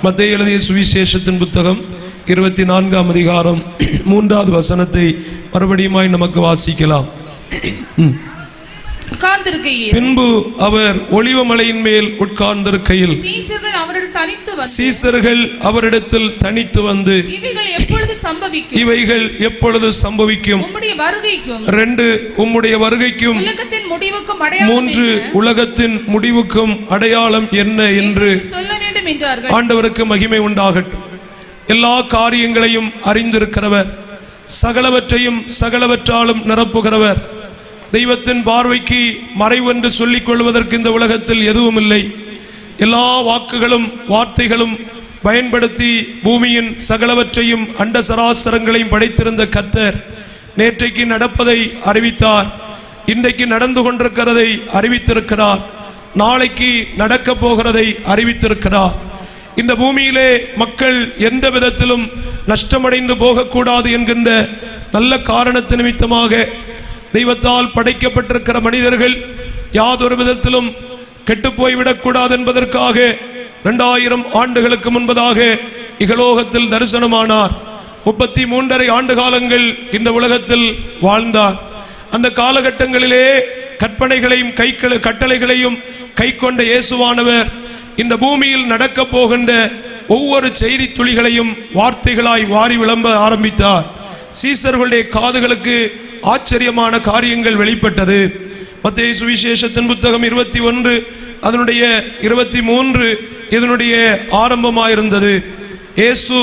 மத்தேயு எழுதிய சுவிசேஷத்தின் புத்தகம் 24ஆம் அதிகாரம் 3வது வசனத்தை மறுபடியுமாய் நமக்கு வாசிக்கலாம். பின்பு அவர் ஒலிவமலையின் மேல் உட்கார்ந்திருக்கையில் சீசர்கள் அவரிடத்தில் தனித்து வந்து, இவைகள் எப்பொழுது சம்பவிக்கும்? 2 உம்முடைய வருகைக்கும் 3 உலகத்தின் முடிவுக்கும் அடையாளம் என்ன என்று ஆண்டவருக்கு மகிமை உண்டாகட்டும். எல்லா காரியங்களையும் அறிந்திருக்கிறவர், சகலவற்றையும் சகலவற்றாலும் நிரப்புகிறவர், தெய்வத்தின் பார்வைக்கு மறைவு என்று சொல்லிக் கொள்வதற்கு இந்த உலகத்தில் எதுவும் இல்லை. எல்லா வாக்குகளும் வார்த்தைகளும் பயன்படுத்தி பூமியின் சகலவற்றையும் அண்ட சராசரங்களையும் படைத்திருந்த கர்த்தர் நேற்றைக்கு நடப்பதை அறிவித்தார், இன்றைக்கு நடந்து கொண்டிருக்கிறதை அறிவித்திருக்கிறார், நாளைக்கு நடக்க போகிறதை அறிவித்திருக்கிறார். இந்த பூமியிலே மக்கள் எந்த விதத்திலும் நஷ்டமடைந்து போகக்கூடாது என்கின்ற நல்ல காரணத்து நிமித்தமாக தெய்வத்தால் படைக்கப்பட்டிருக்கிற மனிதர்கள் யாதொரு விதத்திலும் கெட்டு போய்விடக்கூடாது என்பதற்காக 2000 ஆண்டுகளுக்கு முன்பதாக இகலோகத்தில் தரிசனமானார். 33.5 ஆண்டு காலங்கள் இந்த உலகத்தில் வாழ்ந்தார். அந்த காலகட்டங்களிலே கற்பனைகளையும் கட்டளைகளையும் கை கொண்ட இயேசுவானவர் இந்த பூமியில் நடக்க போகின்ற ஒவ்வொரு செய்தி துளிகளையும் வார்த்தைகளாய் வாரி விளம்ப ஆரம்பித்தார். சீசர்களுடைய காதுகளுக்கு ஆச்சரியமான காரியங்கள் வெளிப்பட்டது. மத்தேயு சுவிசேஷத்தின் புத்தகம் 21 அதனுடைய 23 இதனுடைய ஆரம்பமாயிருந்தது. இயேசு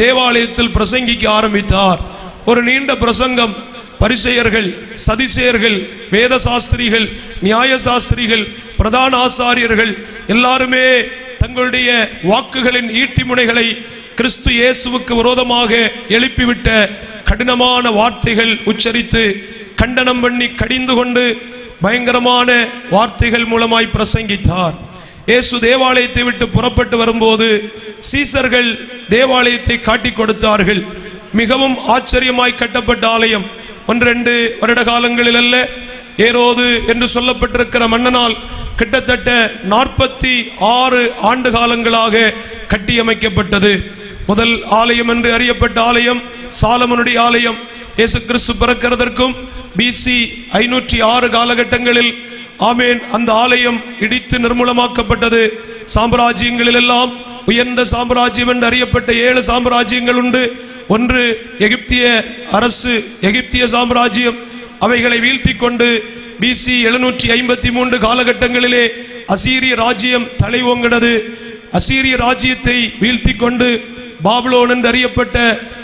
தேவாலயத்தில் பிரசங்கிக்க ஆரம்பித்தார். ஒரு நீண்ட பிரசங்கம். பரிசேயர்கள், சதிசேயர்கள், வேத சாஸ்திரிகள், நியாய சாஸ்திரிகள், பிரதான ஆசாரியர்கள் எல்லாருமே தங்களுடைய வாக்குகளின் ஈட்டி முனைகளை கிறிஸ்து இயேசுவுக்கு விரோதமாக எழுப்பிவிட்ட கடினமான வார்த்தைகள் உச்சரித்து கண்டனம் பண்ணி கடிந்து கொண்டு பயங்கரமான வார்த்தைகள் மூலமாய் பிரசங்கித்தார். இயேசு தேவாலயத்தை விட்டு புறப்பட்டு வரும்போது சீசர்கள் தேவாலயத்தை காட்டி கொடுத்தார்கள். மிகவும் ஆச்சரியமாய் கட்டப்பட்ட ஆலயம். 1-2 வருட காலங்களில் அல்ல, ஏரோது என்று சொல்லப்பட்டிருக்கிற மன்னனால் கிட்டத்தட்ட 46 ஆண்டு காலங்களாக கட்டியமைக்கப்பட்டது. முதல் ஆலயம் என்று அறியப்பட்ட ஆலயம் சாலமனுடைய ஆலயம். இயேசு கிறிஸ்து பிறக்கிறதற்கும் BC 506 காலகட்டங்களில் ஆமேன் அந்த ஆலயம் இடித்து நிர்மூலமாக்கப்பட்டது. சாம்ராஜ்யங்களில் எல்லாம் உயர்ந்த சாம்ராஜ்யம் என்று அறியப்பட்ட 7 சாம்ராஜ்யங்கள் உண்டு. ஒன்று எகிப்திய அரசு, எகிப்திய சாம்ராஜ்யம். அவைகளை வீழ்த்தி கொண்டு BC 753 காலகட்டங்களிலே அசீரிய ராஜ்யம் தலை ஓங்கினது. அசீரிய ராஜ்யத்தை வீழ்த்தி கொண்டு பாபிலோன் என்று அறியப்பட்ட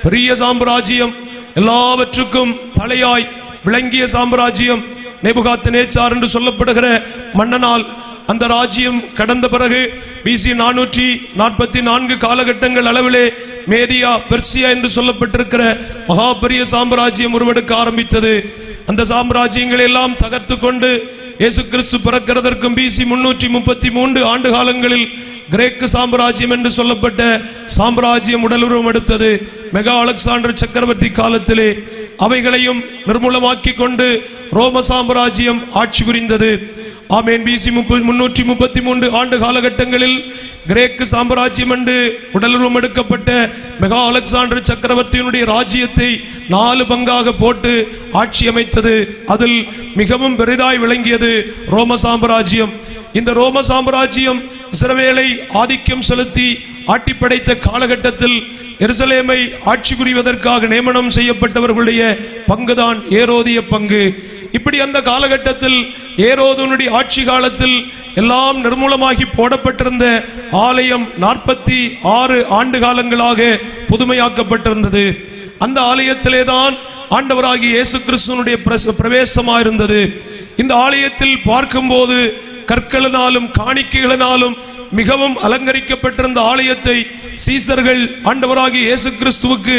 பெரிய சாம்ராஜ்யம், எல்லாவற்றுக்கும் தலையாய் விளங்கிய சாம்ராஜ்யம் நேபுகாத்நேச்சார் என்று சொல்லப்படுகிற மன்னனால் அந்த ராஜ்யம் கடந்த பிறகு BC 444 காலகட்டங்கள் அளவிலே மேதியா பெர்சியா என்று சொல்லப்பட்டிருக்கிற மகா பெரிய சாம்ராஜ்யம் உருவெடுக்க ஆரம்பித்தது. அந்த சாம்ராஜ்யங்களை எல்லாம் தகர்த்து கொண்டு இயேசு கிறிஸ்து பிறக்கிறதற்கும் BC 333 ஆண்டு காலங்களில் கிரேக்கு சாம்ராஜ்யம் என்று சொல்லப்பட்ட சாம்ராஜ்யம் உடலுருவம் எடுத்தது. மெகா அலெக்சாண்டர் சக்கரவர்த்தி காலத்திலே அவைகளையும் நிர்மூலமாக்கி கொண்டு ரோம சாம்ராஜ்யம் ஆட்சி புரிந்தது. ஆமேன். BC 333 ஆண்டு காலகட்டங்களில் கிரேக்கு சாம்ராஜ்யம் என்று உடலுருவம் எடுக்கப்பட்ட மெகா அலெக்சாண்டர் சக்கரவர்த்தியினுடைய ராஜ்யத்தை 4 பங்காக போட்டு ஆட்சி அமைத்தது. அதில் மிகவும் பெரிதாய் விளங்கியது ரோம சாம்ராஜ்யம். இந்த ரோம சாம்ராஜ்யம் இஸ்ரவேலை ஆதிக்கம் செலுத்தி ஆட்டி படைத்த காலகட்டத்தில் எருசலேமை ஆட்சி புரிவதற்காக நியமனம் செய்யப்பட்டவர்களுடைய பங்குதான் ஏரோதிய பங்கு. இப்படி அந்த காலகட்டத்தில் ஏரோதுனுடைய ஆட்சி காலத்தில் எல்லாம் நிர்மூலமாகி போடப்பட்டிருந்த ஆலயம் 46 ஆண்டு காலங்களாக புதுமையாக்கப்பட்டிருந்தது. அந்த ஆலயத்திலே தான் ஆண்டவராகிய இயேசு கிறிஸ்துவினுடைய பிரவேசமாயிருந்தது. இந்த ஆலயத்தில் பார்க்கும்போது கற்களினாலும் காணிக்கைகளினாலும் மிகவும் அலங்கரிக்கப்பட்டிருந்த ஆலயத்தை சீசர்கள் ஆண்டவராகிய இயேசு கிறிஸ்துவுக்கு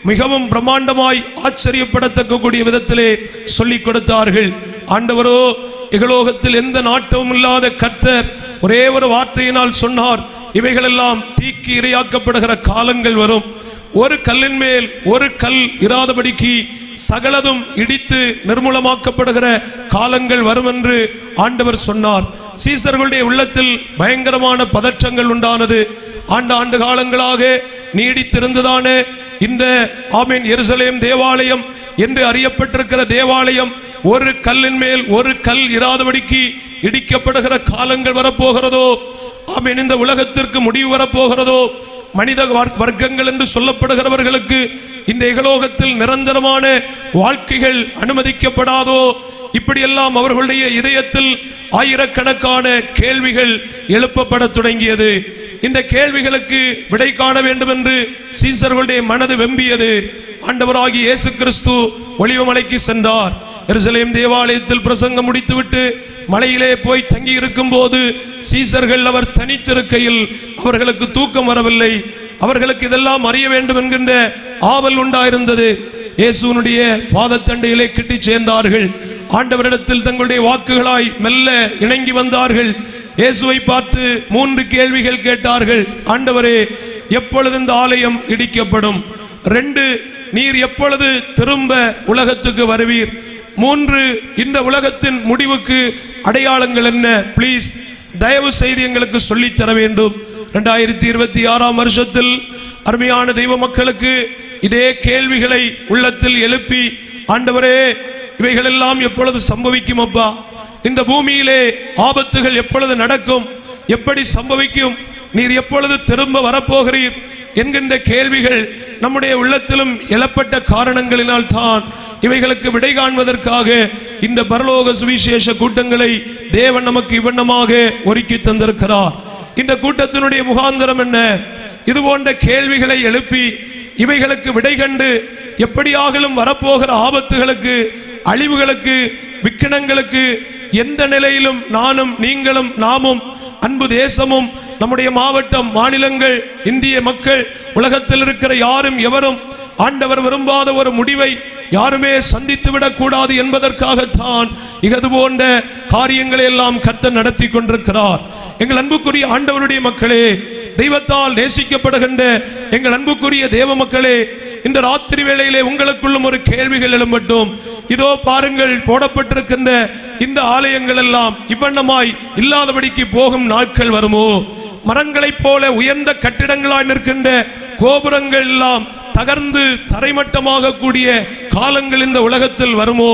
மிகவும் பிரம்மாண்டமாய் ஆச்சரியப்படத்தக்கக்கூடிய விதத்திலே சொல்லிக் கொடுத்தார்கள். ஆண்டவரோ இகலோகத்தில் எந்த நாட்டமும் இல்லாத கர்த்தர் ஒரே ஒரு வார்த்தையினால் சொன்னார், இவைகளெல்லாம் தீக்கு இரையாக்கப்படுகிற காலங்கள் வரும். ஒரு கல்லின் மேல் ஒரு கல் இராதபடிக்கு சகலதும் இடித்து நிர்மூலமாக்கப்படுகிற காலங்கள் வரும் என்று ஆண்டவர் சொன்னார். சீசர்களுடைய உள்ளத்தில் பயங்கரமான பதற்றங்கள் உண்டானது. ஆண்டு காலங்களாக நீடித்திருந்ததான இந்த ஆமீன் எருசலேம் தேவாலயம் என்று அறியப்பட்டிருக்கிற தேவாலயம் ஒரு கல்லின் மேல் ஒரு கல் இராதபடிக்கு இடிக்கப்படுகிற காலங்கள் வரப்போகிறதோ, ஆமீன் இந்த உலகத்திற்கு முடிவு வரப்போகிறதோ, மனித வர்க்கங்கள் என்று சொல்லப்படுகிறவர்களுக்கு இந்த இகலோகத்தில் நிரந்தரமான வாழ்க்கைகள் அனுமதிக்கப்படாதோ, இப்படியெல்லாம் அவர்களுடைய இதயத்தில் ஆயிரக்கணக்கான கேள்விகள் எழுப்பப்பட தொடங்கியது. இந்த கேள்விகளுக்கு விடை காண வேண்டும் என்று சீசர்களுடைய மனது வெம்பியது. ஆண்டவராகிய இயேசு கிறிஸ்து ஒலிவமலைக்கு சென்றார். எருசலேம் தேவாலயத்தில் பிரசங்கம் முடித்துவிட்டு மலையிலே போய் தங்கி இருக்கும் போது சீசர்கள் அவர் தனித்திருக்கையில் அவர்களுக்கு தூக்கம் வரவில்லை. அவர்களுக்கு இதெல்லாம் அறிய வேண்டும் என்கின்ற ஆவல் உண்டாயிருந்தது. இயேசுனுடைய பாதத்தண்டையிலே கிட்டி சேர்ந்தார்கள். ஆண்டவரிடத்தில் தங்களுடைய வாக்குகளாய் மெல்ல இணங்கி வந்தார்கள். இயேசுவை பார்த்து 3 கேள்விகள் கேட்டார்கள். ஆண்டவரே, எப்பொழுது இந்த ஆலயம் இடிக்கப்படும்? 2, நீர் எப்பொழுது திரும்ப உலகத்துக்கு வருவீர்? 3, இந்த உலகத்தின் முடிவுக்கு அடையாளங்கள் என்ன? பிளீஸ் தயவு செய்து எங்களுக்கு சொல்லித் தர வேண்டும். 2026 வருஷத்தில் அருமையான தெய்வ மக்களுக்கு இதே கேள்விகளை உள்ளத்தில் எழுப்பி, ஆண்டவரே இவைகளெல்லாம் எப்பொழுது சம்பவிக்கும் அப்பா? இந்த பூமியிலே ஆபத்துகள் எப்பொழுது நடக்கும்? எப்படி சம்பவிக்கும்? நீர் எப்பொழுது திரும்ப வரப்போகிறீர் என்கின்ற கேள்விகள் நம்முடைய உள்ளத்திலும் எழப்பட்ட காரணங்களினால் தான் இவைகளுக்கு விடை காண்பதற்காக இந்த பரலோக சுவிசேஷ கூட்டங்களை தேவன் நமக்கு இவ்வண்ணமாக ஒருக்கி தந்திருக்கிறார். இந்த கூட்டத்தினுடைய முகாந்திரம் என்ன? இது போன்ற கேள்விகளை எழுப்பி இவைகளுக்கு விடை கண்டு எப்படியாகலும் வரப்போகிற ஆபத்துகளுக்கு, அழிவுகளுக்கு, விக்கினங்களுக்கு எந்த நிலையிலும் நானும் நீங்களும் நாமும் அன்பு தேசமும் நம்முடைய மாவட்டம், மாநிலங்கள், இந்திய மக்கள், உலகத்தில் இருக்கிற யாரும் எவரும் ஆண்டவர் விரும்பாத ஒரு முடிவை யாருமே சந்தித்து விடக்கூடாது என்பதற்காகத்தான் இது போன்ற காரியங்களை எல்லாம் கர்த்தர் நடத்தி கொண்டிருக்கிறார். எங்கள் அன்புக்குரிய ஆண்டவருடைய மக்களே, தெய்வத்தால் நேசிக்கப்படுகின்ற எங்கள் அன்புக்குரிய தேவ மக்களே, இந்த ராத்திரி வேளையிலே உங்களுக்குள்ளும் ஒரு கேள்விகள் எழும்பட்டும். இதோ பாருங்கள், போடப்பட்டிருக்கின்ற இந்த ஆலயங்கள் எல்லாம் இவ்வண்ணமாய் இல்லாதபடிக்கு போகும் நாட்கள் வருமோ? மரங்களைப் போல உயர்ந்த கட்டிடங்களாய் நிற்கின்ற கோபுரங்கள் எல்லாம் தகர்ந்து தரைமட்டமாக கூடிய காலங்கள் இந்த உலகத்தில் வருமோ?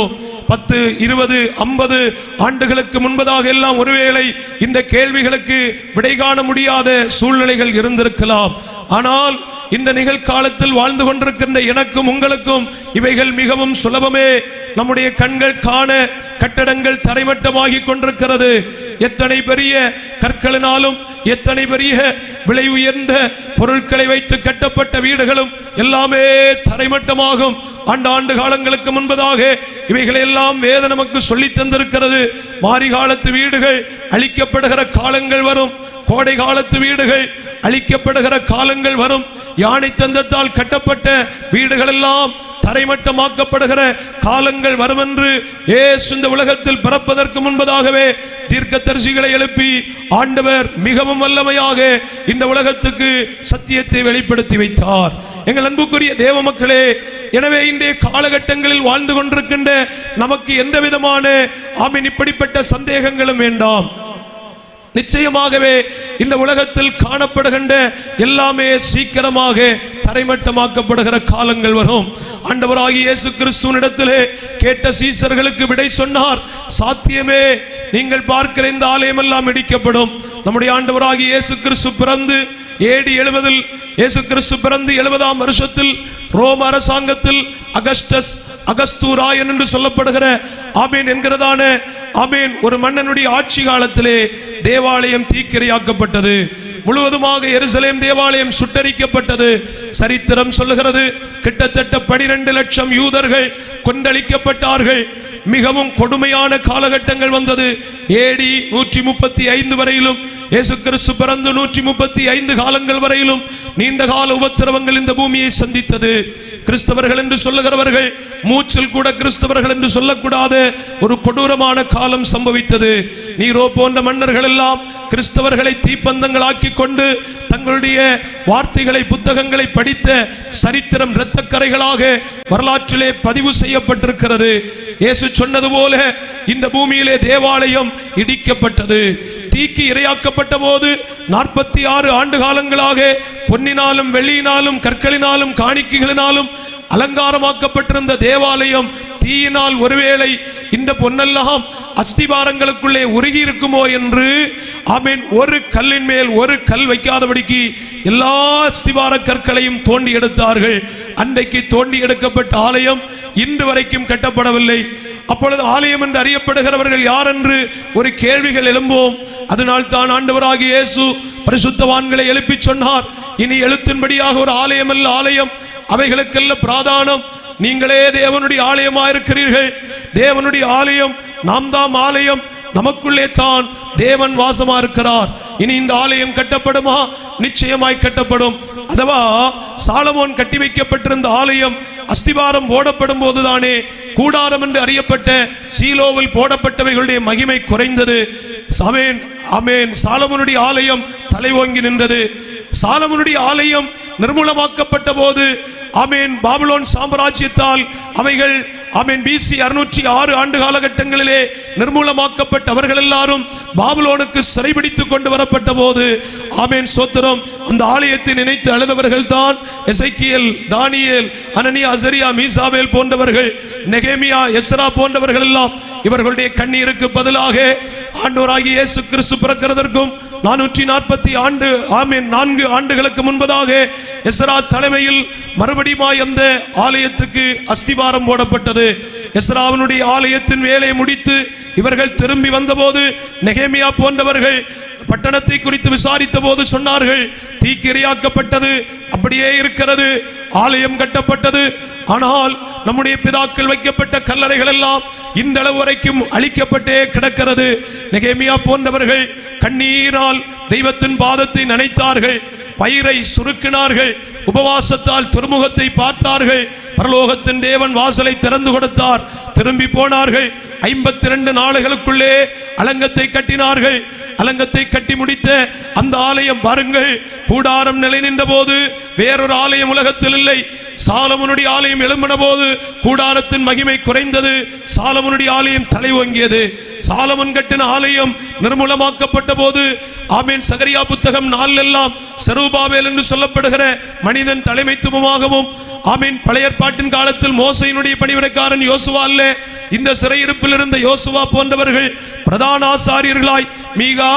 10, 20, 50 ஆண்டுகளுக்கு முன்பதாக எல்லாம் ஒருவேளை இந்த கேள்விகளுக்கு விடை காண முடியாத சூழ்நிலைகள் இருந்திருக்கலாம். ஆனால் இந்த நிகழ்காலத்தில் வாழ்ந்து கொண்டிருக்கின்ற எனக்கும் உங்களுக்கும் இவைகள் மிகவும் சுலபமே. நம்முடைய கண்கள் காண கட்டடங்கள் தரைமட்டமாகி கொண்டிருக்கிறது. எத்தனை பெரிய கற்களினாலும் எத்தனை பெரிய விலை உயர்ந்த பொருட்களை வைத்து கட்டப்பட்ட வீடுகளும் எல்லாமே தரைமட்டமாகும். ஆண்டு காலங்களுக்கு முன்பதாக இவைகளை எல்லாம் வேதம் நமக்கு சொல்லி தந்திருக்கிறது. மாரி காலத்து வீடுகள் அழிக்கப்படுகிற காலங்கள் வரும். கோடை காலத்து வீடுகள் அழிக்கப்படுகிற காலங்கள் வரும். யானை தந்தத்தால் கட்டப்பட்ட வீடுகள் எல்லாம் தரைமட்டமாக்கப்படுகிற காலங்கள் வரும் என்று இயேசு இந்த உலகத்தில் பிறப்பதற்கு முன்பதாகவே தீர்க்கதரிசிகளை எழுப்பி ஆண்டவர் மிகவும் வல்லமையாக இந்த உலகத்துக்கு சத்தியத்தை வெளிப்படுத்தி வைத்தார். எங்கள் அன்புக்குரிய தேவ மக்களே, எனவே இன்றைய காலகட்டங்களில் வாழ்ந்து கொண்டிருக்கின்ற நமக்கு எந்த விதமான இப்படிப்பட்ட சந்தேகங்களும் வேண்டாம். நிச்சயமாகவே இந்த உலகத்தில் காணப்படுகின்ற எல்லாமே சீக்கிரமாக தரைமட்டமாக்கப்படுகிற காலங்கள் வரும். ஆண்டவராகிய இயேசு கிறிஸ்துவினிடத்திலே கேட்ட சீசர்களுக்கு விடை சொன்னார். சாத்தியமே, நீங்கள் பார்க்கிற இந்த ஆலயம் எல்லாம் இடிக்கப்படும். நம்முடைய ஆண்டவராகிய இயேசு கிறிஸ்து பிறந்து AD 70 இயேசு கிறிஸ்து பிறந்து 70ஆம் வருஷத்தில் ரோம அரசாங்கத்தில் அகஸ்தூராயன் என்று சொல்லப்படுகிற ஆமேன் என்கிறதான ஒரு மன்னனுடைய ஆட்சி காலத்திலே தேவாலயம் தீக்கிரையாக்கப்பட்டது. முழுவதுமாக எருசலேம் தேவாலயம் சுட்டரிக்கப்பட்டது. சரித்திரம் சொல்லுகிறது, கிட்டத்தட்ட 12 லட்சம் யூதர்கள் கொன்றளிக்கப்பட்டார்கள். மிகவும் கொடுமையான காலகட்டங்கள் வந்தது. AD 135 வரையிலும், இயேசு கிறிஸ்து பிறந்து 135 காலங்கள் வரையிலும் நீண்ட கால உபத்திரவங்கள் இந்த பூமியை சந்தித்தது. கிறிஸ்தவர்கள் என்று சொல்லுகிறவர்கள் மூச்சில் கூட கிறிஸ்தவர்கள் என்று சொல்லக்கூடாத ஒரு கொடூரமான காலம் சம்பவித்தது. நீரோ போன்ற மன்னர்கள் எல்லாம் கிறிஸ்தவர்களை தீப்பந்தங்களாக்கி கொண்டு தங்களுடைய வார்த்தைகளை, புத்தகங்களை படித்த சரித்திரம் இரத்தக்கரைகளாக வரலாற்றிலே பதிவு செய்யப்பட்டிருக்கிறது. இயேசு சொன்னது போல இந்த பூமியிலே தேவாலயம் இடிக்கப்பட்டது, தீக்கு இரையாக்கப்பட்ட போது 46 ஆண்டு காலங்களாக பொன்னினாலும் வெள்ளியினாலும் கற்களினாலும் காணிக்கைகளினாலும் அலங்காரமாக்கப்பட்டிருந்த தேவாலயம் தீயினால் ஒருவேளை இந்த பொன்னெல்லாம் அஸ்திபாரங்களுக்குள்ளே உருகி இருக்குமோ என்று ஆமென் ஒரு கல்லின் மேல் ஒரு கல் வைக்காதபடிக்கு எல்லா அஸ்திபார கற்களையும் தோண்டி எடுத்தார்கள். அன்றைக்கு தோண்டி எடுக்கப்பட்ட ஆலயம் இன்று வரைக்கும் கட்டப்படவில்லை. அப்பொழுது ஆலயம் என்று அறியப்படுகிறவர்கள் யார் என்று ஒரு கேள்விகள் எழும்போம். அதனால் தான் ஆண்டவராகிய இயேசு பரிசுத்தவான்களை எழுப்பி சொன்னார், இனி எழுத்தின்படியாக ஒரு ஆலயம் அல்ல ஆலயம், அவைகளுக்கெல்லாம் பிராதானம், நீங்களே தேவனுடைய ஆலயமா இருக்கிறீர்கள். தேவனுடைய ஆலயம் நாம் தாம் ஆலயம், நமக்குள்ளே தான் தேவன் வாசமா இருக்கிறார். இனி இந்த ஆலயம் கட்டப்படுமா? நிச்சயமாய் கட்டப்படும். அதுவா சாலமோன் கட்டி வைக்கப்பட்டிருந்த ஆலயம் அஸ்திவாரம் போடப்படும் போதுதானே கூடாரம் என்று அறியப்பட்ட சீலோவில் போடப்பட்டவைகளுடைய மகிமை குறைந்தது. ஆமென் ஆமென். சாலமோனுடைய ஆலயம் தலைவோங்கி நின்றது. சாலமோனுடைய ஆலயம் நிர்மூலமாக்கப்பட்ட போது ஆமென் பாபிலோன் சாம்ராஜ்யத்தால் அவைகள் ஆமென் பிசி 606 ஆண்டு காலகட்டங்களிலே நிர்மூலமாக்கப்பட்ட அவர்கள் எல்லாரும் பாபிலோனுக்கு சிறைபிடித்துக் கொண்டு வரப்பட்ட போது ஆமென் சோத்திரம், அந்த ஆலயத்தை நினைத்து அழுதவர்கள் தான் எசேக்கியேல், தானியேல், அனனியா, அசரியா, மீசாவேல் போன்றவர்கள், நெகேமியா, எஸ்ரா போன்றவர்கள் எல்லாம் இவர்களுடைய கண்ணீருக்கு பதிலாக ஆண்டவராகிய இயேசு கிறிஸ்து பிறக்கிறதற்கும் 4 ஆண்டுகளுக்கு முன்பதாக எஸ்ரா தலைமையில் மறுபடியும் அந்த ஆலயத்துக்கு அஸ்திவாரம் போடப்பட்டது. எஸ்ராவினுடைய ஆலயத்தின் வேலையை முடித்து இவர்கள் திரும்பி வந்தபோது நெகேமியா போன்றவர்கள் பட்டணத்தை குறித்து விசாரித்த போது சொன்னார்கள், தீக்கு இரையாக்கப்பட்டது அப்படியே இருக்கிறது, ஆலயம் கட்டப்பட்டது, ஆனால் நம்முடைய பிதாக்கள் வைக்கப்பட்ட கல்லறைகள் எல்லாம் இந்தளவு வரைக்கும் அழிக்கப்பட்டே கிடக்கிறது. நெகேமியா போன்றவர்கள் கண்ணீரால் தெய்வத்தின் பாதத்தை நனைத்தார்கள், பயிரை சுருக்கினார்கள், உபவாசத்தால் திருமுகத்தை பார்த்தார்கள். பரலோகத்தின் தேவன் வாசலை திறந்து கொடுத்தார். திரும்பி போனார்கள். 52 நாளுகளுக்குள்ளே அலங்கத்தை கட்டினார்கள். அலங்கத்தை கட்டி முடித்த அந்த ஆலயம் பாருங்கள், கூடாரம் நிலை நின்ற போது வேறொரு ஆலயம் உலகத்தில் இல்லை. சாலமோனுடைய ஆலயம் எழும்பின போது கூடாரத்தின் மகிமை குறைந்தது, சாலமோனுடைய ஆலயம் தலை ஓங்கியது. சாலமோன் கட்டின ஆலயம் நிர்மூலமாக்கப்பட்ட போது ஆமென் சகரியா புத்தகம் 4 எல்லாம் செருபாபேல் என்று சொல்லப்படுகிற மனிதன் தலைமைத்துவமாகவும் ஆமென் பழைய ஏற்பாட்டின் காலத்தில் மோசையினுடைய பணிவிடைக்காரன் யோசுவா அல்ல, இந்த சிறையிருப்பில் இருந்த யோசுவா போன்றவர்கள் பிரதான ஆசாரியர்களாய் மீகா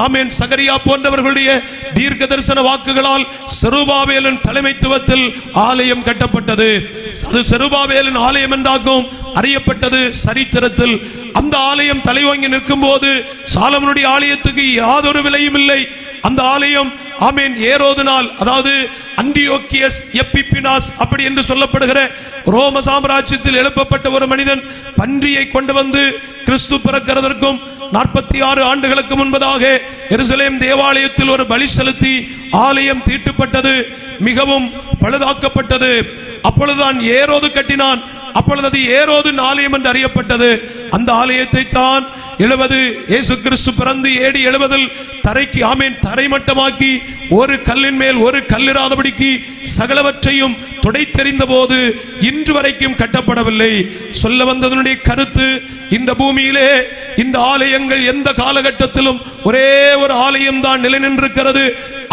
ஆமென் சகரியா போன்றவர்களுடைய தீர்க்க தரிசன வாக்குகளால் செருபாபேலின் தலைமைத்துவத்தில் ஆலயம் கட்டப்பட்டது. அது செருபாபேலின் ஆலயம் என்றாகவும் அறியப்பட்டது சரித்திரத்தில். அந்த ஆலயம் தலைவாங்கி நிற்கும் போது சாலமோனுடைய ஆலயத்துக்கு யாதொரு விலையும் இல்லை. அந்த ஆலயம் ஆமென் ஏரோதினால், அதாவது அந்தியோக்கியஸ் எப்பிபினாஸ் அப்படி என்று சொல்லப்படுகிற ரோம சாம்ராஜ்யத்தில் எழுப்பப்பட்ட ஒரு மனிதன் பன்றியை கொண்டு வந்து கிறிஸ்து பிறக்கிறதற்கும் 46 ஆண்டுகளுக்கு முன்பதாக எருசலேம் தேவாலயத்தில் ஒரு பலி செலுத்தி ஆலயம் தீட்டுப்பட்டது, மிகவும் பழுதாக்கப்பட்டது. அப்பொழுதுதான் ஏரோது கட்டினான். அப்பொழுது அது ஏரோதின் ஆலயம் என்று அறியப்பட்டது. அந்த ஆலயத்தை தான் 70 இயேசு கிறிஸ்து பிறந்து AD 70 தரைக்கு ஆமென் தரைமட்டமாக்கி ஒரு கல்லின் மேல் ஒரு கல்லிராதபடிக்கு சகலவற்றையும் துடைத்தெறிந்த போது இன்று வரைக்கும் கட்டப்படவில்லை. சொல்ல வந்ததனுடைய கருத்து, இந்த பூமியிலே இந்த ஆலயங்கள் எந்த காலகட்டத்திலும் ஒரே ஒரு ஆலயம் தான் நிலை நின்றிருக்கிறது.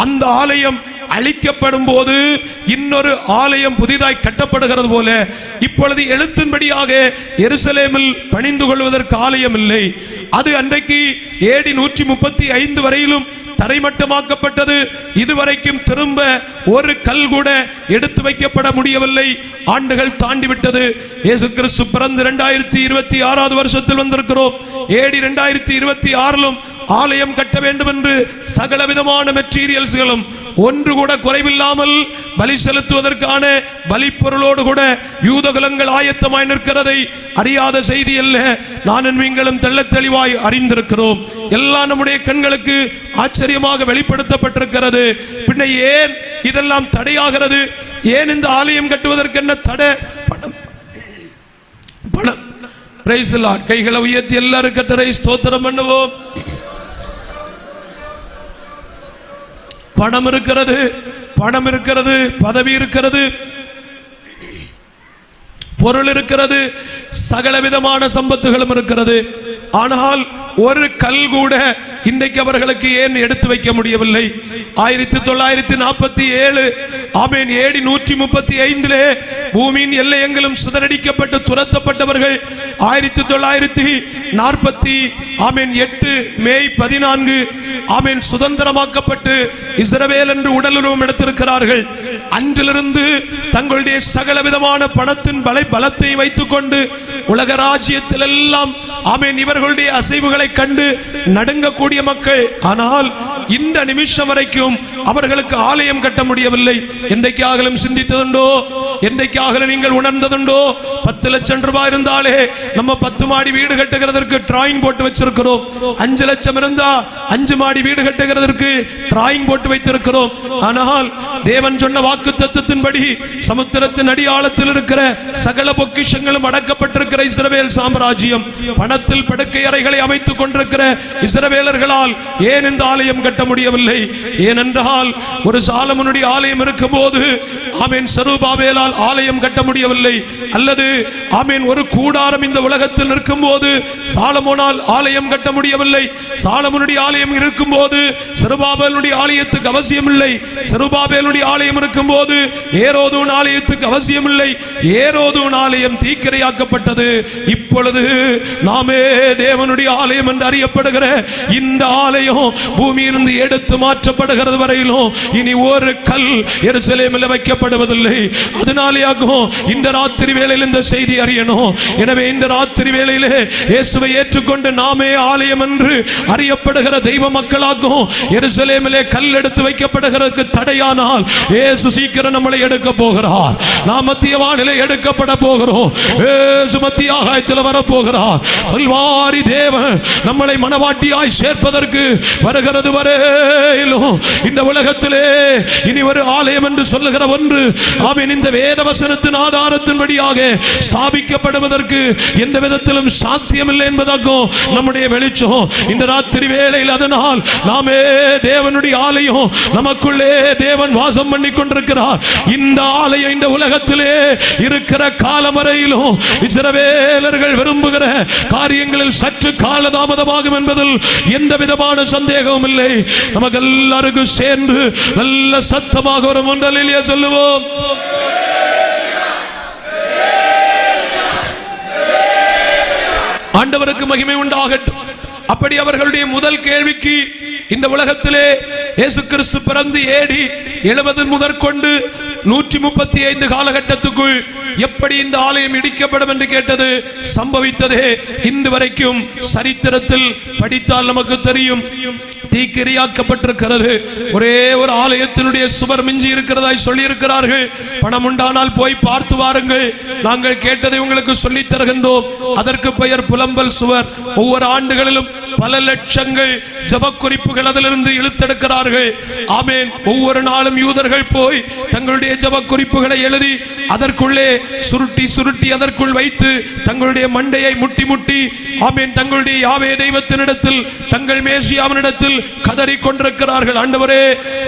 அந்த ஆலயம் அழிக்கப்படும் போது இன்னொரு ஆலயம் புதிதாய் கட்டப்படுகிறது போல இப்பொழுது எழுத்தின்படியாக எருசலேமில் பணிந்து கொள்வதற்கு ஆலயம் இல்லை. அது அன்றைக்கு AD 135 வரையிலும் தரைமட்டமாக்கப்பட்டது. இதுவரைக்கும் திரும்ப ஒரு கல் கூட எடுத்து வைக்கப்பட முடியவில்லை. ஆண்டுகள் தாண்டிவிட்டது. இயேசு கிறிஸ்து பிறந்து 2026 வருஷத்தில் வந்திருக்கிறோம். AD 2026 ஆலயம் கட்ட வேண்டும் என்று சகல விதமான மெட்டீரியல்ஸ்களும் ஒன்று கூட குறைவில்லாமல் பலி செலுத்துவதற்கான பலிப்பொருளோடு கூட யூதகுலங்கள் ஆயத்தமாய் நிற்கிறதை அறியாத செய்தி அல்ல. நானும் நீங்களும் தெள்ளத் தெளிவாய் அறிந்திருக்கிறோம். எல்லாம் நம்முடைய கண்களுக்கு ஆச்சரியமாக வெளிப்படுத்தப்பட்டிருக்கிறது. பின்ன ஏன் இதெல்லாம் தடையாகிறது? ஏன் இந்த ஆலயம் கட்டுவதற்கு என்ன தடை? பணம். Praise the Lord. கைகளை உயர்த்தி எல்லாரும் கர்த்தரை ஸ்தோத்திரம் பண்ணுவோம். பணம் இருக்கிறது, பணம் இருக்கிறது, பதவி இருக்கிறது, பொருள் இருக்கிறது, சகல விதமான சம்பத்துகளும் இருக்கிறது. ஆனால் ஒரு கல் கூட இன்றைக்கு அவர்களுக்கு ஏன் எடுத்து வைக்க முடியவில்லை? 1947 ஆமென் AD 135 பூமியின் எல்லையெங்கிலும் சிதறடிக்கப்பட்டு துரத்தப்பட்டவர்கள் 1948 மே 14 ஆமென் சுதந்திரமாக்கப்பட்டு இஸ்ரவேல் என்று உடலுறவும் எடுத்திருக்கிறார்கள். அன்றிலிருந்து தங்களுடைய சகல விதமான பணத்தின் பலத்தை வைத்துக் கொண்டு உலக ராஜ்யத்தில் எல்லாம் ஆமென் இவர்களுடைய அசைவுகளை கண்டு நடுங்கக்கூடிய மக்கள். ஆனால் இந்த நிமிஷம் வரைக்கும் அவர்களுக்கு ஆலயம் கட்ட முடியவில்லை. என்றைக்காகலும் சிந்தித்ததுண்டோ? என்றைக்காகலும் நீங்கள் உணர்ந்ததுண்டோ? 10 லட்சம் ரூபாய் இருந்தாலே நம்ம 10 மாடி வீடு கட்டுகிறதற்கு டிராயிங் போட்டு வச்சிருக்கிறோம். 5 லட்சம் இருந்தா 5 மாடி வீடு கட்டுகிறதற்கு டிராயிங் போட்டு வைத்திருக்கிறோம். ஆனால் தேவன் சொன்ன வாக்கு தத்தத்தின்படி சமுத்திரத்தின் அடியாழத்தில் இருக்கிற சகல பொக்கிஷங்களும் அடக்கப்பட்டிருக்கிற இஸ்ரவேல் சாம்ராஜ்யம், பணத்தில் படுக்கை அறைகளை அமைத்துக் கொண்டிருக்கிற இஸ்ரவேலர்களால் ஏன் இந்த ஆலயம் கட்ட முடியவில்லை? ஏனென்றால் ஒரு சாலமோனுடைய ஆலயம் இருக்கும் போது ஆமென் செருபாபேலால் ஆலயம் கட்ட முடியவில்லை. அல்லது ஆமென் ஒரு கூடாரம் இந்த உலகத்தில் இருக்கும் போது சாலமோனால் ஆலயம் கட்ட முடியவில்லை. சாலமோனுடைய ஆலயம் இருக்கும் போது செருபாபேலுடைய ஆலயத்துக்கு அவசியம் இல்லை. செருபாபேலுடைய ஆலயம் இருக்கும் போது ஏரோதுவின் ஆலயத்துக்கு அவசியம் இல்லை. ஏரோதுவின் ஆலயம் தீக்கிரையாக்கப்பட்டது. இப்பொழுது நாமே தேவனுடைய ஆலயம் என்று அறியப்படுகிற இந்த ஆலயம் பூமியிலிருந்து எடுத்து மாற்றப்படுகிறது வரையிலும் இனி ஒரு கல் எருசலேமில் வைக்கப்படுவதில்லை. அதனாலேயாகும் இந்த ராத்திரி வேளையில் இந்த செய்தி அறியணும். எனவே இந்த ராத்திரி வேளையிலே இயேசுவை ஏற்றுக்கொண்டு நாமே ஆலயம் என்று அறியப்படுகிற தெய்வ மக்களாகும் எருசலேமிலே கல் எடுத்து வைக்கப்படுகிறதுக்கு தடையானால் இயேசு சீக்கிரம் நம்மளை எடுக்க போகிறார். நாம் மத்திய வானிலை எடுக்கப்பட போகிறோம். இயேசு மத்திய ஆகாயத்தில் வரப்போகிறார். பல்வாரி தேவன் நம்மளை மனவாட்டியாய் சேர்ப்பதற்கு வருகிறது வரையிலும் இந்த உலகத்திலே இனி ஒரு ஆலயம் என்று சொல்லுகிற ஒன்று ஆமென் இந்த வேத வசனத்தின் ஆதாரத்தின்படியாக ஸ்தாபிக்கப்படுவதற்கு எந்த விதத்திலும் சாத்தியமில்லை என்பதாகும் நம்முடைய வெளிச்சம் இந்த ராத்திரி வேளையில். அதனால் நாமே தேவனுடைய ஆலயம், நமக்குள்ளே தேவன் வாசம் பண்ணி கொண்டிருக்கிறார். இந்த ஆலயம் இந்த உலகத்திலே இருக்கிற காலம் வரையிலும் இஸ்ரவேலர்கள் விரும்புகிற காரியங்களில் சற்று காலதாமதமாகும் என்பதில் எந்த விதமான சந்தேகமும் இல்லை. நமக்கு எல்லாருக்கும் சேர்ந்து நல்ல சத்தமாக ஒரு முன்றலிலே சொல்லுவோம். ஆண்டவருக்கு மகிமை உண்டாகட்டும். அப்படி அவர்களுடைய முதல் கேள்விக்கு இந்த உலகத்திலே இயேசு கிறிஸ்து பிறந்து AD 70 முதற்கொண்டு 135 காலகட்டத்துக்குள் எப்படி இந்த ஆலயம் இடிக்கப்படும் என்று கேட்டது சம்பவித்ததே இன்று வரைக்கும் சரித்திரத்தில் படித்தால் நமக்கு தெரியும். தீக்கிரையாக்கப்பட்டிருக்கிறது. ஒரே ஒரு ஆலயத்தினுடைய சுவர் மிஞ்சி இருக்கிறதாய் சொல்லி இருக்கிறார்கள். பணம் உண்டானால் போய் பார்த்து வாருங்கள், நாங்கள் கேட்டதை உங்களுக்கு சொல்லி தருகின்றோம். அதற்கு பெயர் புலம்பல் சுவர். ஒவ்வொரு ஆண்டுகளிலும் பல லட்சங்கள் ஜபக்குறிப்புகள் அதிலிருந்து இழுத்தெடுக்கிறார்கள். ஆமென். ஒவ்வொரு நாளும் யூதர்கள் போய் தங்களுடைய ஜபக்குறிப்புகளை எழுதி அதற்குள்ளே சுருட்டி சுருட்டி அதற்குள் வைத்து தங்களுடைய மண்டையை முட்டி முட்டி ஆமென் தங்களுடைய யாவே தெய்வத்தினிடத்தில் தங்கள் மேசியாவினிடத்தில் கதறி கொண்டிருக்கிறார்கள். ஆண்டவரே,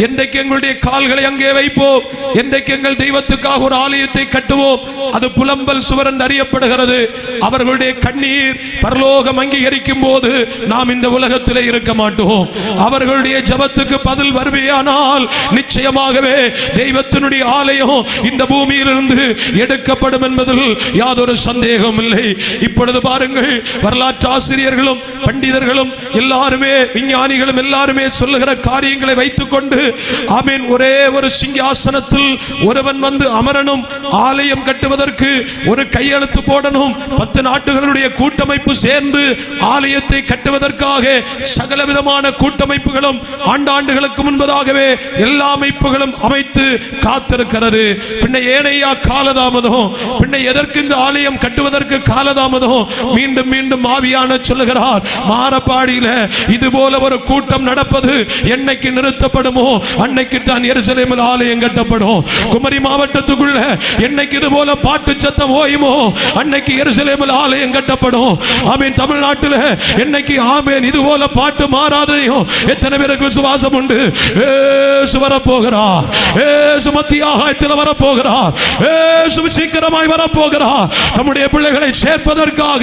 என்றைக்கு எங்களுடைய கால்களை அங்கே வைப்போம், என்றைக்கு எங்கள் தெய்வத்துக்காக ஒரு ஆலயத்தை கட்டுவோம். அது புலம்பல் சுவர் என்று அறியப்படுகிறது. அவர்களுடைய கண்ணீர் பரலோகம் அங்கீகரிக்கும் போது நாம் இந்த உலகத்திலே இருக்க மாட்டோம். அவர்களுடைய ஜபத்துக்கு பதில் வருவேயானால் நிச்சயமாகவே தெய்வத்தினுடைய ஆலயம் இந்த பூமியிலிருந்து எடுக்கப்படும் என்பதில் யாதொரு சந்தேகம் இல்லை. இப்பொழுது பாருங்கள், வரலாற்று ஆசிரியர்களும் பண்டிதர்களும் எல்லாருமே விஞ்ஞானிகளும் எல்லாருமே சொல்லுகிற காரியங்களை வைத்துக் கொண்டு ஆமென் ஒரே ஒரு சிங்காசனத்தில் ஒருவன் வந்து அமரணும், ஆலயம் கட்டுவதற்கு ஒரு கையெழுத்து போடணும், 10 நாடுகளுடைய கூட்டமைப்பு சேர்ந்து ஆலயத்தை கட்டுவதற்காக சகல விதமான கூட்டமைப்புகளும் ஆண்டாண்டுகளுக்கு முன்பதாகவே எல்லா அமைப்புகளும் அமைத்து காத்திருக்கிறது. பின்ன ஏனையா காலதாமதம், பின்ன எதற்கு இந்த ஆலயம் கட்டுவதற்கு காலதாமதம்? மீண்டும் மீண்டும் ஆவியான சொல்லுகிறார், மாரப்பாடியில இது போல ஒரு கூட்டம் நடப்பது என்னைக்கு நிறுத்தப்படுமோ அன்னைக்கு தான் எருசலேமில் ஆலயம் கட்டப்படும். குமரி மாவட்டத்துக்குள்ள என்னைக்கு இது போல பாட்டு சத்தம் ஓயுமோ அன்னைக்கு எருசலேமில் ஆலயம் கட்டப்படும். ஆமென். தமிழ்நாட்டில் என்னைக்கு ஆமென். இது போல பாட்டு மாறாதையும் எத்தனை பேருக்கு விசுவாசம் உண்டு? இயேசு வரப்போகிறார். இயேசு மத்திய ஆகாயத்தில் வரப்போகிறார். இயேசு சீக்கிரமாய் வரப்போகிறார். நம்முடைய பிள்ளைகளை சேர்ப்பதற்காக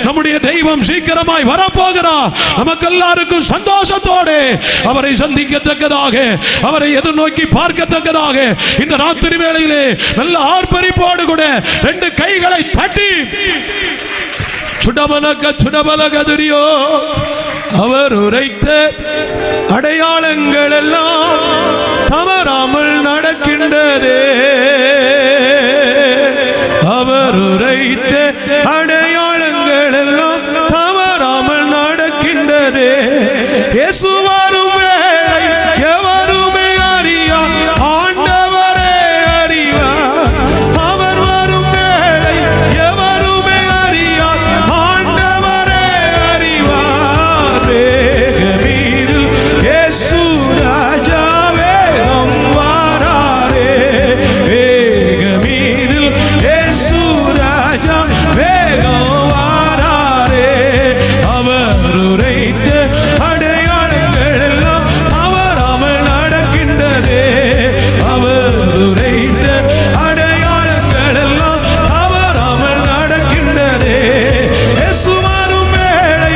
நம்முடைய தெய்வம் சீக்கிரமாய் வரப்போகிறார். நமக்கு எல்லாருக்கும் சந்தோஷத்தோடு அவரை சந்திக்கத்தக்கதாக, அவரை எதிர்நோக்கி பார்க்கத்தக்கதாக இந்த ராத்திரி வேளையிலே நல்ல ஆர்ப்பரிப்போடு கூட ரெண்டு கைகளை தட்டி சுடபலகதிரியோ அவர் உரைத்த அடையாளங்கள் எல்லாம் தவறாமல் நடக்கின்றதே. அவர் உரைத்த அடையாளங்கள் எல்லாம் தவறாமல் நடக்கின்றதே. இயேசு வரும் வேளை எவருமே அறியா, ஆண்டவரே அறிவார். அவர் வரும் வேளை எவருமே அறியா, ஆண்டவரே அறிவார். வேகமீது இயேசு ராஜா வேகம் வாராரே. வேகமீது இயேசு ராஜா வேகம் வாராரே. அவர் உரைத்த அடையாளங்கள் எல்லாம் தவறாமல் நடக்கின்றதே. அவர் உரைத்த அடையாளங்கள் எல்லாம் தவறாமல் நடக்கின்றதே. இயேசு வரும் வேளை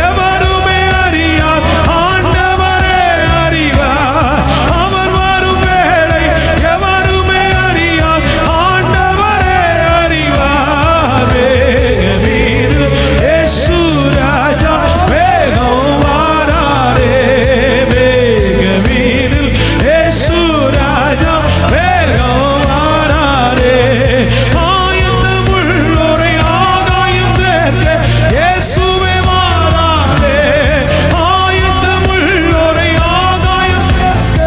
எவருமே அறியார், ஆண்டவரே அறிவார். அவர் வரும் வேளை எவருமே அறியார், ஆண்டவரே அறிவார். வேகமீது இயேசு ராஜா வேகம் வாராரே. வேகமீது இயேசு ராஜா வேகம் வாராரே. ஆயத்தமுள்ளோரை ஆகாயம் சேர்க்க இயேசுவே வாராரே. ஆயத்தமுள்ளோரை ஆகாயம் சேர்க்க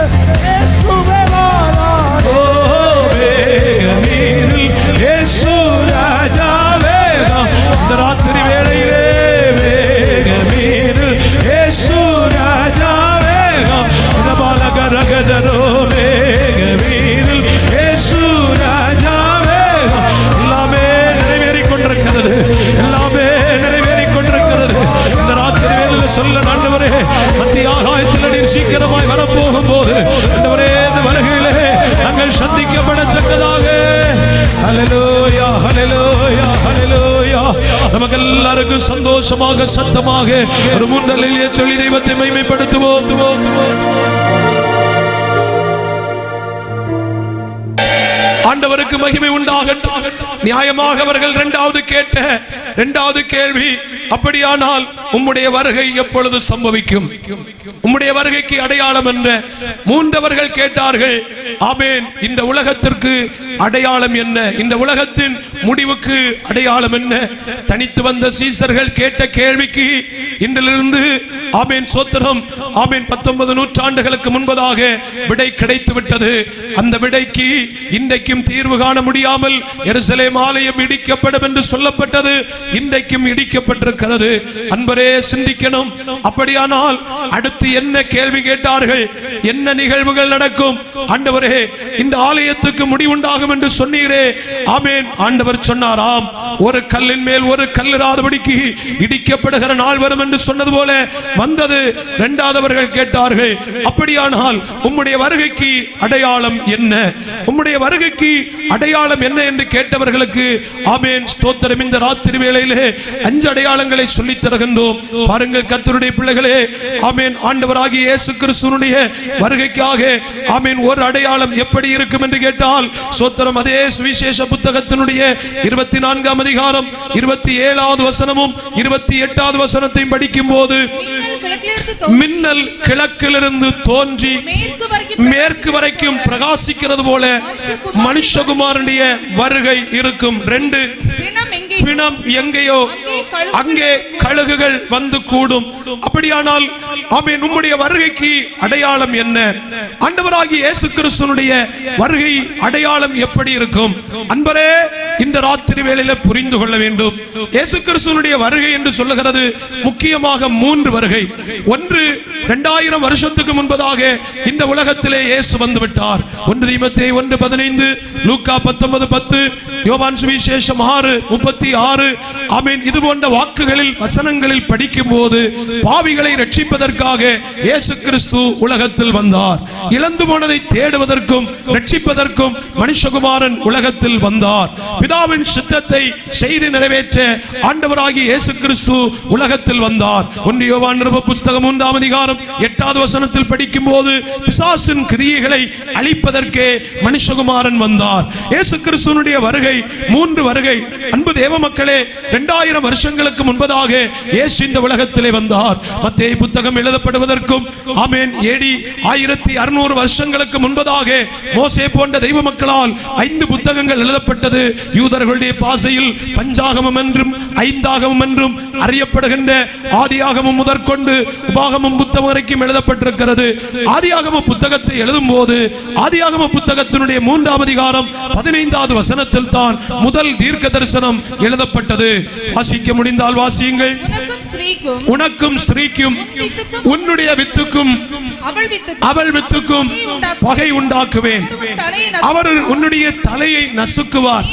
இயேசுவே வாராரே. ஓ வேகமீது இயேசு ராஜா வேகம். இந்த ராத்திரி வேளையிலே வேகமீது இயேசு ராஜா வேகம். இதபாலகரகதரோ வேகமீது இயேசு ராஜா வேகம். எல்லாமே நிறைவேறிக் கொண்டிருக்கிறது. எல்லாமே நிறைவேறிக் கொண்டிருக்கிறது. இந்த ராத்திரி வேளையில சொல்ல, ஆண்டவரே மத்திய ஆகாயத்தில் நீர் சீக்கிரமாய் வரப்போகும் போது ஆண்டவரே இந்த வருகையிலே நாங்கள் சந்திக்கப்படத்தக்கதாக. ஹல்லேலூயா, ஹல்லேலூயா, ஹல்லேலூயா. நமக்கு எல்லாருக்கும் சந்தோஷமாக சத்தமாக ஒரு முன்னலிலே சொல்லி தெய்வத்தை மகிமைப்படுத்துவோம். ஆண்டவருக்கு மகிமை உண்டாகட்டும். நியாயமாக அவர்கள் இரண்டாவது கேள்வி, அப்படியானால் உம்முடைய வருகை எப்பொழுது சம்பவிக்கும்? உம்முடைய வருகைக்கு அடையாளம் என்ன? மூன்றவர்கள் கேட்டார்கள். ஆமென். இந்த உலகத்திற்கு அடையாளம் என்ன? இந்த உலகத்தின் முடிவுக்கு அடையாளம் என்ன? தனித்து வந்த சீசர்கள் கேட்ட கேள்விக்கு இன்றிலிருந்து ஆமென் சோத்திரம், ஆமென் 19 நூற்றாண்டுகளுக்கு முன்பதாக விடை கிடைத்து விட்டது. அந்த விடைக்கு இன்றைக்கும் தீர்வு காண முடியாமல் எருசலேம் ஆலயம் இடிக்கப்படும் என்று சொல்லப்பட்டது. இன்றைக்கும் இடிக்கப்பட்டிருக்கிறது. அன்பரே சிந்திக்கணும். அப்படியானால் அடுத்து என்ன கேள்வி கேட்டார்கள்? என்ன நிகழ்வுகள் நடக்கும்? ஆண்டவரே இந்த ஆலயத்துக்கு முடிவுண்டாகும் என்று சொன்னீரே. ஆமென். ஆண்டவர் சொன்னாராம், ஒரு கல்லின் மேல் ஒரு கல்லிராதபடிக்கு இடிக்கப்படுகிற நாள் வரும் என்று சொன்னது போல வந்தது. இரண்டாவதவர்கள் கேட்டார்கள், அப்படியானால் உம்முடைய வருகைக்கு அடையாளம் என்ன? உம்முடைய வருகைக்கு அடையாளம் என்ன என்று கேட்டவர்களுக்கு ஆமென் ஸ்தோத்திரம். இந்த ராத்திரி வேளையிலே 5 அடையாளங்களை சொல்லித் தருகின்றோம். பாருங்கள் கர்த்தருடைய பிள்ளைகளே, ஆமென். ஆண்டவராகிய இயேசு கிறிஸ்துவினுடைய வருகைக்காக ஆமென் ஒரு அடையாளம் எப்படி இருக்கும் என்று கேட்டால் ஸ்தோத்திரம், அதே சுவிசேஷ புத்தகத்தினுடைய 24ஆம் அதிகாரம் 27வது வசனமும் 28வது வசனத்தையும் படிக்கும் போது, மின்னல் கிழக்கிலிருந்து தோன்றி மேற்கு வரைக்கும் பிரகாசிக்கிறது போல மனுஷகுமாரனுடைய வருகை இருக்கும். 2, பிணம் எங்கேயோ அங்கே கழுகுகள் வந்து கூடும். அப்படியானால் ஆமென் உம்முடைய வருகைக்கு அடையாளம் என்ன? ஆண்டவராகிய இயேசு கிறிஸ்துவினுடைய வருகை அடையாளம் எப்படி இருக்கும்? அன்பரே இந்த ராத்திரி வேளையில புரிந்து கொள்ள வேண்டும். இயேசு கிறிஸ்துவினுடைய வருகை என்று சொல்லுகிறது முக்கியமாக 3 வருகை. ஒன்று 2000 வருஷத்துக்கு முன்பதாக இந்த உலகத்திலே இயேசு வந்து விட்டார். 1 தீமோத்தேயு 1:15, லூக்கா 19:10, யோவான் சுவிசேஷம் 6:36. ஆமென். இது போன்ற வாக்குகளில் வசனங்களில் படிக்கும் போது பாவிகளை ரட்சிப்பதற்காக இயேசு கிறிஸ்து உலகத்தில் வந்தார். இழந்து போனதை தேடுவதற்கும் ரட்சிப்பதற்கும் மனுஷகுமாரன் உலகத்தில் வந்தார். பிதாவின் சித்தத்தை செய்து நிறைவேற்ற ஆண்டவராகிய இயேசு கிறிஸ்து உலகத்தில் வந்தார். 1 யோவான் புத்தகம் 3ஆம் அதிகாரம் 8வது வசனத்தில் படிக்கும் போது பிசாசின் கிரியைகளை அழிப்பதற்கே மனுஷகுமாரன் வந்தார். இயேசு கிறிஸ்துவினுடைய வருகை 3 வருகை. அன்பு தேவ மக்களே, 2000 வருஷங்களுக்கு முன்பதாக இயேசு இந்த உலகத்திலே வந்தார். மத்தேயு புத்தகம் எழுதப்படுவதற்கும் ஆமென் ஏடி 1600 வருஷங்களுக்கு முன்பதாக மோசே போன்ற தெய்வ மக்களால் 5 புத்தகங்கள் எழுதப்பட்டது. யூதர்களுடைய பாசையில் பஞ்சாகமம் என்றும் ஐந்தாகமம் என்றும் அறியப்படுகின்ற ஆதியாகமம் முதற்கொண்டு உபாகமம் புத்தகம் வரைக்கும் எழுதப்பட்டிருக்கிறது. ஆதியாகம புத்தகத்தை எழுதும் போது ஆதியாகம புத்தகத்தினுடைய 3ஆம் அதிகாரம் 15வது வசனத்தில் தான் முதல் தீர்க்க தரிசனம் எழுதப்பட்டது. வாசிக்க முடிந்தால் வாசியுங்கள். உனக்கும் ஸ்திரீக்கும் உன்னுடைய வித்துக்கும் அவள் வித்துக்கும் பகை உண்டாக்குவேன். அவர் உன்னுடைய தலையை நசுக்குவார்,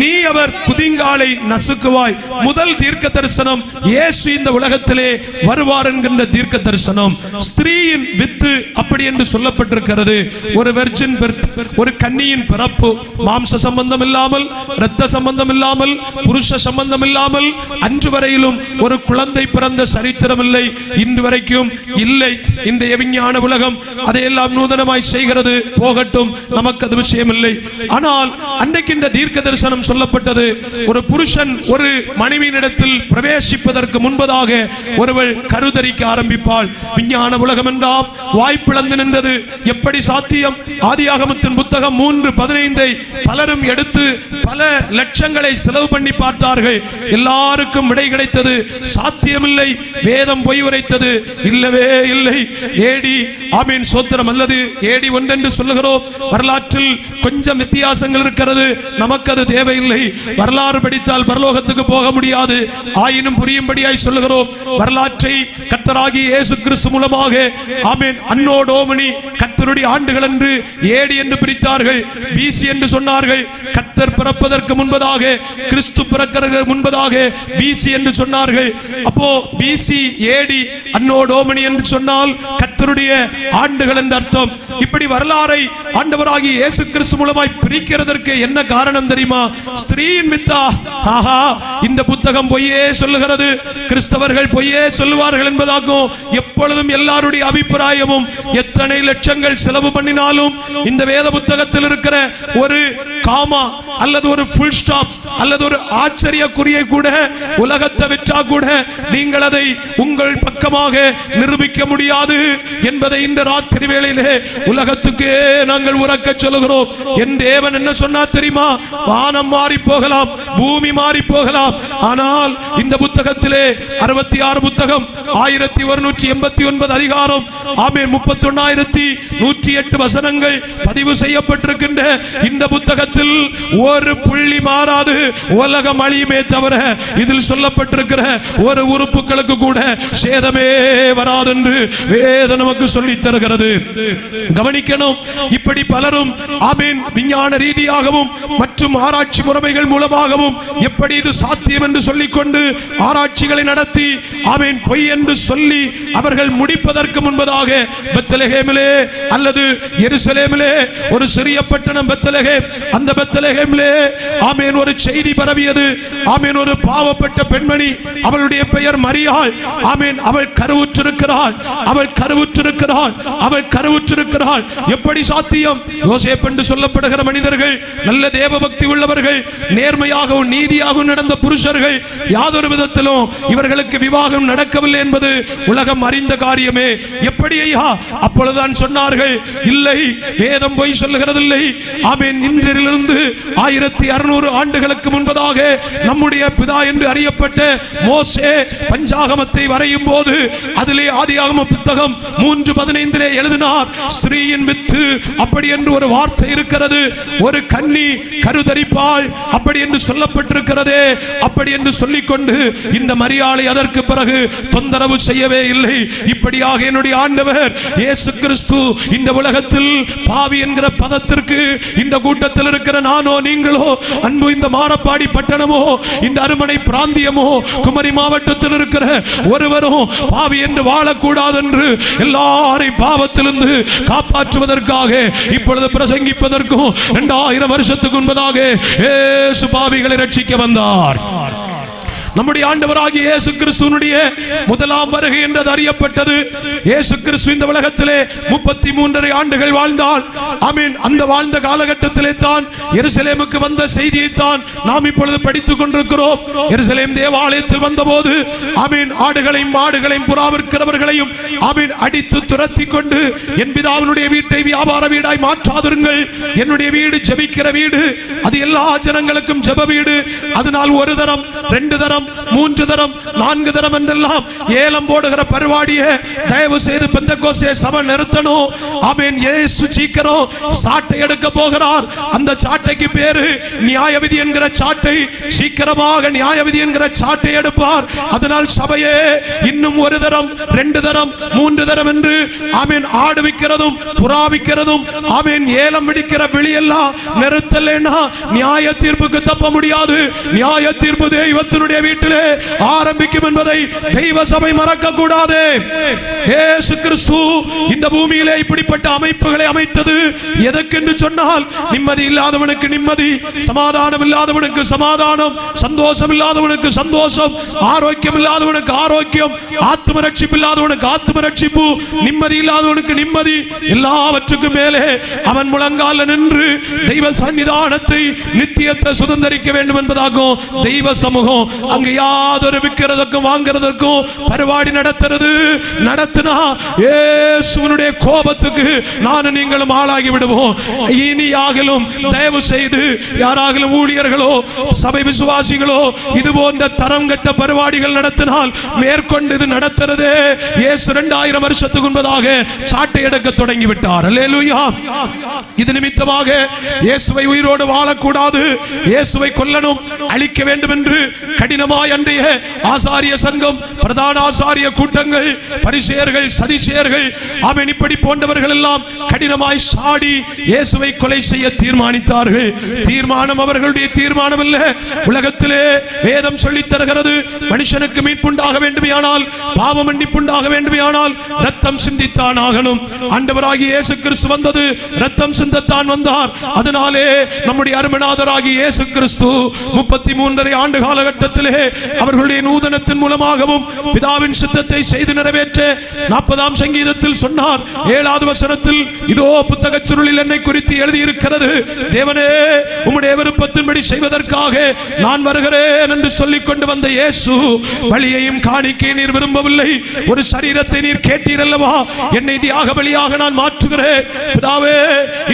நீ அவர் குதிங்காலை நசுக்குவாய். முதல் தீர்க்க தரிசனம் இயேசு இந்த உலகத்திலே வருவார் என்கின்ற தீர்க்க தரிசனம். ஸ்திரீயின் வித்து அப்படி என்று சொல்லப்பட்டிருக்கிறது. ஒரு வெர்ஜின், ஒரு கன்னியின் பிறப்பு, மாம்ச சம்பந்தம் இல்லாமல், இரத்த சம்பந்தம் இல்லாமல், புருஷ சம்பந்தம் இல்லாமல் அன்று வரையிலும் ஒரு குழந்தை பிறந்த சரித்திரம் இல்லை, இன்று வரைக்கும் இல்லை. இன்றைய விஞ்ஞான உலகம் அதையெல்லாம் நூதனமாய் செய்கிறது, போகட்டும், நமக்கு அது விஷயம் இல்லை. ஆனால் அன்றைக்கு இந்த தீர்க்க தரிசனம் சொல்லப்பட்டது. ஒரு புருஷன் ஒரு மனைவியினிடத்தில் பிரவேசிப்பதற்கு முன்பதாக ஒருவள் கருதரிக்க ஆரம்பிப்பாள். விஞ்ஞான உலகம் என்றால் வாய்ப்பிழந்து நின்றது. எப்படி சாத்தியம்? ஆதியாகமத்தின் புத்தகம் 3:15 பலரும் எடுத்து பல லட்சங்களை செலவு பண்ணி பார்த்தார்கள். எல்லாருக்கும் விடை கிடைத்தது, சாத்தியமில்லை. வேதம் பொய் உரைத்தது, இல்லவே இல்லை. ஏடி ஆமீன் சோத்திரம் அல்லது ஏடி 1 என்று சொல்லுகிறோம். வரலாற்றில் கொஞ்சம் வித்தியாசங்கள் இருக்கிறது, நமக்கு அது தேவையில்லை. வரலாறு படித்தால் பரலோகத்துக்கு போக முடியாது. ஆயினும் புரியும்படியாய் சொல்லுகிறோம். வரலாற்றை கர்த்தராகிய இயேசு கிறிஸ்து மூலமாக ஆமென் அன்னோ டோமினி கர்த்தருடைய ஆண்டுகள் என்று ஏடி என்று பிரித்தார்கள். பிசி என்று சொன்னார்கள். கர்த்தர் பிறப்பதற்கு முன்பதாக, கிறிஸ்து பிறக்கிறதற்கு முன்பதாக பிசி என்று சொன்னார்கள். அப்போ பிசி ஏடி அன்னோ டோமினி என்று சொன்னால் கர்த்தருடைய ஆண்டுகள் என்று அர்த்தம். இப்படி வரலாறை ஆண்டவராகிய இயேசு கிறிஸ்து மூலமாய் பிரிக்கிறதற்கு என்ன காரணம் தெரியுமா? ஸ்திரீயின் வித்தா. ஆஹா, இந்த புத்தகம் பொய்யே சொல்லுகிறது, கிறிஸ்தவர்கள் பொய்யே சொல்லுவார்கள் என்பதாகும் எப்பொழுதும் எல்லாருடைய அபிப்பிராயமும். எத்தனை லட்சங்கள் செலவு பண்ணினாலும் இந்த வேத புத்தகத்தில் இருக்கிற ஒரு காமா அல்லது ஒரு ஃபுல் ஸ்டாப் அல்லது ஒரு ஆச்சரிய குறியை கூட உலகத்தை விற்றா கூட நீங்கள் அதை உங்கள் பக்கமாக நிரூபிக்க முடியாது என்பதை இந்த ராத்திரி வேளையிலே உலகத்துக்கு நாங்கள் உரக்க சொல்லுகிறோம். என் தேவன் என்ன சொன்னார் தெரியுமா? வானம் மாறி போகலாம், பூமி மாறி போகலாம், ஆனால் இந்த புத்தகத்திலே 66 புத்தகம், 1189 அதிகாரம், ஆமென் 31108 வசனங்கள் பதிவு செய்யப்பட்டிருக்கின்ற இந்த புத்தகத்தில் ஒரு புள்ளி மாறாது. உலகம் அழியுமே தவிர இதில் சொல்லப்பட்டிருக்கிற ஒரு உறுப்புகளுக்கு கூட சேதமே வராது என்று வேதம் நமக்கு சொல்லி தருகிறது. கவனிக்கணும். இப்படி பலரும் ஆமென் விஞ்ஞான ரீதியாகவும் மற்றும் ஆராய்ச்சி முறைகள் மூலமாகவும் எப்படி இது சாத்தியம் என்று சொல்லிக்கொண்டு ஆராய்ச்சிகளை நடத்தி ஆமென் பொய் என்று சொல்லி அவர்கள் முடிப்பதற்கு முன்பதாக பெத்லகேமிலே அல்லது எருசலேமிலே ஒரு சிறிய பட்டணம் பெத்லகேம், அந்த பெத்லகேமிலே ஆமென் ஒரு செய்தி பரவியது. ஆமென் ஒரு பாவப்பட்ட பெண்மணி, அவளுடைய பெயர் மரியாள். ஆமென் அவள் கருவுற்றிருக்கிறாள், அவள் கருவுற்றிருக்கிறாள், அவள் கருவுற்றிருக்கிறாள். எப்படி சாத்தியம்? யோசேப்பு என்று சொல்லப்படுகிற மனிதர்கள், நல்ல தேவ பக்தி உள்ளவர்கள், நேர்மையாகவும் நீதியாகவும் நடந்த புருஷர்கள், யாதொரு விதத்திலும் இவர்களுக்கு விவாகம் நடக்கவில்லை என்பது உலகம் அறிந்த காரியமே. எப்படி ஐயா? அப்பொழுதுதான் சொன்னார்கள், இல்லை, வேதம் பொய் சொல்லுகிறதில்லை. ஆமென் இன்றிலிருந்து 1600 ஆண்டுகளுக்கு முன்பதாக நம்முடைய பிதா என்று அறியப்பட்ட மோசே பஞ்சாகமத்தை வரையும் போது அதிலே ஆதியாகம புத்தகம் 3:15 எழுதினார், ஸ்திரீயின் வித்து அப்படி என்று ஒரு வார்த்தை இருக்கிறது. ஒரு கன்னி கருதரிப்பாள் அப்படி என்று சொல்லப்பட்டிருக்கிறது. இருக்கிறதே அப்படி என்று சொல்லிக்கொண்டு இந்த மரியாளை அதற்கு பிறகு தொந்தரவு செய்யவே இல்லை. இப்படியாக என்னுடைய ஆண்டவர் இயேசு கிறிஸ்து இந்த உலகத்தில் பாவி என்கிற பதத்திற்கு இந்த கூட்டத்தில் இருக்கிற நானோ நீங்களோ அன்பு இந்த மாரப்பாடி பட்டணமோ இந்த அருமனை பிராந்தியமோ குமரி மாவட்டத்தில் இருக்கிற ஒருவரும் பாவி என்று வாழக்கூடாது என்று எல்லாரையும் பாவத்திலிருந்து காப்பாற்றுவதற்காக இப்பொழுது பிரசங்கிப்பதற்கும் 2000 வருஷத்துக்கு முன்பதாக இயேசு பாவிகளை ரட்சிக்க வந்தார். நம்முடைய ஆண்டவராகிய இயேசு கிறிஸ்துவினுடைய முதலாம் வருகை என்று அறியப்பட்டது. இயேசு கிறிஸ்து இந்த உலகத்திலே 33 ஆண்டுகள் வாழ்ந்தால் ஆமென். அந்த வாழ்ந்த காலகட்டத்திலே தான் எருசலேமுக்கு வந்த செய்தியை தான் நாம் இப்பொழுது படித்துக் கொண்டிருக்கிறோம். எருசலேம் தேவாலயத்தில் வந்தபோது ஆமென் ஆடுகளையும் மாடுகளையும் புறாவிற்கிறவர்களையும் ஆமென் அடித்து துரத்தி கொண்டு என் பிதாவினுடைய வீட்டை வியாபார வீடாய் மாற்றாதிருங்கள், என்னுடைய வீடு ஜெபிக்கிற வீடு, அது எல்லா ஜனங்களுக்கும் ஜெப வீடு, அதனால் ஒரு தரம் 2 தரம் 3 தரம் 4 தரம் என்றெல்லாம் ஏலம் போடுகிற பரிபாடியை தயவு செய்து பெந்தெகோஸ்தே சபை நிறுத்தணும். ஆமென். இயேசு சீக்கிரம் சாட்டை எடுக்க போகிறார். அந்த சாட்டைக்கு பேரு நியாயவிதி என்கிற சாட்டை. சீக்கிரமாக நியாயவிதி என்கிற சாட்டை எடுப்பார். அதனால் சபையே இன்னும் 1 தரம் 2 தரம் 3 தரம் என்று ஆமென் ஆடு விக்கிறதும் புறா விக்கிறதும் ஆமென் ஏலம் விடுக்கிற வெளியெல்லாம் நிறுத்தலைன்னா நியாய தீர்ப்புக்கு தப்ப முடியாது. நியாய தீர்ப்பு தெய்வத்தினுடைய வீட்டிலே ஆரம்பிக்கும் என்பதை தெய்வ சபை மறக்க கூடாது. இயேசு கிறிஸ்து இந்த பூமியிலே இப்படிப்பட்ட அமைப்புகளை அமைத்தது எதற்கென்று சொன்னால் நிம்மதி இல்லாதவனுக்கு நிம்மதி, சமாதானம் இல்லாதவனுக்கு சமாதானம், சந்தோஷம் இல்லாதவனுக்கு சந்தோஷம், ஆரோக்கியம் இல்லாதவனுக்கு ஆரோக்கியம், ஆத்ம ரட்சிப்பு இல்லாதவனுக்கு ஆத்ம ரட்சிப்பு, நிம்மதி இல்லாதவனுக்கு நிம்மதி. எல்லாவற்றுக்கும் மேலே அவன் முழங்கால நின்று தெய்வ சன்னிதானத்தை நித்தியத்தை சுதந்தரிக்க வேண்டும் என்பதாகும் தெய்வ சமூகம். அங்கு யாதொரு விற்கிறதுக்கும் வாங்கிறதுக்கும் பரிபாடி நடத்தினா இயேசுவினுடைய கோபத்துக்கு நானும் நீங்களும் ஆளாகி விடுவோம். இனியாகிலும் தயவு செய்து யாராகிலும் ஊழியர்களோ சபை விசுவாசிகளோ இது போன்ற தரம் கெட்ட பரிபாடிகள் நடத்தினால் மேற்கொண்டு இது நடத்துறதே இயேசு 2000 வருஷத்துக்கு முன்பதாக சாட்டை எடுக்க தொடங்கி விட்டார். அல்லேலூயா. இது நிமித்தமாக இயேசுவை உயிரோடு வாழக்கூடாது, இயேசுவை கொல்லணும், அழிக்க வேண்டும் என்று கடினமாய் அன்றைய ஆசாரிய சங்கம், பிரதான ஆசாரிய கூட்டங்கள், பரிசேயர்கள், சதிசேயர்கள் ஆமென் இப்படி போன்றவர்கள் எல்லாம் கடினமாய் சாடி இயேசுவை கொலை செய்ய தீர்மானித்தார்கள். தீர்மானம் அவர்களுடைய தீர்மானம் அல்ல. உலகத்திலே வேதம் சொல்லித் தருகிறது, மனுஷனுக்கு மீட்புண்டாக வேண்டுமையானால், பாவ மன்னிப்புண்டாக வேண்டுமையானால் ரத்தம் சிந்தித்தான் ஆகணும். ஆண்டவராகிய இயேசு கிறிஸ்து வந்தது ரத்தம் சிந்தத்தான் வந்தார். அதனாலே நம்முடைய அருமநாதராகிய இயேசு கிறிஸ்து 33 ஆண்டு காலகட்டத்திலே அவர்களுடைய நூதனத்தின் மூலமாகவும் பிதாவின் சித்தத்தை செய்து நிறைவேற்ற 40ஆம் சங்கீதத்தில் சொன்னார். 7வது வசனத்தில் இதோ புத்தகச் சுருளில் என்னை குறித்து எழுதியிருக்கிறது, தேவனே உம்முடைய விருப்பத்தின்படி செய்வதற்காக நான் வருகிறேன் என்று சொல்லிக் கொண்டு வந்த இயேசு பலியையும் காணிக்கையை நீர் விரும்பவில்லை, ஒரு சரீரத்தை நீர் கேட்டீர் அல்லவா, என்னை தியாக பலியாக நான் மாற்றுகிறேன். பிதாவே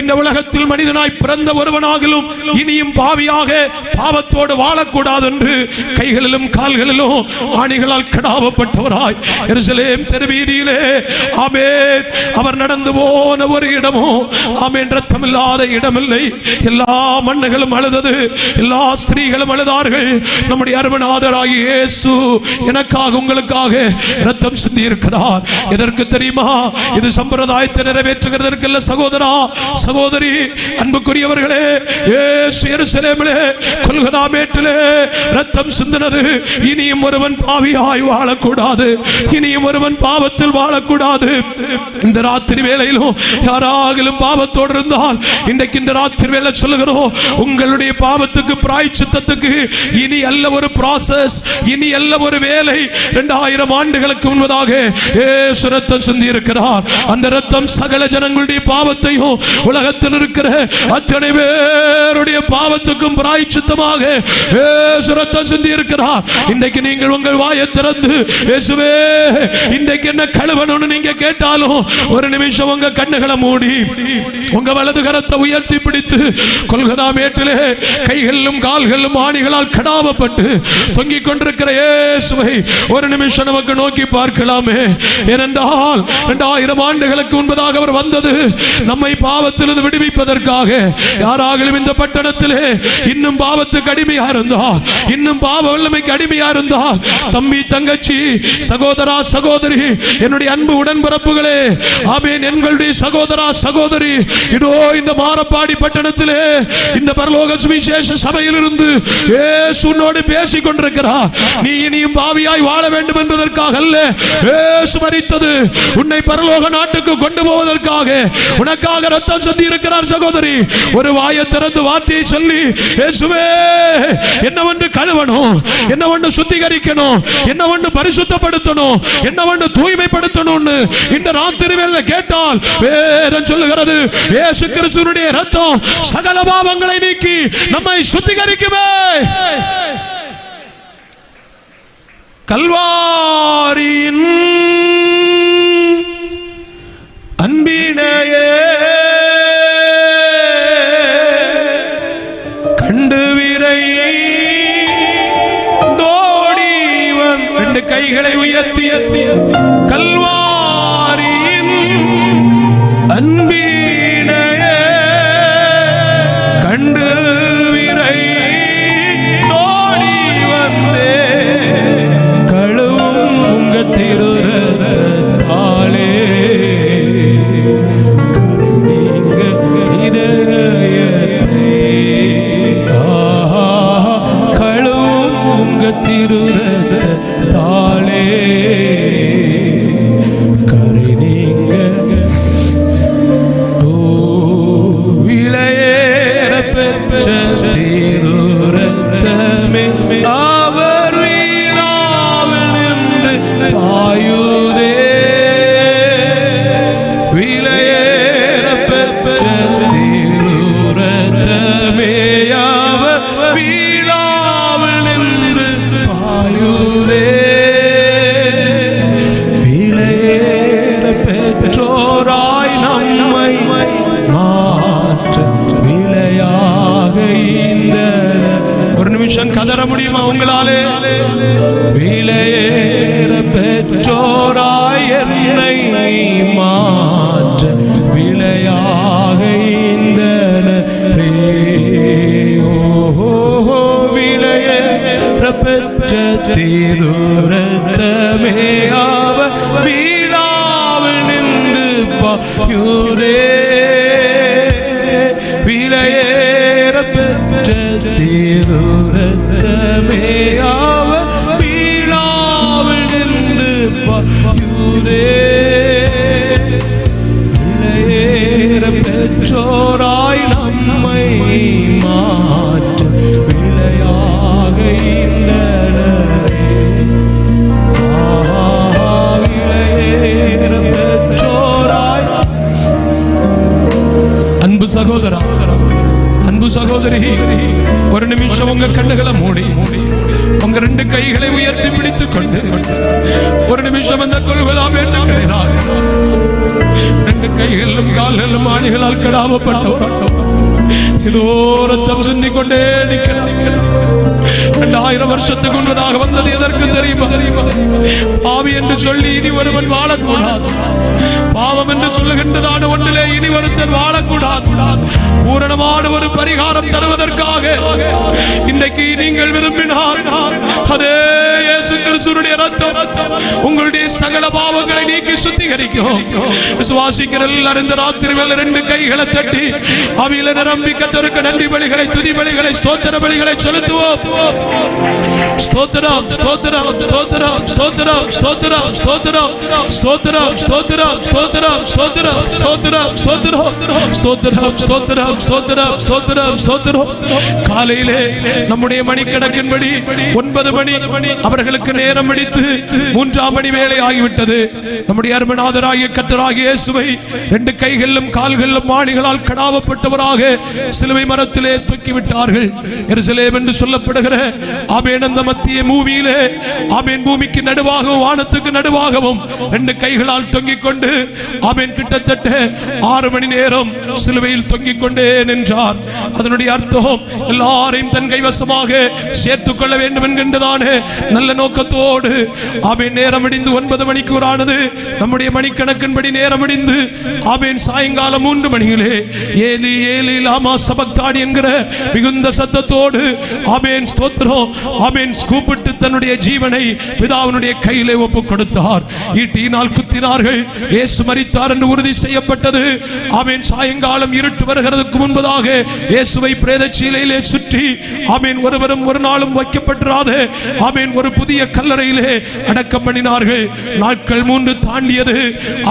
இந்த உலகத்தில் மனிதனாய் பிறந்த ஒருவனாகிலும் இனியும் பாவியாக பாவத்தோடு வாழக்கூடாது என்று கைகளிலும் கால்களிலும் ஆணிகளால் கடாவப்பட்டவராய் எருசலேம் தெருவீதியிலே ஆமென் அவர் நடந்து போன ஒரு இடமோ ஆமென் ரத்தமில்லாத இடமில்லை. எல்லா மண்ணுகளும் அழுதது, எல்லா ஸ்திரீகளும் அழுதார்கள். நம்முடைய அருமநாதராகிய இயேசு எனக்காக உங்களுக்காக ரத்தம் சிந்தி இருக்கிறார். எதற்கு தெரியுமா? இது சம்பிரதாயத்தை நிறைவேற்றுகிறதற்கல்ல சகோதரா சகோதரி, அன்புக்குரியவர்களே. இயேசு எருசலேமிலே கொல்கதா மேட்டிலே ரத்தம் சிந்தினது இனியும் ஒருவன் பாவியாய் வாழக்கூடாது, இனியும் ஒருவன் பாவத்தில் வாழக்கூடாது. இந்த ராத்திரி வேளையிலும் யாராகிலும் பாவத்தோடு இருந்தால் இன்றைக்கு இந்த ராத்திரி வேளை சொல்லுகிறோம், உங்களுடைய பாவத்துக்கு பிராயச்சித்தத்துக்கு இனி அல்ல ஒரு ப்ராசஸ், இனி அல்ல ஒரு வேலை. 2000 ஆண்டுகளுக்கு முன்பதாக இயேசு ரத்தம் சிந்தி இருக்கிறார். அந்த ரத்தம் சகல ஜனங்களுடைய பாவத்தையும் உலகத்தில் இருக்கிற அத்தனை பேருடைய பாவத்துக்கும் பிராயச்சித்தமாக இயேசு ரத்தம் சிந்தி இருக்கிறார். இருக்கிறார். இன்றைக்கு நீங்கள் உங்கள் வாயை திறந்து இயேசுவே இன்றைக்கு என்ன கழுவணும்னு நீங்க கேட்டாலும் ஒரு நிமிஷம் உங்க கண்ணுகளை மூடி உங்க வலது கரத்தை உயர்த்தி பிடித்து கொல்கதா மேட்டிலே கைகளிலும் கால்களிலும் ஆணிகளால் கடாவப்பட்டு தொங்கிக் கொண்டிருக்கிற இயேசுவை ஒரு நிமிஷம் நமக்கு நோக்கி பார்க்கலாமே. ஏனென்றால் 2000 ஆண்டுகளுக்கு முன்பதாக அவர் வந்தது நம்மை பாவத்திலிருந்து விடுவிப்பதற்காக. யாராலும் இந்த பட்டணத்திலே இன்னும் பாவத்துக்கு அடிமையா இருந்தா, இன்னும் பாவ வல்லமைக்கு அடிமையா இருந்தா, தம்பி தங்கச்சி சகோதரா சகோதரி என்னுடைய அன்பு உடன்பிறப்புகளே, ஆமென், எங்களுடைய சகோதரா சகோதரி, இதோ இந்த மாரப்பாடி பட்டணத்திலே இந்த பரலோக சுவிசேஷ சபையிலிருந்து இயேசு உன்னோடு பேசிக் கொண்டிருக்கிறார். நீ இனியும் பாவியாய் வாழ வேண்டும் என்பதற்காக அல்ல, இயேசு மரித்தது உன்னை பரலோக நாட்டுக்கு கொண்டு போவதற்காக. உனக்காக ரத்தம் சிந்தி இருக்கிறார் சகோதரி. ஒரு வாயை திறந்து வார்த்தையை சொல்லி இயேசுவே என்னவென்று கழுவணும், என்னவென்று சுத்திகரிக்கணும், என்னவென்று பரிசுத்தப்படுத்தணும், என்னவென்று தூய்மைப்படுத்தணும்னு இந்த ராத்திரி வேளை கேட்டால் வேதம் சொல்லுகிறது இயேசு கிறிஸ்துவினுடைய ரத்தம் சகல பாவங்களை நீக்கி நம்மை சுத்திகரிக்குமே. கல்வாரியின் அன்பினையே கண்டு விரை தோடி வந்து கைகளை உயர்த்தி கல்வாரியின் அன்பினையே கண்டு விரை தோடி வந்தே கழுவும் உங்க திருரத்தாலே கருணீங்க இதயத்தை கழுவும் உங்க திருரத்தாலே கருணீங்க விளையேற பெற்ற திருரத்தமே அவர் வீணாவில் நின்று பாயுதே. விளையேற பெற்ற திருரத்தமே அவர் வீணாவில் நின்று பாயுதே. விளையேற பெற்றோராய் நம்மை மாற்ற விலையாக இந்த ஒரு நிமிஷம் கதற முடியுமா உங்களாலே? விலையேற பெற்றோராய் என்னை மாற்ற விலையாக இந்த விலையேற பெற்ற திருரத்தமே அவர் வீணாவில் நின்று பாயுதே. விலையேற பெற்ற திருரத்தமே அவர் வீணாவில் நின்று பாயுதே. விலையேற பெற்றோராய் நம்மை மாற்ற விலையாக இந்த விலையேற பெற்றோராய். அன்பு சகோதரா, அன்பு சகோதரி, ஒரு நிமிஷம் உங்க கண்ணுகளை மூடி உங்க 2 கைகளை உயர்த்தி பிடித்துக் கொண்டு ஒரு நிமிஷம் அந்த கொள்கலா வேண்டும். 2 கைகளிலும் கால்களிலும் ஆணிகளால் கடாவப்பட்டவர் இதோ ரத்தம் சிந்திக் கொண்டே நிற்கிறார். 2000 வருஷத்துக்கு முன்னதாக வந்தது எதற்கு தெரியுமா? பாவி என்று சொல்லி இனி ஒருவன் வாழக்கூடாது, பாவம் என்று சொல்லுகின்றதான ஒன்றிலே இனி ஒருத்தன் வாழக்கூடாது. பூரணமான ஒரு பரிகாரம் தருவதற்காக இன்றைக்கு நீங்கள் விரும்பினார் அதே இயேசு கிறிஸ்துவினுடைய ரத்தம் உங்களுடைய சகல பாவங்களை நீக்கி சுத்திகரிக்கும். விசுவாசிக்கிற எல்லாரும் இந்த ராத்திரி வேளை 2 கைகளை தட்டி அவியில நிரம்பி கர்த்தருக்கு நன்றி பலிகளை, துதி பலிகளை, ஸ்தோத்திர பலிகளை செலுத்துவோம். ஸ்தோத்திரம், ஸ்தோத்திரம், ஸ்தோத்திரம், ஸ்தோத்திரம், ஸ்தோத்திரம், ஸ்தோத்திரம், ஸ்தோத்திரம், ஸ்தோத்திரம், ஸ்தோத்திரம், ஸ்தோத்திரம், ஸ்தோத்திரம், ஸ்தோத்திரம், ஸ்தோத்திரம், ஸ்தோத்திரம், ஸ்தோத்திரம், ஸ்தோத்திரம், ஸ்தோத்திரம். காலையிலே நம்முடைய மணிக்கணக்கின்படி 9 மணி அவர்கள் அவர்களுக்கு நேரம் அடித்து 3ஆம் மணி வேளை ஆகிவிட்டது. நம்முடைய அருமநாதராகிய கர்த்தராகிய இயேசுவை 2 கைகளிலும் கால்களிலும் ஆணிகளால் கடாவப்பட்டவராக சிலுவை மரத்திலே தூக்கிவிட்டார்கள். எருசலேம் என்று சொல்லப்படுகிற ஆமென் அந்த மத்திய பூமியிலே ஆமென் பூமிக்கு நடுவாகவும் வானத்துக்கு நடுவாகவும் 2 கைகளால் தொங்கிக் கொண்டு ஆமென் கிட்டத்தட்ட 6 மணி நேரம் சிலுவையில் தொங்கிக் கொண்டே நின்றார். அதனுடைய அர்த்தம் எல்லாரையும் தன் கைவசமாக சேர்த்துக் கொள்ள வேண்டும் என்கின்றதான நல்ல நோக்கத்தோடு ஆமென் நேரம் அடிந்து 9 மணிக்கு ஆனது. நம்முடைய மணிக்கணக்கின்படி நேரம் அடிந்து ஆமென் சாயங்காலம் 3 மணியிலே ஏலி ஏலி லாமா சபக்தானி என்கிற மிகுந்த சத்தத்தோடு ஆமென் ஸ்தோத்திரம் ஆமென் கூப்பிட்டு தன்னுடைய ஜீவனை பிதாவினுடைய கையிலே ஒப்புக் கொடுத்தார். ஈட்டியினால் குத்தினார்கள். இயேசு மரித்தார் என்று உறுதி செய்யப்பட்டது. ஆமென் சாயங்காலம் இருட்டு வருகிறதுக்கு முன்பதாக இயேசுவை பிரேத சீலையிலே சுற்றி ஆமென் ஒருவரும் ஒரு நாளும் வைக்கப்பட்டிராத ஆமென் ஒரு புதிய கல்லறையிலே அடக்கம் பண்ணினார்கள். நாட்கள் 3 தாண்டியது.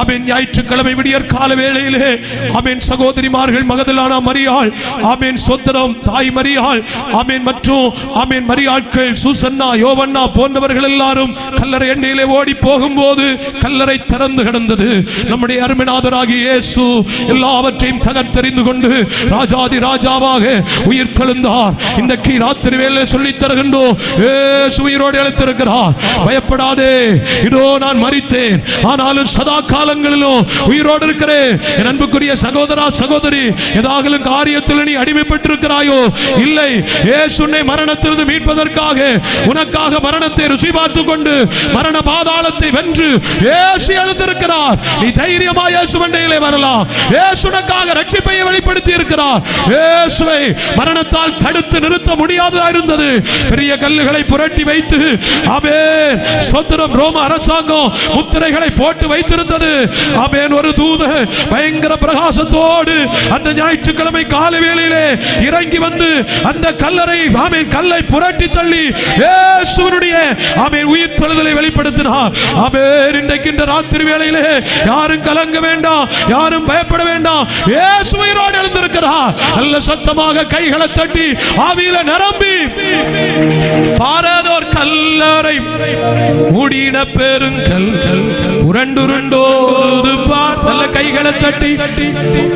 ஆமென் ஞாயிற்றுக்கிழமை விடியற் கால வேளையிலே ஆமென் சகோதரிமார்கள் மகதலேனா மரியாள் ஆமென் சோத்திரம் தாய் மரியாள் ஆமென் மற்றும் ஆமென் மரியாட்கள் சூசன்னா யோவன்னா போன்றவர்கள் எல்லாரும் கல்லறை எண்ணெயிலே ஓடி போகும்போது கல்லறை திறந்து கிடந்தது. நம்முடைய அருமநாதராகிய இயேசு எல்லாவற்றையும் தகர்த்தெறிந்து கொண்டு ராஜாதி ராஜாவாக உயிர் தெழுந்தார். இன்றைக்கு ராத்திரி வேளை சொல்லி தருகின்றோம், இயேசு உயிரோடு எழுந்திருக்கிறார். பயப்படாதே, இதோ நான் மரித்தேன், ஆனாலும் சதா காலங்களிலும் உயிரோடு இருக்கிறேன். என் அன்புக்குரிய சகோதரா சகோதரி, ஏதாகலும் காரியத்தில் நீ அடிமைப்பட்டிருக்கிறாயோ? இல்லை, இயேசு உன்னை மரணத்திலிருந்து மீட்பதற்காக உனக்காக மரணத்தை ருசி பார்த்துக் கொண்டு மரண பாதாளத்தை வென்று இயேசு எழுந்திருக்கிறார். நீ தைரியமாய் இயேசு மண்டையிலே வரலாம். இயேசு உனக்காக ரட்சிப்பை வெளிப்படுத்தி இருக்கிறார். இயேசுவை மரணத்தால் தடுத்து நிறுத்த முடியாததா இருந்தது. பெரிய கல்லுகளை புரட்டி வைத்து ஆமென் ஸ்தோத்திரம் ரோம அரசாங்கம் முத்திரைகளை போட்டு வைத்திருந்தது. ஆமென் ஒரு தூதன் பயங்கர பிரகாசத்தோடு அந்த ஞாயிற்றுக்கிழமை காலை வேளையிலே இறங்கி வந்து அந்த கல்லறை ஆமென் கல்லை புரட்டி தள்ளி இயேசுவுடைய ஆமென் உயிர் தெழுதலை வெளிப்படுத்தினார். ஆமென் இன்றைக்கு இந்த ராத்திரி வேளையிலே யாரும் கலங்க வேண்டாம், யாரும் பயப்பட வேண்டாம். இயேசு உயிரோடு எழுந்திருக்கிறார். நல்ல சத்தமாக கைகளை தட்டி ஆவியில நிரம்பி பாராதோர் கல்லறை மூடின பெருங்கல் உருண்டுருண்டோடு பார். நல்ல கைகளை தட்டி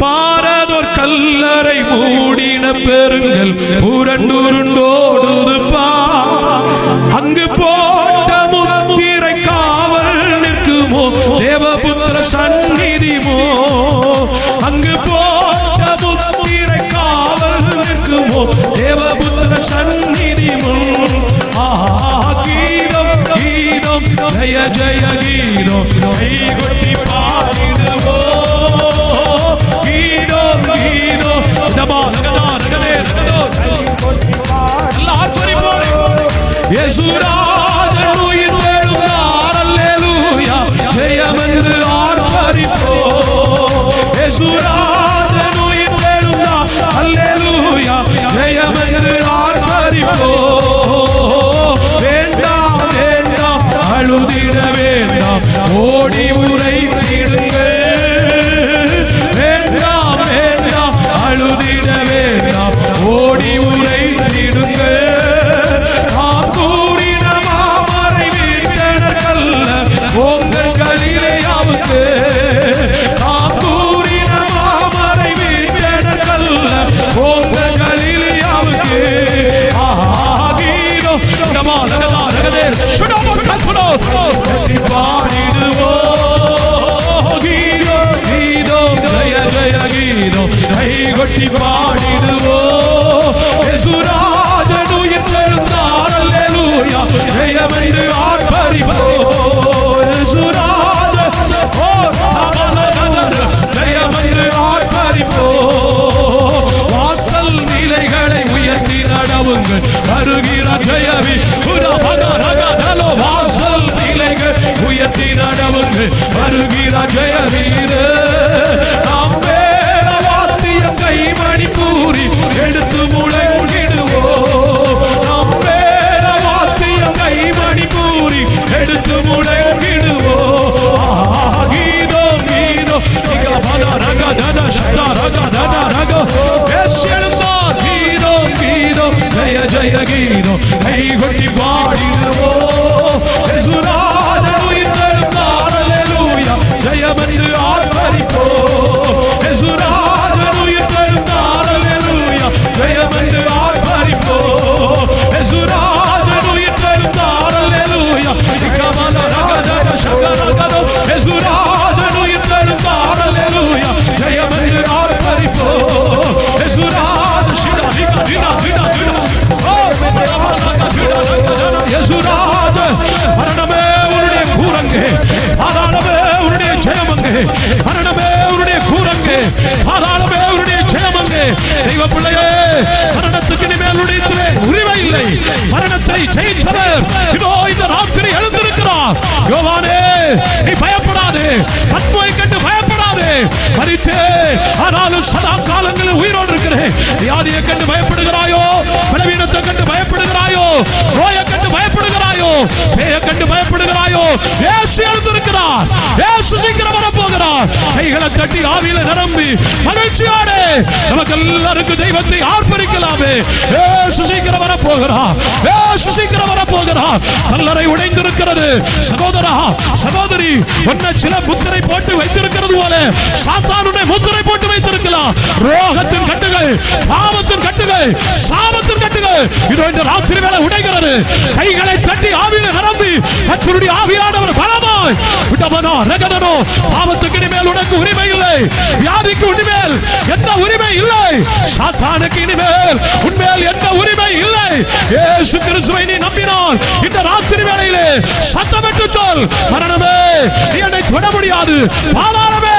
பாராதோர் கல்லறை மூடின பெருங்கல் உருண்டுருண்டோடு பார். அங்கு போட்ட முத்திரை காவல் நிற்குமோ தேவபுத்திர சந்நிதிமோ? அங்கு போட்ட முத்திரை காவல் நிற்குமோ தேவபுத்திர சந்நிதிமோ? கீதம் கீதம் ஜய ஜய கீதம் கைகொட்டி பாடிடுவோ. கீதம் கீதம் ஜமா ரகதா ரகதே ரகதோ எல்லாரும் பரிபூர்ண இயேசுராஜன் உயிர் எழுந்தார். அல்லேலூயா ஜெயமென்று ஆர்ப்பரிப்போ. இயேசுராஜன் உயிர் எழுந்தார். அல்லேலூயா ஜெயமென்று ஆர்ப்பரிப்போ. வேண்டாம் வேண்டாம் அழுதிட வேண்டாம், ஓடி உரைத்திடுங்கள். வேண்டாம் வேண்டாம் அழுதிட வேண்டாம், ஓடி உரைத்திடுங்கள். நாம் கூடின மாமரை வீட்டனர்கல்ல உங்கள் கலிலேயாவுக்கு. நாம் கூடின மாமரை வீட்டனர்கல்ல உங்கள் கலிலேயாவுக்கு. ஆகீரோ நமோ லகதா ரகதே சுடமோ கத்புடோ பாடிடுவோ. கீதோ கீதோ ஜய ஜய கீதோ கைகொட்டி பாடிடுவோ. இயேசுராஜன் உயிர் தெழுந்தார். அல்லேலூயா ஜெயமென்று ஆர்ப்பரிப்போ. இயேசுராஜன் ஓ நமனகதர் ஜெயமென்று ஆர்ப்பரிப்போ. வாசல் நிலைகளை உயர்த்தி நடவுங்கள், வருகிற ஜெயவி உரமகரகதலோ. வாசல் நிலைகள் உயர்த்தி நடவுங்கள், வருகிற ஜெயவீர. நாம் வேற வாத்தியம் கைமணி கூறி எடுத்து முழங்கிடுவோ. நாம் வேற வாத்தியம் கைமணி கூறி எடுத்து முழங்கிடுவோ. கீதோ கீதோ ரக தன சதா ரக தன ரக எழுந்தார். கீதோ கீதோ ஜய ஜய கீதோ கைகொட்டி பாடிடுவோ. பிள்ளையே, மரணத்துக்கு இனிமேல் உரிமை இல்லை. மரணத்தை ஜெயித்தவர் இதோ இந்த ராத்திரி எழுந்திருக்கிறார். யோவானே, நீ பயப்படாதே, பத்மாவை கண்டு பயப்படாதே. மரித்தே, ஆனாலும் சதா காலங்களில் உயிரோடு இருக்கிறேன். வியாதியை கண்டு பயப்படுகிறாயோ? பலவீனத்தை கண்டு பயப்படுகிறாயோ? நோயை கண்டு பயப்படுகிறாயோ? பேயை கண்டு பயப்படுகிறாயோ? இயேசு எழுந்திருக்கிறார். இயேசு சீக்கிரம் வரப்போகிறார். கைகளை தட்டி ஆவியில நிரம்பி மகிழ்ச்சியோடு நமக்கு எல்லாருக்கும் தெய்வத்தை ஆர்ப்பரிக்கலாமே. இயேசு சீக்கிரம் வரப்போகிறார். இயேசு சீக்கிரம் வரப்போகிறார். கல்லறை உடைந்திருக்கிறது. சகோதரா, சகோதரி, உன்னை சில முத்திரை போட்டு வைத்திருக்கிறது போல சாத்தானுடைய முத்திரை போட்டு வைத்திருக்கலாம். ரோகத்தின் கட்டுகள், பாவத்தின் கட்டுகள், சாபத்தின் கட்டுகள் இதோ இந்த ராத்திரி வேளை உடைகிறது. கைகளை தட்டி ஆவியில நிரம்பி கர்த்தருடைய ஆவியானவர் பலமாய் விட்டவனோ ரகதனோ, பாவத்துக்கு இனிமேல் உனக்கு உரிமை இல்லை. வியாதிக்கு இனிமேல் எந்த உரிமை இல்லை. சாத்தானுக்கு இனிமேல் உன்மேல் எந்த உரிமை இல்லை. இயேசு கிறிஸ்துவை நீ நம்பினால் இந்த ராத்திரி வேளையிலே சத்தமிட்டு சொல், மரணமே நீ என்னை தொட முடியாது, பாதாளமே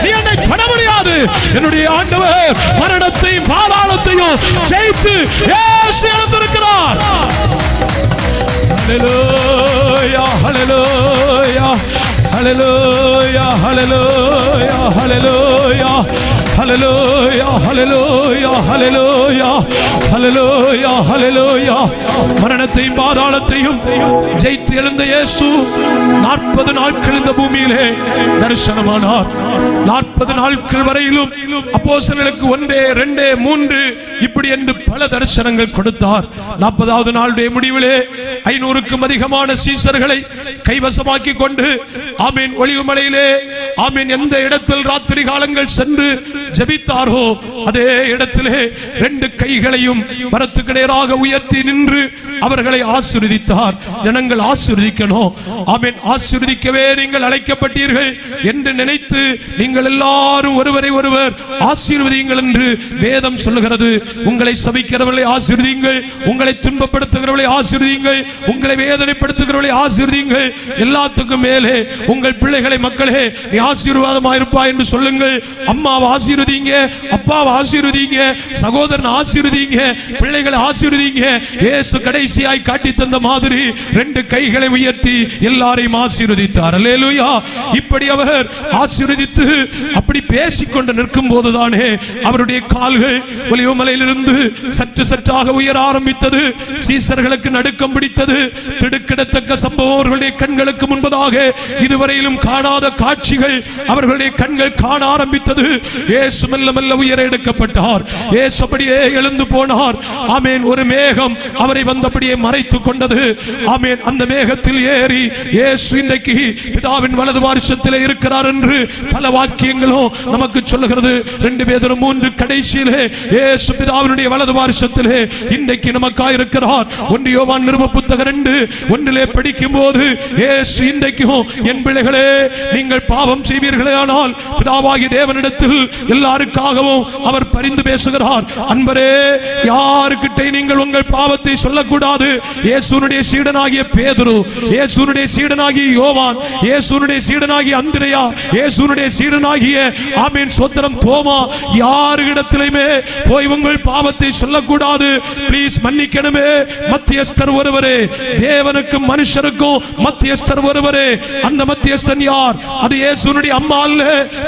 நீ என்னை தொட முடியாது. என்னுடைய ஆண்டவர் மரணத்தையும் பாதாளத்தையும் ஜெயித்து இயேசு எழுந்திருக்கிறார். ஹல்லேலூயா, ஹல்லேலூயா, ஹல்லேலூயா, ஹல்லேலூயா, ஹல்லேலூயா, ஹல்லேலூயா, ஹல்லேலூயா, ஹல்லேலூயா, ஹல்லேலூயா, ஹல்லேலூயா. மரணத்தையும் பாதாளத்தையும் ஜெயித்து எழுந்த இயேசு 40 நாட்கள் இந்த பூமியிலே தரிசனமானார். 40 நாட்கள் வரையிலும் அப்போஸ்தலர்களுக்கு 1, 2, 3 இப்படி என்று பல தரிசனங்கள் கொடுத்தார். 40வது நாளுடைய முடிவிலே 500க்கும் அதிகமான சீசர்களை கைவசமாக்கி கொண்டு ஆமீன் ஒலிவுமலையிலே ஆமீன் எந்த இடத்தில் ராத்திரி காலங்கள் சென்று ஜெபித்தாரோ அதே இடத்திலே 2 கைகளையும் மரத்துக்கு நேராக உயர்த்தி நின்று அவர்களை ஆசீர்வதித்தார். ஜனங்கள் ஆசீர்வதிக்கணும், ஆமீன், ஆசீர்வதிக்கவே நீங்கள் அழைக்கப்பட்டீர்கள் என்று நினைத்து நீங்கள் எல்லாரும் ஒருவரை ஒருவர் ஆசீர்வதியுங்கள் என்று வேதம் சொல்லுகிறது. உங்களை சபிக்கிறவர்களை ஆசீர்வதியுங்கள், உங்களை துன்பப்படுத்துகிறவர்களை ஆசீர்வதியுங்கள், உங்களை வேதனைப்படுத்துகிறவர்களை ஆசீர்வதியுங்கள். எல்லாத்துக்கும் மேலே உங்கள் பிள்ளைகளை மக்களே நீ ஆசீர்வாதமாக இருப்பாய் என்று சொல்லுங்கள். அம்மாவை ஆசீர்வதிங்க, அப்பாவை ஆசீர்வதிங்க, சகோதரன் ஆசீர்வதிங்க, பிள்ளைகளை ஆசீர்வதிங்க. இயேசு கடைசியாய் காட்டி தந்த மாதிரி 2 கைகளை உயர்த்தி எல்லாரையும் ஆசீர்வதித்தார். அல்லேலூயா. இப்படி அவர் ஆசீர்வதித்து அப்படி பேசிக்கொண்டு நிற்கும் போதுதானே அவருடைய கால்கள் ஒலிவமலையிலிருந்து சற்று சற்றாக உயர ஆரம்பித்தது. சீசர்களுக்கு நடுக்கம் பிடித்தது. திடுக்கிடத்தக்க சம்பவம் அவர்களுடைய கண்களுக்கு முன்பதாக இதுவரையிலும் காணாத காட்சிகள் அவர்களுடைய கண்கள் காண ஆரம்பித்தது. இயேசு மெல்ல மெல்ல உயர எடுக்கப்பட்டார். இயேசு அப்படியே எழுந்து போனார். ஆமேன். ஒரு மேகம் அவரை வந்தபடியே மறைத்துக் கொண்டது. ஆமேன். அந்த மேகத்தில் ஏறி இயேசு இன்றைக்கு பிதாவின் வலது பார்சத்திலே இருக்கிறார் என்று பல வாக்கியங்களும் நமக்கு சொல்லுகிறது. 2 பேதுரு 3 கடைசியிலே இயேசு பிதாவினுடைய வலது பார்சத்திலே இன்றைக்கு நமக்காய் இருக்கிறார். 1 யோவான் நிருப புத்தகம் 2:1 படிக்கும் போது இயேசு இன்றைக்கும் என் பிள்ளைகளே நீங்கள் பாவம் செய்வீர்களே ஆனால் பிதாவாகிய தேவனிடத்தில் எல்லாருக்காகவும் அவர் பரிந்து பேசுகிறார். அன்பரே, யாருக்கிட்டே நீங்கள் உங்கள் பாவத்தை சொல்லக்கூடாது. இயேசுனுடைய சீடனாகிய பேதுரு, இயேசுனுடைய சீடனாகிய யோவான், இயேசுனுடைய சீடனாகிய அந்திரேயா, இயேசுனுடைய சீடனாகிய ஆமீன் சோத்திரம் தோமா, யாரிடத்திலுமே போய் உங்கள் பாவத்தை சொல்லக்கூடாது. ப்ளீஸ் மன்னிக்கணுமே. மத்தியஸ்தர் ஒருவரே, தேவனுக்கும் மனுஷருக்கும் மத்தியஸ்தர் ஒருவரே. அந்த மத்தியஸ்தன் யார்? அது இயேசுனுடைய அம்மா அல்ல.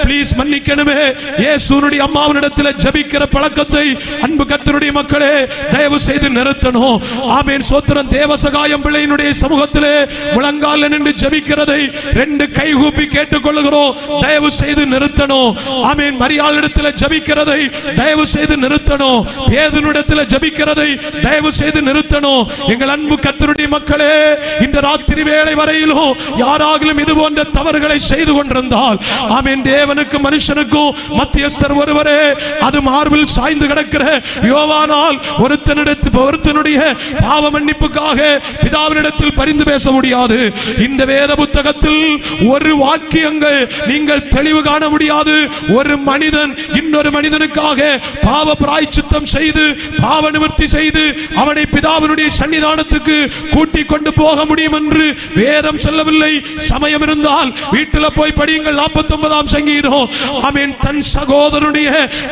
ப்ளீஸ் மன்னிக்கணுமே. இயேசுனுடைய அம்மாவினிடத்தில் ஜெபிக்கிற பழக்கத்தை அன்பு கர்த்தருடைய மக்களே தயவு செய்து நிறுத்தணும். ஆமீன் சோத்திரம். தேவசகாயம் பிள்ளையினுடைய சமூகத்திலே முழங்கால நின்று ஜெபிக்கிறதை 2 கை கூப்பி கேட்டுக்கொள்கிறோம். தயவு செய்து நிறுத்தணும். ஆமீன். மரியாளிடத்தில் ஜெபிக்கிறதை தயவு செய்து நிறுத்தணும். பேதுருவிடத்தில் ஜெபிக்கிறதை தயவு செய்து நிறுத்தணும். எங்கள் அன்பு கர்த்தருடைய மக்களே, இந்த ராத்திரி வேளை வரையிலும் யாராகிலும் இது போன்ற தவறுகளை செய்து கொண்டிருந்தால் ஆமீன், தேவனுக்கு மனுஷனுக்கும் மத்தியஸ்தர் ஒருவரே. அது மார்பில் சாய்ந்து கிடக்கிற யோவானால் ஒருத்தனுடைய பாவ மன்னிப்புக்காக பிதாவினிடத்தில் பரிந்து பேச முடியாது. இந்த வேத புத்தகத்தில் ஒரு வாக்கியங்கள் நீங்கள் தெளிவு காண முடியாது. ஒரு மனிதன் இன்னொரு மனிதனுக்காக பாவ பிராயச்சித்தம் செய்து பாவ நிவர்த்தி செய்து அவனை பிதாவினுடைய சன்னிதானத்துக்கு கூட்டிக் கொண்டு போக முடியும் என்று வேதம் சொல்லவில்லை. சமயம் இருந்தால் வீட்டில் போய் படியுங்கள். படியுங்கள் 49ஆம் சங்கீதம். ஆமென். தன் சகோதரனுடைய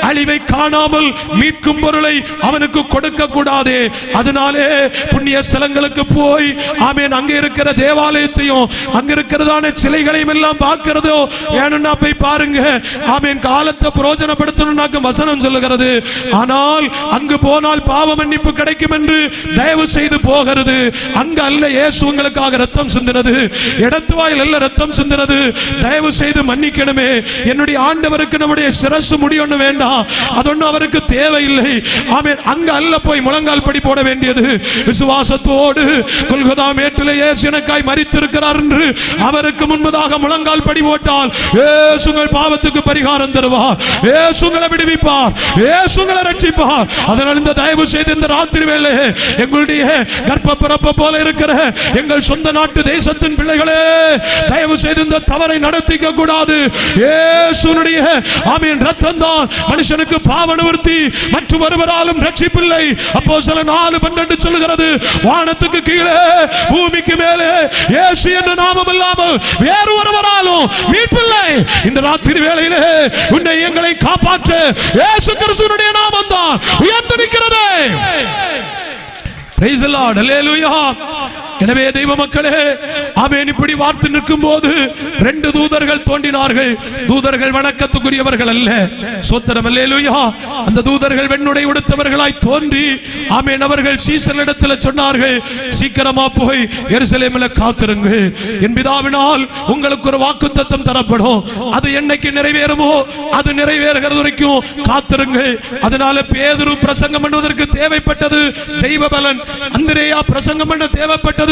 அழிவை காணாமல் மீட்கும் பொருளை அவனுக்கு கொடுக்க கூடாதே. அதனாலே புண்ணிய ஸ்தலங்களுக்கு போய் ஆமென் அங்க இருக்கிற தேவாலயத்தையும் அங்க இருக்கிறதான சிலைகளையும் எல்லாம் பார்க்கிறதோ வேணும்னா போய் பாருங்க. ஆமென். காலத்தை பிரயோஜனப்படுத்தணும்னாக்க வசனம் சொல்லுகிறது. ஆனால் அங்கு போனால் பாவ மன்னிப்பு கிடைக்கும் என்று தயவு செய்து போகிறது. அங்க அல்ல இயேசு உங்களுக்காக ரத்தம் சிந்தினது, இடத்து வாயில் அல்ல ரத்தம் சிந்தினது. தயவு செய்து மன்னிக்கணுமே. என்னுடைய ஆண்டவருக்கு நம்முடைய சிரசு முடியொன்னு வேண்டாம், அதொன்னும் அவருக்கு தேவையில்லை. ஆமென். அங்க அல்ல போய் முழங்கால் படி போட வேண்டியது. விசுவாசத்தோடு கொல்கதா மேட்டிலே இயேசு எனக்காய் மரித்திருக்கிறார் என்று அவருக்கு முன்பதாக முழங்கால் படி போட்டால் இயேசு உங்கள் பாவத்துக்கு பரிகாரம் தருவார். இயேசு உங்களை விடுவிப்பார். இயேசு உங்களை ரட்சிப்பார். அதனால் இந்த தயவு செய்து இந்த ராத்திரி வேளை எங்களுடைய கர்ப்ப பிறப்பு போல இருக்கிற எங்கள் சொந்த நாட்டு தேசத்தின் பிள்ளைகளே, தயவு செய்து இந்த தவறை நடத்திக்க கூடாது. இயேசுவுடைய ஆமென் ரத்தம் தான் மனுஷனுக்கு பாவ நிவர்த்தி, மற்ற ஒருவராலும் ரட்சிப்பில்லை. அப்போஸ்தலர் 4:12 சொல்லுகிறது, வானத்துக்கு கீழே பூமிக்கு மேலே இயேசு என்ற நாமம் இல்லாமல் வேறு ஒருவராலும் மீட்பில்லை. இந்த ராத்திரி வேளையிலே உன்னை எங்களை காப்பாற்ற இயேசு கிறிஸ்துவினுடைய நாமம் தான் உயர்ந்து நிற்கிறது. Praise the Lord. Hallelujah. எனவே தெய்வ மக்களே, ஆமென். இப்படி வார்த்தை நிற்கும் போது 2 தூதர்கள் தோன்றினார்கள். தூதர்கள் வணக்கத்துக்குரியவர்கள் அல்ல. ஸ்தோத்திரம். அல்லேலூயா. அந்த தூதர்கள் வெண்ணுடை உடுத்தவர்களாய் தோன்றி ஆமென் அவர்கள் சீசரிடத்தில் சொன்னார்கள், சீக்கிரமா போய் எருசலேமில் காத்திருங்கள். என் பிதாவினால் உங்களுக்கு ஒரு வாக்குத்தத்தம் தரப்படும். அது என்னைக்கு நிறைவேறுமோ அது நிறைவேறுகிறது வரைக்கும் காத்திருங்கள். அதனால பேதுரு பிரசங்கம் பண்ணுவதற்கு தேவைப்பட்டது தெய்வ பலன். அந்திரேயா பிரசங்கம் பண்ண தேவைப்பட்டது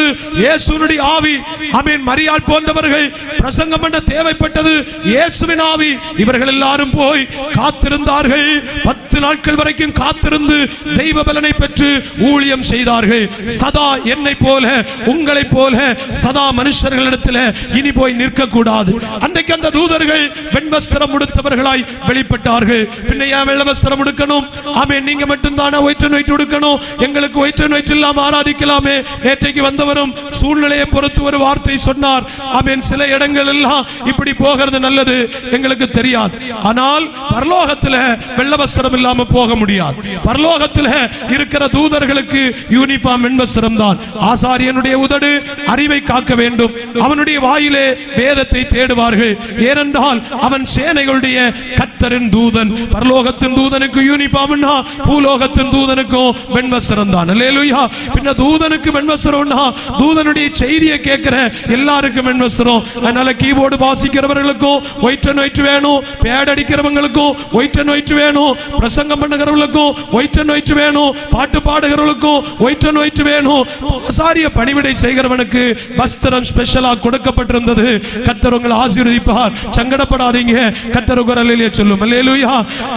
இயேசுவினுடைய ஆவி. ஆமென். மரியாள் போன்றவர்கள் பிரசங்கம் பண்ண தேவைப்பட்டது இயேசுவின் ஆவி. இவர்கள் எல்லாரும் போய் காத்திருந்தார்கள். 10 நாட்கள் வரைக்கும் காத்திருந்து தெய்வ பலனை பெற்று ஊழியம் செய்தார்கள். சதா என்னை போல உங்களை போல சதா மனுஷர்களிடத்தில் இனி போய் நிற்க கூடாது. அன்றைக்கு அந்த தூதர்கள் வெண்வஸ்திரம் உடுத்தவர்களாய் வெளிப்பட்டார்கள். பின்ன ஏன் வெள்ளை வஸ்திரம் உடுக்கணும்? ஆமென். நீங்க மட்டும் தானே ஒயிட் அண்ட் ஒயிட் உடுக்கணும்? எங்களுக்கு ஒயிட் அண்ட் ஒயிட் இல்லாம ஆராதிக்கலாமே. நேற்றைக்கு வந்தவரும் சூழ்நிலையை பொறுத்து ஒரு வார்த்தை சொன்னார். ஆமென். சில இடங்கள் எல்லாம் இப்படி போகிறது நல்லது, எங்களுக்கு தெரியாது. ஆனால் பரலோகத்தில் வெள்ளை வஸ்திரம் இல்லாம போக முடியாது. பரலோகத்தில் இருக்கிற தூதர்களுக்கு யூனிஃபார்ம் வெண்வஸ்திரம் தான். ஆசாரியனுடைய உதடு அறிவை காக்க வேண்டும். அவனுடைய வாயிலே வேதத்தை தேடுவார்கள். ஏனென்றால் அவன் சேனைகளுடைய கர்த்தரின் தூதன். பரலோகத்தின் தூதனுக்கு யூனிஃபார்ம்னா பூலோகத்தின் தூதனுக்கும் வெண்வஸ்திரம் தான். அல்லேலூயா. பின்ன தூதனுக்கு வெண்வஸ்திரம்னா தூதனுடைய செய்தியை கேட்கிற எல்லாருக்கும் வெண்வஸ்திரம். அதனால கீபோர்டு வாசிக்கிறவர்களுக்கும் ஒயிட் அண்ட் ஒயிட் வேணும், பேட் அடிக்கிறவங்களுக்கும் ஒயிட் அண்ட் ஒயிட் வேணும், பிரசங்கம் பண்ணுகிறவர்களுக்கும் ஒயிட் அண்ட் ஒயிட் வேணும், பாட்டு பாடுகிறவர்களுக்கும் ஒயிட் அண்ட் ஒயிட் வேணும். ஆசாரிய பணிவிடை செய்கிறவனுக்கு வஸ்திரம் ஸ்பெஷலா கொடுக்கப்பட்டிருந்தது. கர்த்தர் உங்களை ஆசீர்வதிப்பார். சங்கடப்படாதீங்க. கர்த்தர் குரலிலே சொல்லும். அல்லேலூயா.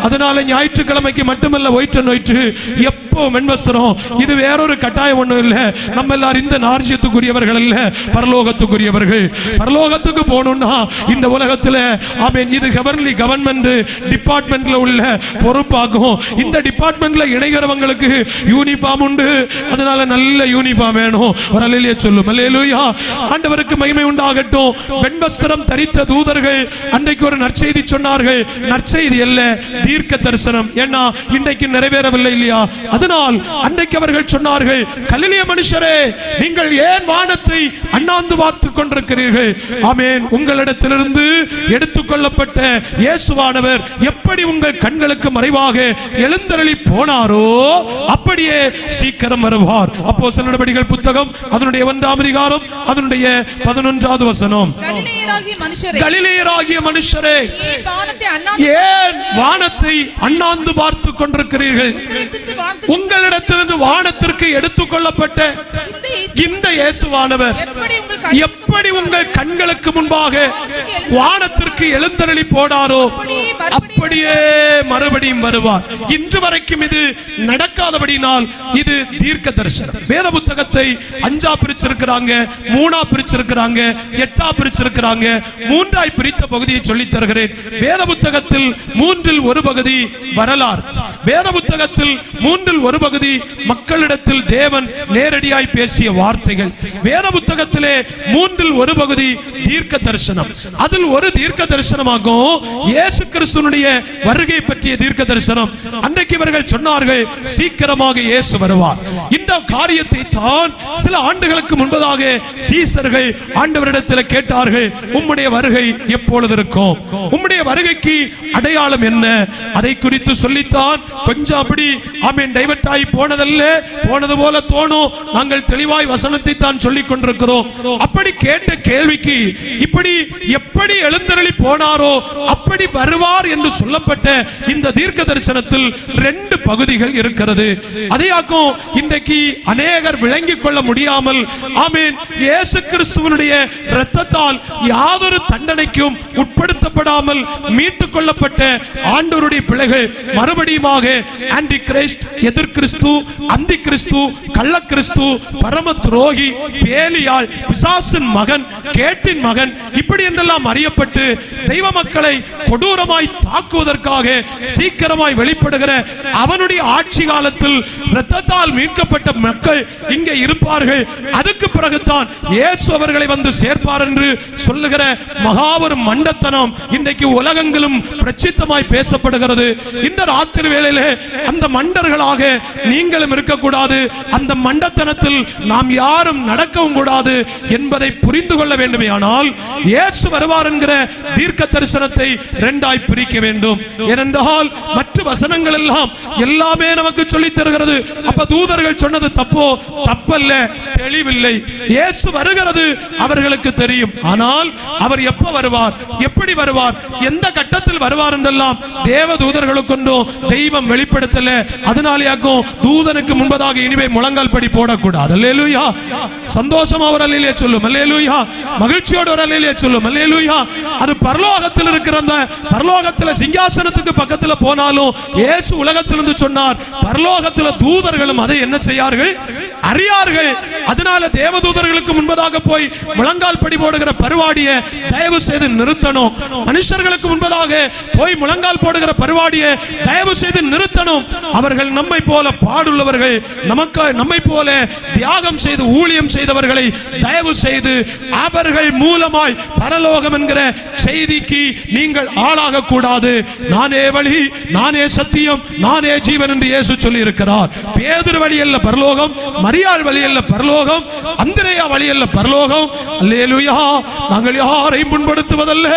அதனால ஞாயிற்றுக்கிழமைக்கு மட்டுமல்ல ஒயிட் அண்ட் ஒயிட், எப்போ வெண்வஸ்திரம். இது வேறொரு கட்டாயம் ஒண்ணும் இல்ல. நம்ம எல்லாரும் இந்த நார்ஜியத்துக்குரியவர்கள் அல்ல, பரலோகத்துக்குரியவர்கள். பரலோகத்துக்கு போகணும்னா இந்த உலகத்தில் ஆமென் இது ஹெவன்லி கவர்மெண்ட் டிபார்ட்மெண்ட்ல உள்ள பொறுப்பாகும். இந்த டிபார்ட்மெண்ட்ல இணைகிறவங்களுக்கு யூனிஃபார்ம் உண்டு. அதனால நல்ல யூனிஃபார்ம் வேணும். ஒரு அல்லேலூயா சொல்லும். அல்லேலூயா. ஆண்டவருக்கு மகிமை உண்டாகட்டும். வெண்வஸ்திரம் தரித்த தூதர்கள் அன்றைக்கு ஒரு நற்செய்தி சொன்னார்கள். நற்செய்தி அல்ல, தீர்க்க தரிசனம். ஏன்னா இன்றைக்கு நிறைவேறவில்லை இல்லையா? அதனால் அன்றைக்கு அவர்கள் சொன்னார்கள், கலிலேய மனுஷரே, நீங்கள் ஏன் வானத்தை அண்ணாந்து பார்த்துக் கொண்டிருக்கிறீர்கள்? ஆமென். உங்களிடத்திலிருந்து எடுத்துக்கொள்ளப்பட்ட இயேசுவானவர் எப்படி உங்கள் கண்களுக்கு மறைவாக எழுந்தருளி போனாரோ அப்படியே சீக்கிரம் வருவார். அப்போஸ்தலர் நடபடிகள் புத்தகம் அதனுடைய 1ஆம் அதிகாரம் அதனுடைய 11வது வசனம். கலிலேயராகிய மனுஷரே, ஏன் வானத்தை அண்ணாந்து பார்த்துக் கொண்டிருக்கிறீர்கள்? உங்களிடத்திலிருந்து வானத்திற்கு எடுத்துக்கொள்ளப்பட்ட இந்த இயேசுவானவர் எப்படி உங்கள் கண்களுக்கு முன்பாக வானத்திற்கு எழுந்தருளி போனாரோ அப்படியே மறுபடியும் வருவார். இன்று வரைக்கும் இது நடக்காதபடினால் இது தீர்க்க தரிசனம். வேத புத்தகத்தை 5ஆ பிரிச்சிருக்கிறாங்க, 3ஆ பிரிச்சிருக்கிறாங்க, 8ஆ பிரிச்சிருக்கிறாங்க. 3ஆய் பிரித்த பகுதியை சொல்லித் தருகிறேன். வேத புத்தகத்தில் 3இல் ஒரு பகுதி வரலாறு, வேத புத்தகத்தில் 1/3 மக்களிடத்தில் தேவன் நேரடியாய் பேசிய வார்த்தைகள். வேத புத்தகத்திலே 1/3 தீர்க்க தரிசனம். அதில் ஒரு தீர்க்க தரிசனமாகும் இயேசு கிறிஸ்துவினுடைய வருகை பற்றிய தீர்க்க தரிசனம். அன்றைக்கு இவர்கள் சொன்னார்கள், சீக்கிரமாக இயேசு வருவார். இந்த காரியத்தை தான் சில ஆண்டுகளுக்கு முன்பதாக சீசர்கள் ஆண்டவரிடத்தில் கேட்டார்கள், உம்முடைய வருகை எப்பொழுது இருக்கும்? உம்முடைய வருகைக்கு அடையாளம் என்ன? அதை குறித்து சொல்லித்தான் கொஞ்சம் அப்படி ஆமென் டைவர்ட் ஆகி போனதல்ல, போனது போல தோணும். நாங்கள் தெளிவாய் வசனத்தை தான் சொல்லிக் கொண்டிருக்கிறோம். அப்படி கேட்ட கேள்விக்கு இப்படி எப்படி எழுந்தருளி போனாரோ அப்படி வருவார் என்று சொல்லப்பட்ட இந்த தீர்க்க தரிசனத்தில் 2 பகுதிகள் இருக்கிறது. அதையாக்கும் இன்றைக்கு அநேகர் விளங்கிக் கொள்ள முடியாமல் ஆமென் இயேசு கிறிஸ்துவினுடைய இரத்தத்தால் யாதொரு தண்டனைக்கும் உட்படுத்தப்படாமல் மீட்டுக் கொள்ளப்பட்ட ஆண்டவருடைய பிள்ளைகள் மறுபடியுமாக ஆன்டி கிறிஸ்ட், எதிர் கிறிஸ்து, அந்தி கிறிஸ்து, கள்ள கிறிஸ்து, பரம துரோகி, பேலியாள், பிசாசின் மகன், கேட்டின் மகன், இப்படி என்றெல்லாம் அறியப்பட்டு தெய்வ மக்களை கொடூரமாய் தாக்குவதற்காக சீக்கிரமாய் வெளிப்படுகிற அவனுடைய ஆட்சி காலத்தில் இரத்தத்தால் மீட்கப்பட்ட மக்கள் இங்கே இருப்பார்கள். அதுக்கு பிறகுதான் இயேசு அவர்களை வந்து சேர்ப்பார் என்று சொல்லுகிற மகாபெரும் மண்டத்தனம் இன்றைக்கு உலகெங்கிலும் பிரசித்தமாய் பேசப்படுகிறது. இந்த ராத்திரி வேளையிலே அந்த மண்டர்களாக நீங்களும் இருக்கக்கூடாது, அந்த மண்டத்தனத்தில் நாம் யாரும் நடக்கவும் கூடாது என்பதை புரிந்து கொள்ள வேண்டுமே. ஆனால் இயேசு வருவார் என்கிற தீர்க்க தரிசனத்தை 2ஆய் பிரிக்க வேண்டும். ஏனென்றால் மற்ற வசனங்கள் எல்லாம் எல்லாமே நமக்கு சொல்லித் தருகிறது. அப்ப தூதர்கள் சொன்னது தப்போ? தப்பல்ல, தெளிவில்லை. இயேசு வருகிறது அவர்களுக்கு தெரியும். ஆனால் அவர் எப்ப வருவார், எப்படி வருவார், எந்த கட்டத்தில் வருவார் என்றெல்லாம் தேவ தூதர்களுக்கு தெய்வம் வெளிப்படுத்தல. அதனாலேயாக்கும் தூதனுக்கு முன்பதாக இனிமே முழங்கால் படி போடக்கூடாது. அல்லேலூயா. சந்தோஷமா ஒரு அல்லேலூயா சொல்லும். அல்லேலூயா. மகிழ்ச்சியோடு ஒரு அல்லேலூயா சொல்லும். அல்லேலூயா. அது பரலோகத்தில் இருக்கிற அந்த பரலோகத்தில் சிங்காசனத்துக்கு பக்கத்தில் போனாலும் இயேசு உலகத்திலிருந்து சொன்னார், பரலோகத்தில் தூதர்களும் அதை என்ன செய்யார்கள், அறியார்கள். அதனால தேவதூதர்களுக்கு முன்பதாக போய் முழங்கால் படி போடுகிற பருவாடியை தயவு செய்து நிறுத்தணும். மனுஷர்களுக்கு முன்பதாக போய் முழங்கால் போடுகிற பருவாடியை தயவு செய்து நிறுத்தணும். அவர்கள் நம்மை போல பாடுள்ளவர்கள், நமக்கு நம்மை போல தியாகம் செய்து ஊழியம் செய்தவர்களை தயவு செய்து அவர்கள் மூலமாய் பரலோகம் என்கிற செய்திக்கு நீங்கள் ஆளாக கூடாது. நானே வழி, நானே சத்தியம், நானே ஜீவன் என்று இயேசு சொல்லி இருக்கிறார். பேதுரு வழி அல்ல பரலோகம், மரியாள் வழி அல்ல பரலோகம், அந்திரேயா வழி அல்ல பரலோகம். அல்லேலூயா. நாங்கள் யாரையும் புண்படுத்துவதல்ல,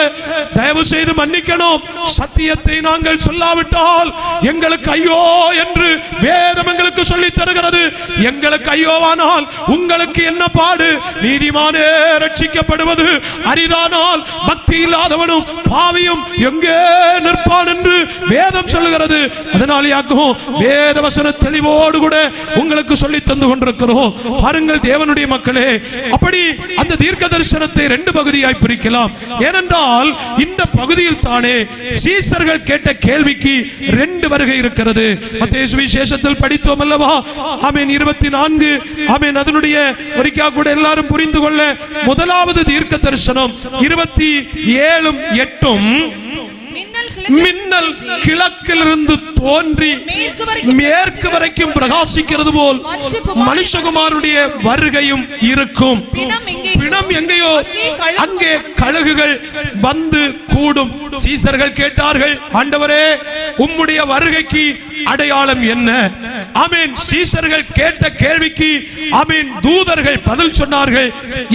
தயவு செய்து மன்னிக்கணும். சத்தியத்தை நாங்கள் சொல்லாவிட்டால் எங்களுக்கு ஐயோ என்று வேதம் எங்களுக்கு சொல்லித் தருகிறது. எங்களுக்கு ஐயோவானால் உங்களுக்கு என்ன பாடு? நீதிமானே ரட்சிக்கப்படுவது அரிதானால் பக்தி இல்லாதவனும் பாவியும் எங்கே நிற்பான் என்று வேதம் சொல்லுகிறது. அதனாலேயாக்கும் வேத வசன தெளிவோடு கூட உங்களுக்கு சொல்லி தந்து கொண்டிருக்கிறோம். பாருங்கள் தேவனுடைய மக்களே, அப்படி அந்த தீர்க்க தரிசனத்தை 2 பகுதியாய் பிரிக்கலாம். ஏனென்றால் இந்த பகுதியில் தானே சீசர்கள் கேட்ட கேள்விக்கு 2 வருகை இருக்கிறது. மத்தேயு சுவிசேஷத்தில் படித்தோம் அல்லவா? ஆமென் 24. ஆமென் அதனுடைய ஒரிக்கா கூட எல்லாரும் புரிந்து கொள்ள முதலாவது தீர்க்க தரிசனம் 27 8 மின்னல் கிழக்கிலிருந்து தோன்றி மேற்கு வரைக்கும் பிரகாசிக்கிறது போல் மனுஷகுமாரனுடைய வருகையும் இருக்கும். பிணம் எங்கேயோ அங்கே கழுகுகள் வந்து கூடும். சீசர்கள் கேட்டார்கள், ஆண்டவரே உம்முடைய வருகைக்கு அடையாளம் என்ன? ஆமென். சீசர்கள் கேட்ட கேள்விக்கு ஆமென் தூதர்கள் பதில் சொன்னார்கள்.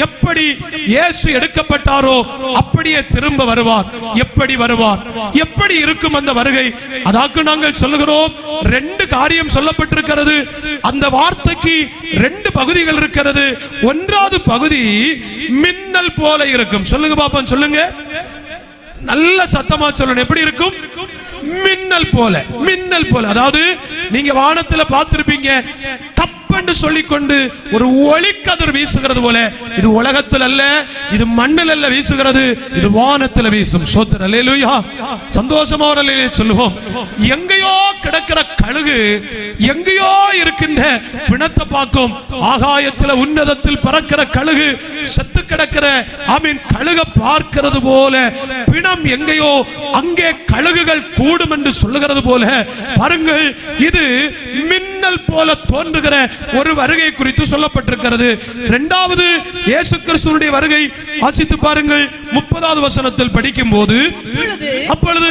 எப்படி இயேசு எடுக்கப்பட்டாரோ அப்படியே திரும்ப வருவார். எப்படி வருவார், எப்படி இருக்கும் அந்த வருகை? அதாக்கு நாங்கள் சொல்லுகிறோம், 2 காரியம் சொல்லப்பட்டிருக்கிறது. அந்த வார்த்தைக்கு 2 பகுதிகள் இருக்கிறது. 1வது பகுதி மின்னல் போல இருக்கும். சொல்லுங்க பாப்போம், சொல்லுங்க நல்ல சத்தமா சொல்லணும். எப்படி இருக்கும்? மின்னல் போல. மின்னல் போல. அதாவது நீங்க வானத்துல பார்த்திருப்பீங்க, என்று சொல்லிக்கொண்டு ஒரு ஒளிக்கதிர் வீசுகிறது போல இது உலகத்தில் அல்ல, இது மண்ணில் அல்ல வீசுகிறது, இது வானத்தில் வீசும். ஸ்தோத்திரம், அல்லேலூயா. சந்தோஷமா ஒரு அல்லேலூயா சொல்லுவோம். எங்கேயோ கிடக்கிற கழுகு எங்கேயோ இருக்கின்ற பிணத்தை பார்க்கும். ஆகாயத்தில் உன்னதத்தில் பறக்கிற கழுகு செத்து கிடக்கிற ஆமீன் கழுக பார்க்கிறது போல பிணம் எங்கேயோ அங்கே கழுகுகள் கூடும் என்று சொல்லுகிறது போல பாருங்கள், இது மின்னல் போல தோன்றுகிற ஒரு வருகை குறித்து சொல்லப்பட்டிருக்கிறது. இரண்டாவது இயேசு கிறிஸ்துவினுடைய வருகை வாசித்து பாருங்கள். 30வது வசனத்தில் படிக்கும் போது, அப்பொழுது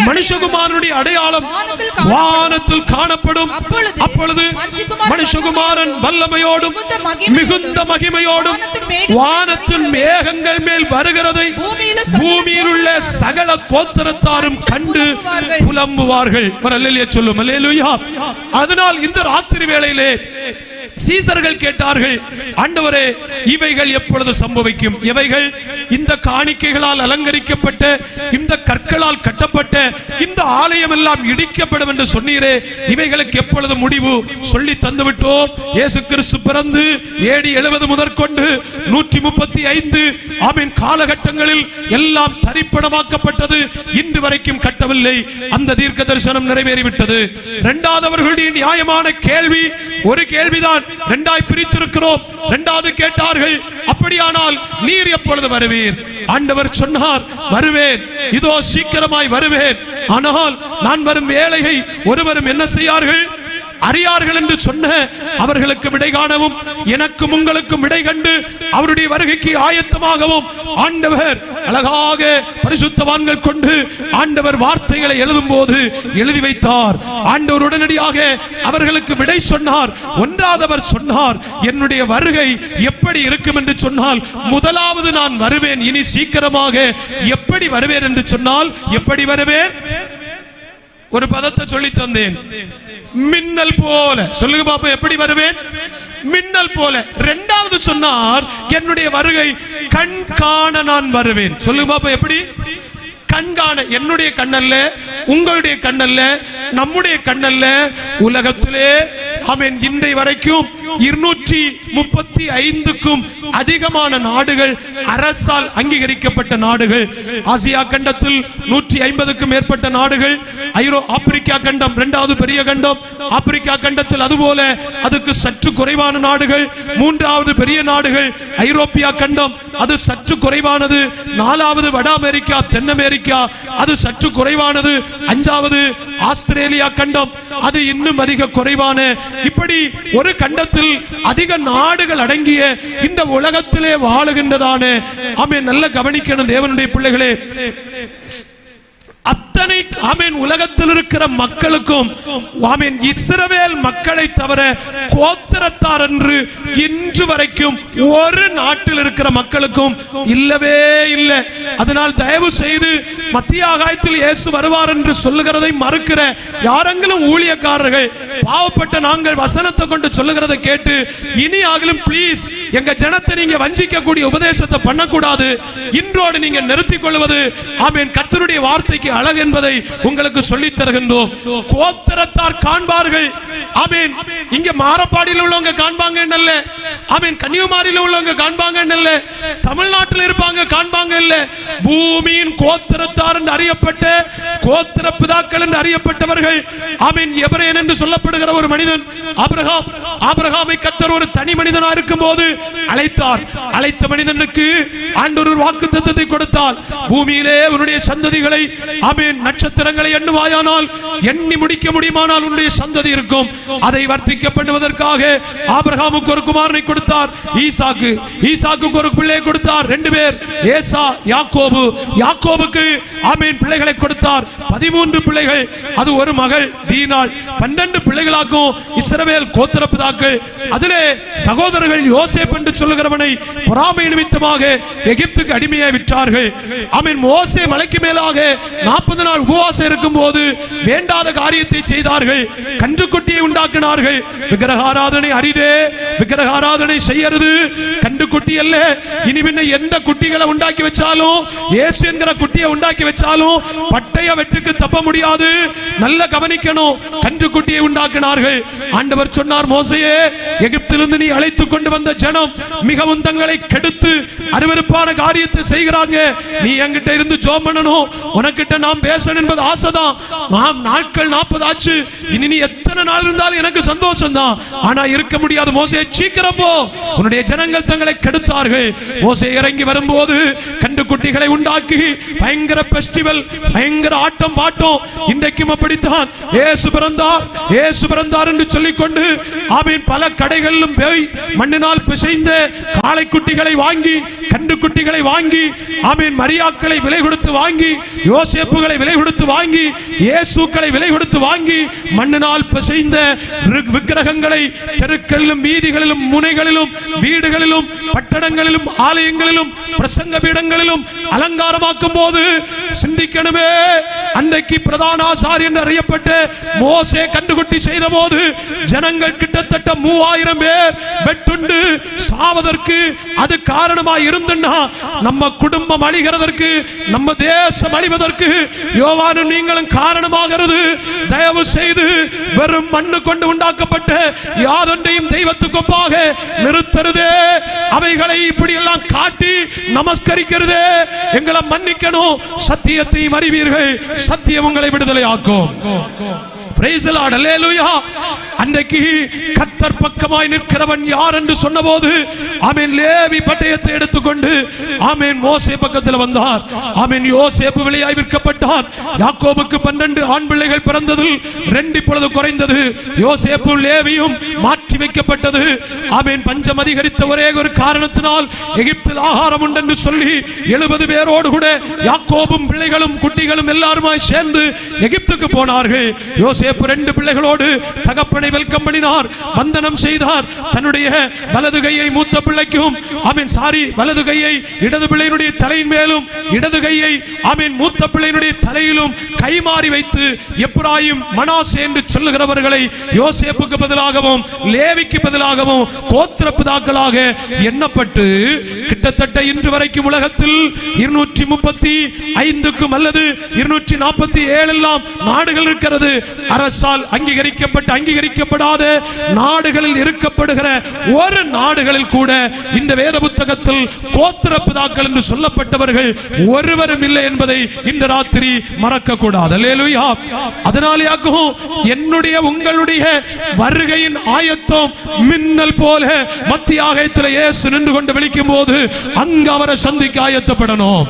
மனுஷகுமாரனுடைய அடையாளம் வானத்தில் காணப்படும். அப்பொழுது மனுஷகுமாரன் வல்லமையோடும் மிகுந்த மகிமையோடும் வானத்தின் மேகங்கள் மேல் வருகிறதை பூமியில் உள்ள சகல கோத்திரத்தாரும் கண்டு புலம்புவார்கள். அல்லேலூயா சொல்லும். அல்லேலூயா. அதனால் இந்த ராத்திரி வேளையிலே சீசர்கள் கேட்டார்கள், ஆண்டவரே இவைகள் எப்பொழுது சம்பவிக்கும்? இவைகள் இந்த காணிக்கைகளால் அலங்கரிக்கப்பட்ட இந்த கற்களால் கட்டப்பட்ட இந்த ஆலயம் எல்லாம் இடிக்கப்படும் என்று சொன்னீரே, இவைகளுக்கு எப்பொழுது முடிவு? சொல்லி தந்துவிட்டோம். இயேசு கிறிஸ்து பிறந்து AD 70 முதற்கொண்டு 135 ஆமீன் காலகட்டங்களில் எல்லாம் தரிப்பணமாக்கப்பட்டது. இன்று வரைக்கும் கட்டவில்லை. அந்த தீர்க்க தரிசனம் நிறைவேறிவிட்டது. இரண்டாவது அவர்களுடைய நியாயமான கேள்வி, ஒரு கேள்விதான், இரண்டாய் பிரித்திருக்கிறோம். இரண்டாவது கேட்டார்கள், அப்படியானால் நீர் எப்பொழுது வருவீர்? ஆண்டவர் சொன்னார், வருவேன், இதோ சீக்கிரமாய் வருவேன். ஆனால் நான் வரும் வேளையை ஒருவரும் என்ன செய்யார்கள் அறியார்கள் என்று சொன்ன அவர்களுக்கு விடை காணவும் எனக்கும் உங்களுக்கும் விடை கண்டு அவருடைய வருகைக்கு ஆயத்தமாகவும் ஆண்டவர் அழகாக பரிசுத்தவான்கள் கொண்டு ஆண்டவர் வார்த்தைகளை எழுதும் போது எழுதி வைத்தார். ஆண்டவர் உடனடியாக அவர்களுக்கு விடை சொன்னார். ஒன்றாவது அவர் சொன்னார், என்னுடைய வருகை எப்படி இருக்கும் என்று சொன்னால், முதலாவது நான் வருவேன், இனி சீக்கிரமாக. எப்படி வருவேன் என்று சொன்னால், எப்படி வருவேன்? ஒரு பதத்தை சொல்லி தந்தேன், மின்னல் போல. சொல்லுங்க பாப்பா, எப்படி வருவேன்? மின்னல் போல. இரண்டாவது சொன்னார், என்னுடைய வருகை கண் காண நான் வருவேன். சொல்லுங்க பாப்பா, எப்படி? கண்காண. என்னுடைய கண்ணல்ல, உங்களுடைய கண்ணல்ல, நம்முடைய கண்ணல்ல, உலகத்திலே ஆமென் இன்றைய வரைக்கும் 235க்கும் அதிகமான நாடுகள் அரசால் அங்கீகரிக்கப்பட்ட நாடுகள். ஆசியா கண்டத்தில் 150க்கும் மேற்பட்ட நாடுகள். ஆப்பிரிக்கா கண்டம் இரண்டாவது பெரிய கண்டம். ஆப்பிரிக்கா கண்டத்தில் அதுபோல அதுக்கு சற்று குறைவான நாடுகள். மூன்றாவது பெரிய நாடுகள் ஐரோப்பியா கண்டம், அது சற்று குறைவானது. நாலாவது வட அமெரிக்கா, தென் அமெரிக்கா, அது சற்று குறைவானது. அஞ்சாவது ஆஸ்திரேலியா கண்டம், அது இன்னும் அதிக குறைவான. இப்படி ஒரு கண்டத்தில் அதிக நாடுகள் அடங்கிய இந்த உலகத்திலே வாழுகின்றதான ஆமென். நல்ல கவனிக்கணும் தேவனுடைய பிள்ளைகளே. அத்தனை ஆமென் உலகத்தில் இருக்கிற மக்களுக்கும் ஆமென் இஸ்ரவேல் மக்களை தவிர கோத்திரத்தார் என்று இன்று வரைக்கும் ஒரு நாட்டில் இருக்கிற மக்களுக்கும் இல்லவே இல்லை. அதனால் தயவு செய்து மத்திய ஆகாயத்தில் இயேசு வருவார் என்று சொல்லுகிறதை மறுக்கிற யாரெങ്കിലും ஊழியக்காரர்கள் பாவப்பட்ட நாங்கள் வசனத்தை கொண்டு சொல்லுகிறதை கேட்டு இனி ஆகிலும் ப்ளீஸ் எங்க ஜனத்தை நீங்க வஞ்சிக்க கூடிய உபதேசத்தை பண்ணக்கூடாது. இன்றோடு நீங்க நிறுத்திக் கொள்வது ஆமென் கர்த்தருடைய வார்த்தைக்கு அழகு என்பதை உங்களுக்கு சொல்லித் தருகின்றோம். கோத்திரத்தார் காண்பார்கள். ஆமென். இங்க மாரப்பாடியில் உள்ளவங்க காண்பாங்க இல்ல, ஆமென் கன்னியாகுமரியில் உள்ளவங்க காண்பாங்க இல்ல, தமிழ்நாட்டில் இருப்பாங்க காண்பாங்க இல்ல. பூமியின் கோத்திரத்தார் என்று அறியப்பட்ட கோத்திர பிதாக்கள் என்று அறியப்பட்டவர்கள் ஆமென் எபிரேயன் என்று சொல்லப்படுகிற ஒரு மனிதன் ஆபிரகாம். ஆபிரகாமை கர்த்தர் ஒரு தனி மனிதனா இருக்கும்போது அழைத்தார். அழைத்த மனிதனுக்கு ஆண்டவர் ஒரு வாக்குத்தத்தத்தை கொடுத்தார். பூமியிலே உன்னுடைய சந்ததிகளை ஆமென் நட்சத்திரங்களை எண்ணுவாயானால் எண்ணி முடிக்க முடியுமானால் உன்னுடைய சந்ததி இருக்கும். அதை வர்த்திக்க பண்ணுவதற்காக ஆபிரகாமுக்கு ஒரு குமாரனை கொடுத்தார், ஈசாக்கு. ஈசாக்குக்கு ஒரு பிள்ளை கொடுத்தார், 2 பேர், ஏசா, யாக்கோபு. யாக்கோபுக்கு ஆமென் பிள்ளைகளை கொடுத்தார், 13 பிள்ளைகள். அது ஒரு மகள் தீனாள். 12 பிள்ளைகளாக்கும் இஸ்ரவேல் கோத்திர பிதாக்கள். அதிலே சகோதரர்கள் யோசேப் என்று சொல்லுகிறவனை பொறாமை நிமித்தமாக எகிப்துக்கு அடிமையாய் விற்றார்கள். ஆமென். மோசே மலைக்கு மேலாக 40 நாள் உபவாசம் இருக்கும் போது வேண்டாத காரியத்தை செய்தார்கள். கன்றுக்குட்டியை உண்டாக்கினார்கள். விக்கிரக ஆராதனை அரிதே, விக்கிரக ஆராதனை செய்யறது கண்டு குட்டி அல்ல. இனி பின்ன எந்த குட்டிகளை உண்டாக்கி வச்சாலும், இயேசு என்கிற குட்டியை உண்டாக்கி வச்சாலும் பட்டய வெட்டுக்கு தப்ப முடியாது. நல்ல கவனிக்கணும். கன்று குட்டியை உண்டாக்கினார்கள். ஆண்டவர் சொன்னார், மோசேயே, எகிப்திலிருந்து நீ அழைத்து கொண்டு வந்த ஜனம் மிகவும் தங்களை கெடுத்து அருவருப்பான காரியத்தை செய்கிறாங்க. நீ என்கிட்ட இருந்து ஜெபம் பண்ணணும், உனக்கிட்ட நாம் பேசணும் என்பது ஆசைதான். நாட்கள் 40 ஆச்சு. இனி நீ எத்தனை நாள் இருந்தாலும் எனக்கு சந்தோஷம் தான். ஆனா இருக்க முடியாது. மோசே, சீக்கிரம் போ, உன்னுடைய ஜனங்கள் தங்களை கெடுத்தார்கள். மோசே இறங்கி வரும்போது கன்று குட்டிகளை உண்டாக்கி பயங்கர பெஸ்டிவல், பயங்கர ஆட்டம் பாட்டம். இன்றைக்கும் அப்படித்தான். இயேசு பிறந்தார், இயேசு பிறந்தார் என்று சொல்லிக்கொண்டு ஆமீன் பல கடைகளிலும் போய் மண்ணினால் பிசைந்த காளை குட்டிகளை வாங்கி, கன்று குட்டிகளை வாங்கி, ஆமீன் மரியாக்களை விலை கொடுத்து வாங்கி, யோசேப்புகளை விலை கொடுத்து வாங்கி, இயேசுக்களை விலை கொடுத்து வாங்கி, மண்ணினால் பிசைந்த விக்கிரகங்களை தெருக்களிலும் வீதிகளிலும் முனைகளிலும் வீடுகளிலும் பட்டணங்களிலும் ஆலயங்களிலும் பிரசங்க பீடங்களிலும் அலங்காரமாக்கும் போது சிந்திக்கணுமே. அன்றைக்கு பிரதான ஆசாரியர் என்று அறியப்பட்ட மோசே கண்டுகுட்டி செய்த போது ஜனங்கள் கிட்டத்தட்ட 3000 பேர் வெட்டுண்டு சாவதற்கு அது காரணமாய் இருந்துன்னா, நம்ம குடும்பம் அழிகிறதற்கு, நம்ம தேசம் அழிவதற்கு யோவானும் நீங்களும் காரணமாகிறது. தயவு செய்து வெறும் மண்ணு கொண்டு உண்டாக்கப்பட்ட யாதொன்றையும் தெய்வத்துக்கு ஒப்பாக நிறுத்துறதே, அவைகளை இப்படி எல்லாம் காட்டி நமஸ்கரிக்கிறதே, எங்களை மன்னிக்கணும். சத்தியத்தையும் அறிவீர்கள், சத்தியம் உங்களை விடுதலை ஆக்கும். Praise the Lord. Hallelujah. அன்றைக்கு கர்த்தர் பக்கமாய் நிற்கிறவன் யார் என்று சொன்னபோது ஆமென் லேவி பட்டயத்தை எடுத்துக்கொண்டு ஆமென் மோசே பக்கத்தில் வந்தார். ஆமென் யோசேப்பு வெளியாய் விற்கப்பட்டான். யாக்கோபுக்கு 12 ஆண் பிள்ளைகள் பிறந்ததில் 2 இப்பொழுது குறைந்தது. யோசேப்பும் லேவியும் மாற்றி வைக்கப்பட்டது. ஆமென் பஞ்சம் அதிகரித்த ஒரே ஒரு காரணத்தினால் எகிப்தில் ஆகாரம் உண்டு என்று சொல்லி 70 பேரோடு கூட யாக்கோபும் பிள்ளைகளும் குட்டிகளும் எல்லாருமாய் சேர்ந்து எகிப்துக்கு போனார்கள். யோசேப்பு 2 பிள்ளைகளோடு தகப்பனை வெல்கம் பண்ணினார், வந்தனம் செய்தார். தன்னுடைய வலது கையை மூத்த பிள்ளைக்கும் வலது கையை இடது பிள்ளையினுடைய தலையின் மேலும், இடது கையை மூத்த பிள்ளையினுடைய தலையிலும் கைமாறி வைத்து எப்ராயிம் மனாசே என்று சொல்லுகிறவர்களை யோசேப்புக்கு பதிலாகவும் லேவிக்கு பதிலாகவும் கோத்திர பிதாக்களாக எண்ணப்பட்டு கிட்டத்தட்ட இன்று வரைக்கும் உலகத்தில் 235க்கும் அல்லது 247 எல்லாம் நாடுகள் இருக்கிறது. அரசால் அங்கீகரிக்கப்படாத நாடுகளில் இருக்கப்படுகிற ஒரு நாடுகளில் கூட இந்த வேத புத்தகத்தில் கோத்திர பிதாக்கள் என்று சொல்லப்பட்டவர்கள் ஒருவரும் இல்லை என்பதை இந்த ராத்திரி மறக்க கூடாது. அல்லேலூயா. அதனாலேயாகும் என்னுடைய உங்களுடைய வருகையின் ஆயத்தம் மின்னல் போல மத்திய ஆகாயத்தில் இயேசு நின்று கொண்டு விழிக்கும் போது அங்கு அவரை சந்திக்க ஆயத்தப்படணும்.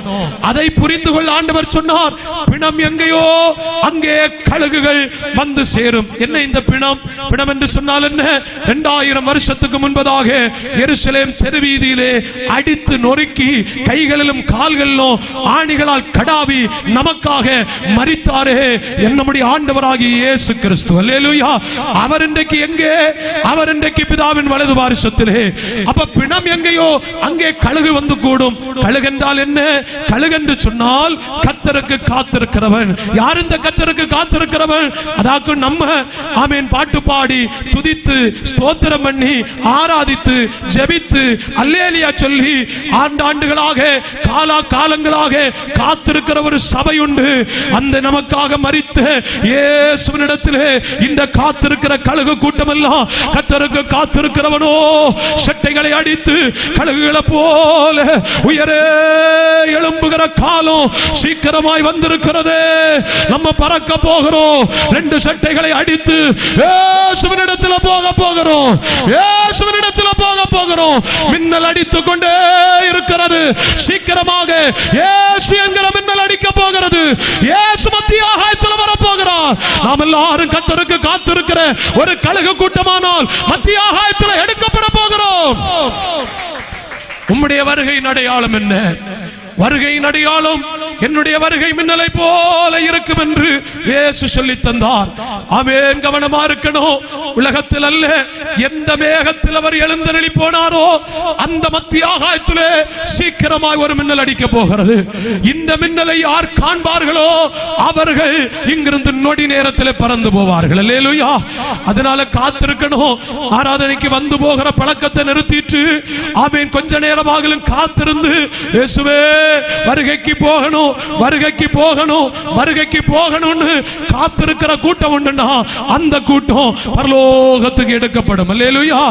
அதை புரிந்து கொள்ள ஆண்டவர் சொன்னார், பிணம் எங்கேயோ அங்கே கழுகுகள் வந்து சேரும். என்ன இந்த பிணம்? பிணம் என்று சொன்னால் என்ன? 2000 வருஷத்துக்கு முன்பதாக எருசலேம் தெருவீதியிலே அடித்து நொறுக்கி கைகளிலும் கால்களிலும் ஆணிகளால் கடாவி நமக்காக மரித்தாரே நம்முடைய ஆண்டவராகிய இயேசு கிறிஸ்து. அல்லேலூயா. அவர் இன்றைக்கு எங்கே? அவர் இன்றைக்கு பிதாவின் வலது பாரிசத்திலே. அப்ப பிணம் எங்கேயோ அங்கே கழுகு வந்து கூடும். கழுகு என்றால் என்ன? கழுகு என்று சொன்னால் கர்த்தருக்கு காத்திருக்கிறவன். யார் இந்த கர்த்தருக்கு காத்திருக்கிறவன்? அதாக்கு நம்ம ஆமென் பாட்டு பாடி துதித்து ஸ்தோத்திரம் பண்ணி ஆராதித்து ஜெபித்து அல்லேலூயா சொல்லி ஆண்டாண்டுகளாக காலங்களாக காத்திருக்கிற ஒரு சபை உண்டு. அந்த நமக்காக மரித்த இயேசுவினிடத்திலே இந்த காத்திருக்கிற கழுகு கூட்டம் எல்லாம் கர்த்தருக்கு காத்திருக்கிறவனோ சட்டைகளை அடித்து கழுகுகளை போல உயரே எழும்புகிற காலம் சீக்கிரமாய் வந்திருக்கிறது. நம்ம பறக்க போகிறோம். 2 சட்டைகளை அடித்து இயேசுவினிடத்தில் போக போகிறோம். இயேசுவினிடத்தில் போக போகிறோம். மின்னல் அடித்துக் கொண்டே இருக்கிறது. சீக்கிரமாக இயேசு என்கிற மின்னல் அடிக்க போகிறது. இயேசு மத்திய ஆகாயத்தில் வர போகிறார். நாம் எல்லாரும் கர்த்தருக்கு காத்திருக்கிற ஒரு கழுகு கூட்டமானால் மத்திய ஆகாயத்தில் எடுக்கப்பட போகிறோம். உம்முடைய வருகையின் அடையாளம் என்ன? வருகையின் அடையாளம் என்னுடைய வருகை மின்னலை போல இருக்கும் என்று இயேசு சொல்லி தந்தார். ஆமென். கவனமா இருக்கணும். உலகத்தில் அல்ல, எந்த மேகத்தில் அவர் எழுந்தருளி போனாரோ அந்த மத்திய ஆகாயத்திலே சீக்கிரமாய் ஒரு மின்னல் அடிக்க போகிறது. இந்த மின்னலை யார் காண்பார்களோ அவர்கள் இங்கிருந்து நொடி நேரத்தில் பறந்து போவார்கள். அல்லேலூயா. அதனால காத்திருக்கணும். ஆராதனைக்கு வந்து போகிற பழக்கத்தை நிறுத்திட்டு ஆமென் கொஞ்ச நேரமாகலும் காத்திருந்து இயேசுவே வருகைக்கு போகணும், வருகைக்கு போகணும், வருகைக்கு போகணும்னு காத்திருக்கிற கூட்டம் உண்டுன்னா அந்த கூட்டம் பரலோகத்துக்கு எடுக்கப்படும். அல்லேலூயா.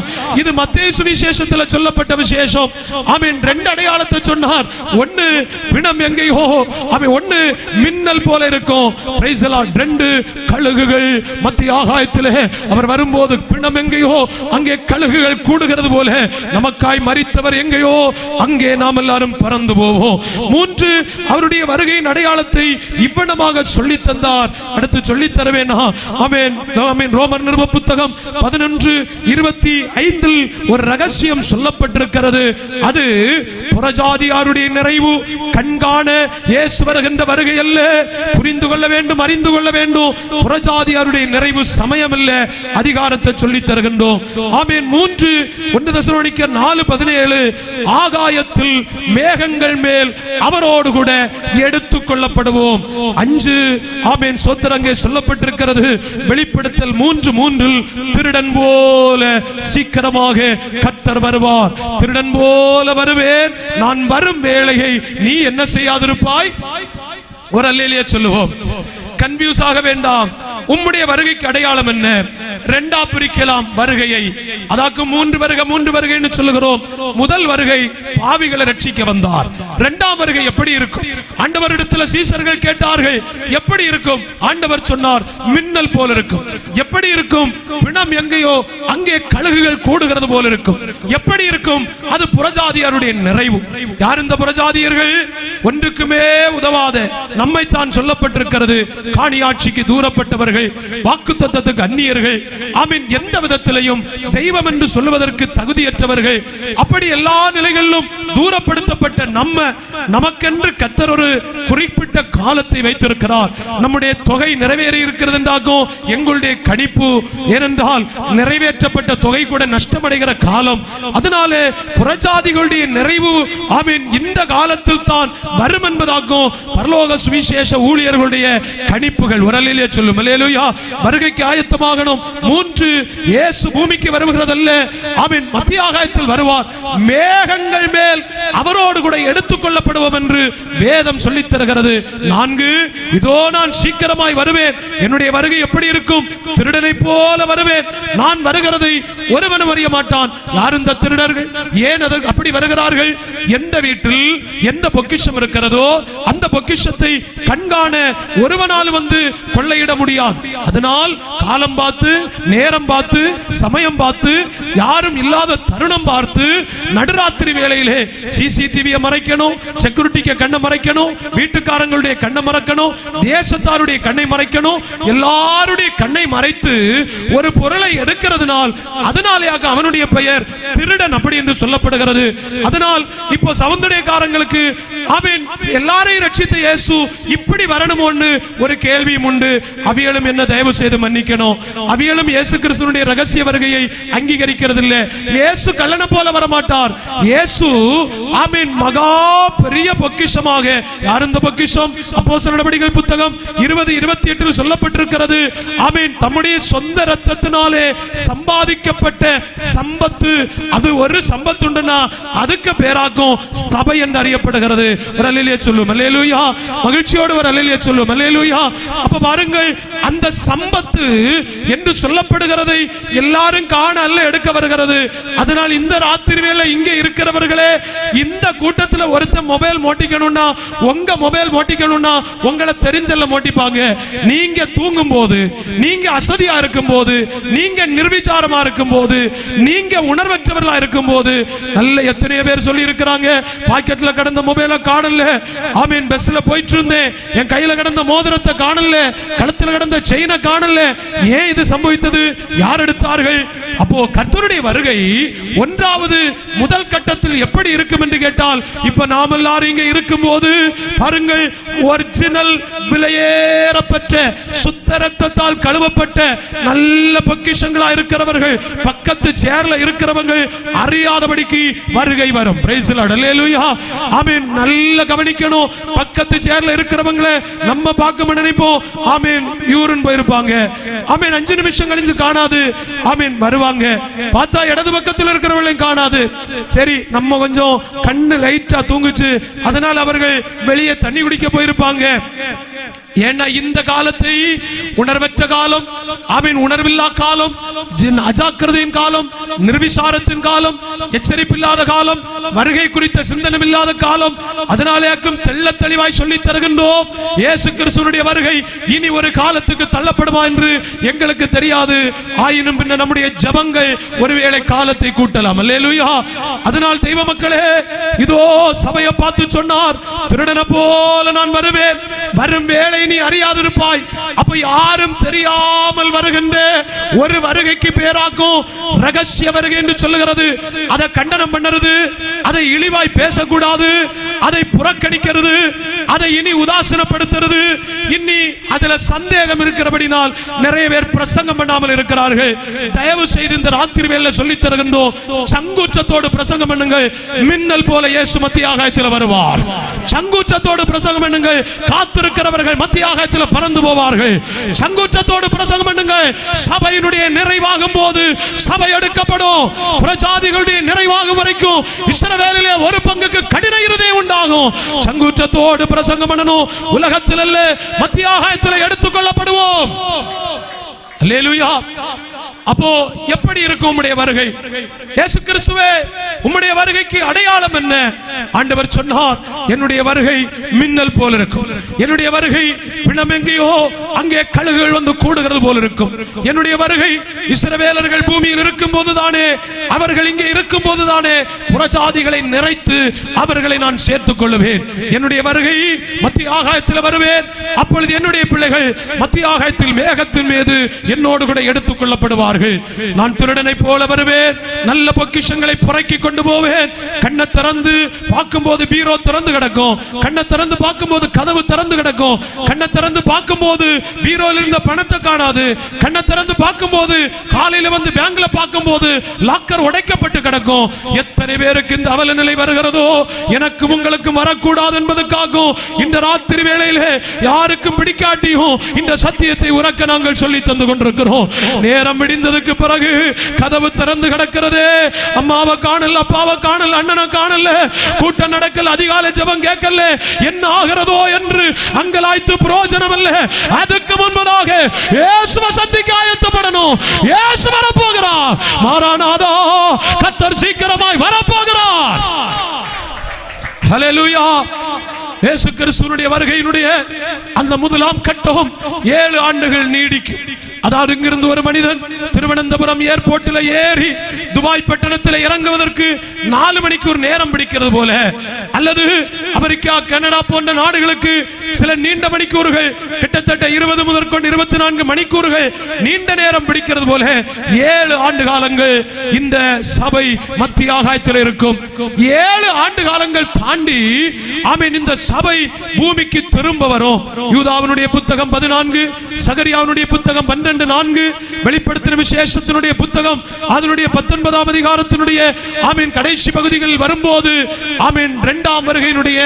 இது மத்தேயு சுவிசேஷத்தில் சொல்லப்பட்ட விசேஷம். ஆமென். ரெண்டு அடையாளத்தை சொன்னார். ஒன்னு பிணம் எங்கேயோ, ஆமென், ஒன்னு மின்னல் போல இருக்கும். Praise the Lord. ரெண்டு கழுகுகள் மத்திய ஆகாயத்திலே அவர் வரும்போது பிணம் எங்கேயோ அங்கே கழுகுகள் கூடுகிறது போல நமக்காய் மரித்தவர் எங்கேயோ அங்கே நாம் எல்லாரும் பறந்து போவோம். மூன்று, அவருடைய வருகையின் அடையாளத்தை இவ்வளமாக சொல்லி தந்தார். அடுத்து சொல்லி தருவேனா? ஆமென். ஆமென். ரோமர் நிருப புத்தகம் 11:25 ஒரு ரகசியம் சொல்லப்பட்டிருக்கிறது. அது புறஜாதியாருடைய நிறைவு. கண்காண இயேசு வருகின்ற வருகை அல்ல. புரிந்து கொள்ள வேண்டும், அறிந்து கொள்ள வேண்டும். புறஜாதியாருடைய நிறைவு சமயம் அல்ல, அதிகாரத்தை சொல்லி தருகின்றோம். ஆமென். 3, 1 தெசலோனிக்கர் 4:17 ஆகாயத்தில் மேகங்கள் மேல் அவரோடு கூட எடுத்துக் கொள்ளப்படுவோம். 5, ஆமென், சோத்திரங்கே சொல்லப்பட்டிருக்கிறது. வெளிப்படுத்தல் 3:3 திருடன் போல சீக்கிரமாக கர்த்தர் வருவார். திருடன் போல வருவேன், நான் வரும் வேளையை நீ என்ன செய்யாதிருப்பாய். ஒரு அல்லேலூயா சொல்லுவோம். கன்ஃபியூஸ் ஆக வேண்டாம். உம்முடைய வருகைக்கு அடையாளம் என்ன? ரெண்டா பிரிக்கலாம் வருகையை. அதாக்கு 3 வருகைன்னு சொல்லுகிறோம். முதல் வருகை பாவிகளை ரட்சிக்க வந்தார். இரண்டாம் வருகை எப்படி இருக்கும்? ஆண்டவரிடத்தில் சீஷர்கள் கேட்டார்கள், எப்படி இருக்கும்? ஆண்டவர் சொன்னார், மின்னல் போல இருக்கும். எப்படி இருக்கும்? பிணம் எங்கேயோ அங்கே கழுகுகள் கூடுகிறது போல இருக்கும். எப்படி இருக்கும்? அது புறஜாதியாருடைய நிறைவு. யார் இந்த புறஜாதியர்கள்? ஒன்றுக்குமே உதவாத நம்மைத்தான் சொல்லப்பட்டிருக்கிறது. காணியாட்சிக்கு தூரப்பட்டவர்கள், வாக்குத்தத்தத்துக்கு அந்நியர்கள், ஆமென், எந்த விதத்திலையும் தெய்வம் என்று சொல்வதற்கு தகுதியற்றவர்கள். அப்படி எல்லா நிலைகளிலும் தூரப்படுத்தப்பட்ட நமக்கென்று கர்த்தர் ஒரு குறிப்பிட்ட காலத்தை வைத்திருக்கிறார். நம்முடைய தொகை நிறைவேறி இருக்கிறது என்றாகும் எங்களுடைய கணிப்பு. ஏனென்றால் நிறைவேற்றப்பட்ட தொகை கூட நஷ்டமடைகிற காலம். அதனாலே புறஜாதிகளுடைய நிறைவு ஆமென் இந்த காலத்தில் தான் வரும் என்பதாகும் பரலோக சுவிசேஷ ஊழியர்களுடைய கணிப்புகள். வரலிலே சொல்லும். அல்லேலூயா. வருகைக்கு ஆயத்தமாகணும். 3, இயேசு பூமிக்கு வருகிறதல்ல, ஆமென், மத்திய ஆகாயத்தில் வருவார். மேகங்கள் மேல் அவரோடு கூட எடுத்துக் கொள்ளப்படுவோம் என்று வேதம் சொல்லித் தருகிறது. 4, இதோ நான் சீக்கிரமாய் வருவேன். என்னுடைய வருகை எப்படி இருக்கும்? திருடனை போல வருவேன். நான் வருகிறதை ஒருவனும் அறிய மாட்டான். யார் இந்த திருடர்கள்? ஏன் அப்படி வருகிறார்கள்? எந்த வீட்டில் எந்த பொக்கிஷம் இருக்கிறதோ அந்த பொக்கிஷத்தை கண்காண ஒருவனாலும் வந்து கொள்ளையிட முடியாது. அதனால் காலம் பார்த்து, நேரம் பார்த்து, சமயம் பார்த்து, யாரும் இல்லாத தருணம் பார்த்து நடுராத்திரி வேளையிலே சிசிடிவியை மறைக்கணும், செக்யூரிட்டிக்கு கண்ணை மறைக்கணும், வீட்டுக்காரங்களுடைய கண்ணை மறைக்கணும், தேசத்தாருடைய கண்ணை மறைக்கணும், எல்லாருடைய கண்ணை மறைத்து ஒரு பொருளை எடுக்கிறதுனால் அதனாலேயாக அவனுடைய பெயர் திருடன் அப்படி என்று சொல்லப்படுகிறது. அதனால் இப்போ சவுந்தரியக்காரங்களுக்கு ஆமென் எல்லாரையும் ரட்சித்த இயேசு இப்படி வரணும்னு ஒரு கேள்வியும் உண்டு. அவியலும் என்ன தயவு செய்து மன்னிக்கணும். அவியலும் இயேசு கிறிஸ்துவினுடைய ரகசிய வருகையை அங்கீகரிக்கிறது இல்லை. இயேசு கள்ளனை போல வரமாட்டார். இயேசு ஆமென் மகா பெரிய பொக்கிஷமாக. யார் இந்த பொக்கிஷம்? அப்போஸ்தலர் நடவடிக்கைகள் புத்தகம் 20:28 சொல்லப்பட்டிருக்கிறது. ஆமென் தம்முடைய சொந்த இரத்தத்தினாலே சம்பாதிக்கப்பட்ட சம்பத்து. அது ஒரு சம்பத்து உண்டுனா அதுக்கு பேராக்கும் சபை என்று அறியப்படுகிறது. ஒரு அல்லேலூயா சொல்லும். அல்லேலூயா. மகிழ்ச்சியோடு ஒரு அல்லேலூயா சொல்லும். அல்லேலூயா. அப்ப பாருங்கள், அந்த சம்பத்து என்று சொல்லப்படுகிறதை எல்லாரும் காண அல்ல எடுக்க வருகிறது. அதனால் இந்த ராத்திரி வேளை இங்கே இருக்கிறவர்களே, இந்த கூட்டத்தில் ஒருத்தர் மொபைல் மோட்டிக்கணும்னா, உங்க மொபைல் மோட்டிக்கணும்னா உங்களை தெரிஞ்சல்ல மோட்டிப்பாங்க. நீங்க தூங்கும் போது, நீங்க அசதியா இருக்கும் போது, நீங்க நிர்விசாரமா இருக்கும் போது, நீங்க உணர்வற்றவர்களா இருக்கும் போது, நல்ல எத்தனையோ பேர் சொல்லி இருக்கிறார், இருக்கிறாங்க. பாக்கெட்ல கிடந்த மொபைல காணல, ஆமீன். பஸ்ல போயிட்டு இருந்தேன், என் கையில கிடந்த மோதிரத்தை காணல, கழுத்துல கிடந்த செயினை காணல. ஏன் இது சம்பவித்தது? யார் எடுத்தார்கள்? அப்போ கர்த்தருடைய வருகை ஒன்றாவது முதல் கட்டத்தில் எப்படி இருக்கும் என்று கேட்டால், இப்ப நாம் எல்லாரும் இங்க இருக்கும் போது பாருங்கள், ஒரிஜினல் விலையேறப்பட்ட சுத்த ரத்தத்தால் கழுவப்பட்ட நல்ல பொக்கிஷங்களா இருக்கிறவர்கள், பக்கத்து சேர்ல இருக்கிறவங்க அறியாதபடிக்கு வருகை வரும். பிரைஸ் தி லார்ட், அல்லேலூயா, ஆமென். நல்ல கவனிக்கணும். பக்கத்து சேர்ல இருக்கிறவங்களை நம்ம பார்க்க நினைப்போம், ஆமென், யூரின் போயிருப்பாங்க, ஆமென். 5 நிமிஷம் கழிஞ்சு காணாது, ஆமென், வருவாங்க. பார்த்தா இடது பக்கத்தில் இருக்கிறவங்களையும் காணாது. சரி, நம்ம கொஞ்சம் கண்ணு லைட்டா தூங்குச்சு, அதனால் அவர்கள் வெளியே தண்ணி குடிக்க போயிருப்பாங்க. ஏன்னா இந்த காலத்தை உணர்வற்ற காலம், ஆமீன், உணர்வில்லா காலம், அஜாக்கிரதையின் காலம், நிர்விசாரத்தின் காலம், எச்சரிப்பில்லாத காலம், வருகை குறித்த சிந்தனை இல்லாத காலம். அதனாலேக்கும் தெள்ள தெளிவாய் சொல்லி தருகின்றோம், இயேசு கிறிஸ்துவினுடைய வருகை இனி ஒரு காலத்துக்கு தள்ளப்படுமா என்று எங்களுக்கு தெரியாது. ஆயினும் பின்ன நம்முடைய ஜெபங்கள் ஒருவேளை காலத்தை கூட்டலாம். அல்லேலூயா. அதனால் தெய்வ மக்களே, இதோ சபையை பார்த்து சொன்னார், திருடனை போல நான் வருவேன், வரும் வேளை நீ அறியாதிருப்பாய். அப்ப யாரும் தெரியாமல் வருகின்ற ஒரு வருகைக்கு பேராக்கும் ரகசிய வருகை என்று சொல்லுகிறது. அதை கண்டனம் பண்ணுறது, அதை இழிவாய் பேசக்கூடாது, அதை புறக்கணிக்கிறது, அதை இனி உதாசீனப்படுத்துறது. இனி அதுல சந்தேகம் இருக்கிறபடினால் நிறைய பேர் பிரசங்கம் பண்ணாமல் இருக்கிறார்கள். தயவு செய்து இந்த ராத்திரி வேளையில சொல்லி தருகின்றோம், சங்கூச்சத்தோடு பிரசங்கம் பண்ணுங்கள். மின்னல் போல இயேசு மத்திய ஆகாயத்தில் வருவார். சங்கூச்சத்தோடு பிரசங்கம் பண்ணுங்கள். காத்திருக்கிறவர்கள் மத்திய ஆகாயத்தில் பறந்து போவார்கள். சங்கூச்சத்தோடு பிரசங்கம் பண்ணுங்கள். சபையினுடைய நிறைவாகும் போது சபை எடுக்கப்படும். பிரஜாதிகளுடைய நிறைவாகும் வரைக்கும் இஸ்ரவேலிலே ஒரு பங்குக்கு கடின இருதயம் உண்டாகும். சங்கூச்சத்தோடு பிரசங்கம் பண்ணணும். உலகத்தில் அல்ல, மத்திய ஆகாயத்தில் எடுத்துக் கொள்ளப்படுவோம். அல்லேலூயா. அப்போ எப்படி இருக்கும் உம்முடைய வருகை? இயேசு கிறிஸ்துவே, உம்முடைய வருகைக்கு அடையாளம் என்ன? ஆண்டவர் சொன்னார், என்னுடைய வருகை மின்னல் போல இருக்கும். என்னுடைய வருகை பிணம் எங்கேயோ அங்கே கழுகுகள் வந்து கூடுகிறது போல இருக்கும். என்னுடைய வருகை இஸ்ரவேலர்கள் பூமியில் இருக்கும் போதுதானே, அவர்கள் இங்கே இருக்கும் போதுதானே புறஜாதிகளை நிறைத்து அவர்களை நான் சேர்த்துக் கொள்ளுவேன். என்னுடைய வருகை மத்திய ஆகாயத்தில் வருவேன். அப்பொழுது என்னுடைய பிள்ளைகள் மத்திய ஆகாயத்தில் மேகத்தின் மீது என்னோடு கூட எடுத்துக் கொள்ளப்படுவார். நான் திருடனை போல வருவேன், நல்ல பொக்கிஷங்களை புறக்கி கொண்டு போவேன். கண்ணை திறந்து பார்க்கும்போது பீரோ திறந்து கிடக்கும், கண்ணை திறந்து பார்க்கும்போது கதவு திறந்து கிடக்கும், கண்ணை திறந்து பார்க்கும்போது பீரோவில் இருந்த பணத்தை காணாது, கண்ணை திறந்து பார்க்கும்போது காலையில வந்து பேங்க்ல பார்க்கும்போது லாக்கர் உடைக்கப்பட்டு கிடக்கும். எத்தனை பேருக்கு இந்த அவல நிலை வருகிறதோ, எனக்கும் உங்களுக்கும் வரக்கூடாது என்பதற்காகவும் இந்த ராத்திரி வேளையிலே யாருக்கும் பிடிக்காட்டியும் இந்த சத்தியத்தை உறக்க நாங்கள் சொல்லி தந்து கொண்டிருக்கிறோம். நேரம் விடிந்ததுக்கு பிறகு கதவு திறந்து கிடக்கிறது. அம்மாவை காணல, அப்பாவை காணல, அண்ணனை காணல, கூட்டம் நடக்கல, அதிகாலை ஜெபம் கேட்கல, என்ன ஆகிறதோ என்று அங்கலாய்த்து பிரயோஜனம் அல்ல. அதுக்கு முன்பதாக இயேசுவை சந்திக்க ஆயத்தப்படணும். இயேசு வரப்போகிறார். மாரானாதா, கர்த்தர் சீக்கிரமாய் வரப்போகிறார். ஹல்லேலூயா. இயேசு கிறிஸ்துவினுடைய வருகையினுடைய அந்த முதலாம் கட்டம் 7 ஆண்டுகள் நீடிக்கும். அதாவது இங்கிருந்து ஒரு மனிதன் திருவனந்தபுரம் ஏர்போர்ட்டில் ஏறி துபாய் பட்டணத்தில் இறங்குவதற்கு 4 மணிக்கூர் நேரம் பிடிக்கிறது போல, அல்லது அமெரிக்கா, கனடா போன்ற நாடுகளுக்கு சில நீண்ட மணிக்கூறுகள், கிட்டத்தட்ட 20 முதற்கொண்டு 24 மணிக்கூறுகள் நீண்ட நேரம் பிடிக்கிறது போல 7 ஆண்டு காலங்கள் இந்த சபை மத்திய ஆகாயத்தில் இருக்கும். 7 ஆண்டு காலங்கள் தாண்டி ஆமென், இந்த சபை பூமிக்கு திரும்ப வரும். யூதாவினுடைய புத்தகம் 14, சகரியாவினுடைய புத்தகம் 12:4, வெளிப்படுத்தின விசேஷத்தினுடைய புத்தகம் அதனுடைய 19ஆம் அதிகாரத்தினுடைய ஆமென் கடைசி பகுதிகளில் வரும்போது ஆமென் 2ஆம் வருகையினுடைய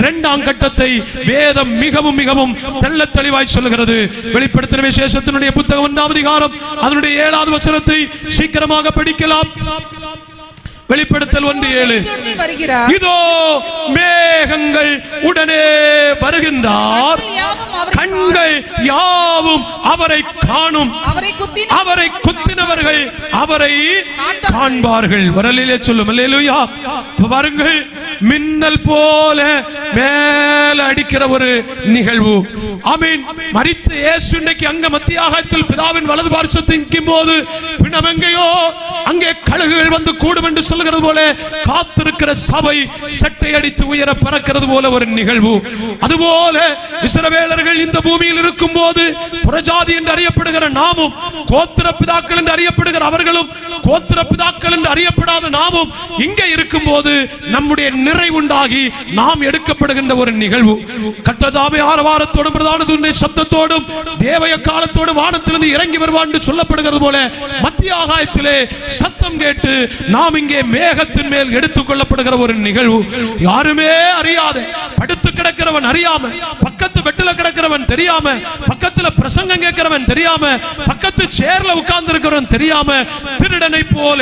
2ஆம் கட்டத்தை வேதம் மிகவும் மிகவும் தெள்ள தெளிவாய் சொல்லுகிறது. வெளிப்படுத்தின விசேஷத்தினுடைய புத்தகம் 1ஆம் அதிகாரம் அதனுடைய 7வது வசனத்தை சீக்கிரமாக படிக்கலாம். வெளிப்படுத்தல் 1:7. இதோ மேகங்கள் உடனே வருகின்றார், கண்கள் யாவும் அவரை காணும், அவரை குத்தினவர்கள் அவரை காண்பார்கள். வரலிலே சொல்லும். அல்லேலூயா. பாருங்கள், மின்னல் போல மேல அடிக்கிற ஒரு நிகழ்வு. ஆமென். மரித்த இயேசு இன்றைக்கு அங்க மத்திய ஆகாயத்தில் பிதாவின் வலது பார்சத்தில் நிற்கும் போது பிணம் எங்கேயோ அங்கே கழுகுகள் வந்து கூடும் என்று சொல்கிறது போல காத்திருக்கிற சபை சட்டை அடித்து உயர பறக்கிறது போல ஒரு நிகழ்வு. அதுபோல இஸ்ரவேலர்கள் இந்த பூமியில் இருக்கும் போது புறஜாதி என்று அறியப்படுகிற நாமும், கோத்திர பிதாக்கள் என்று அறியப்படுகிற அவர்களும், கோத்திர பிதாக்கள் என்று அறியப்படாத நாமும் இங்கே இருக்கும் போது நம்முடைய நிறைவுண்டாகி நாம் எடுக்கப்படுகின்ற ஒரு நிகழ்வு. கர்த்ததாமே ஆரவாரத்தோடும் பிரதான தூதனுடைய சத்தத்தோடும் தேவய காலத்தோடு வானத்திலிருந்து இறங்கி வருவான் என்று சொல்லப்படுகிறது போல மத்திய ஆகாயத்திலே சத்தம் கேட்டு நாம் இங்கே மேகத்தின் மேல் எடுத்துக் கொள்ளப்படுகிற ஒரு நிகழ்வு. யாருமே அறியாத, படுத்து கிடக்கிறவன் அறியாம, பக்கத்து பெட்டில கிடக்கிறவன் தெரியாம, பக்கத்துல பிரசங்கம் கேட்கிறவன் தெரியாம, பக்கத்து சேர்ல உட்கார்ந்து இருக்கிறவன் தெரியாம, திருடனை போல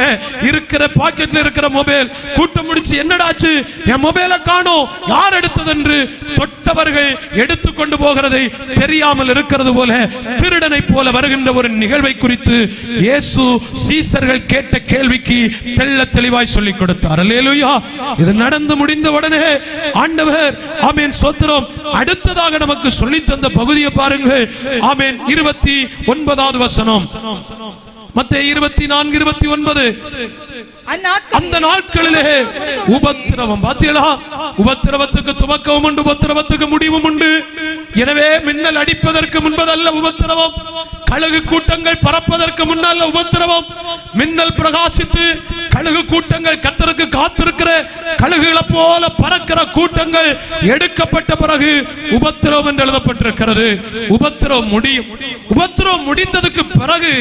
இருக்கிற பாக்கெட்ல இருக்கிற மொபைல் கூட்டம் முடிச்சு என்னடாச்சு என் மொபைலை காணோம் யார் எடுத்தது என்று தொட்டவர்கள் எடுத்துக் கொண்டு போகிறதை தெரியாமல் இருக்கிறது போல திருடனை போல வருகின்ற ஒரு நிகழ்வை குறித்து இயேசு சீசர்கள் கேட்ட கேள்விக்கு தெள்ள தெளிவாய் சொல்லிக் கொடுத்தார். அல்லேலூயா. இது நடந்து முடிந்த உடனே ஆண்டவர் ஆமென் ஸ்தோத்திரம் அடுத்ததாக நமக்கு சொல்லி தந்த பகுதியை பாருங்கள். ஆமென் 29வது வசனம், மத்தேயு 24:29. அந்த நாட்களிலே உபத்திரவம், பாத்தீங்களா? உபத்திரவத்துக்கு துவக்கமும் உண்டு, உபத்திரவத்துக்கு முடிவும் உண்டு. எனவே மின்னல் அடிப்பதற்கு முன்பதல்ல உபத்திரவம், கழுகு கூட்டங்கள் பறப்பதற்கு முன்னல்ல உபத்திரவம். மின்னல் பிரகாசித்து கழுகு கூட்டங்கள் கர்த்தருக்கு காத்திருக்கிற கழுகுகளை போல பறக்கிற கூட்டங்கள் எடுக்கப்பட்ட பிறகு உபத்திரவம் என்று எழுதப்பட்டிருக்கிறது. உபத்திரவம் முடியும். உபத்திரவம் முடிந்ததுக்கு பிறகு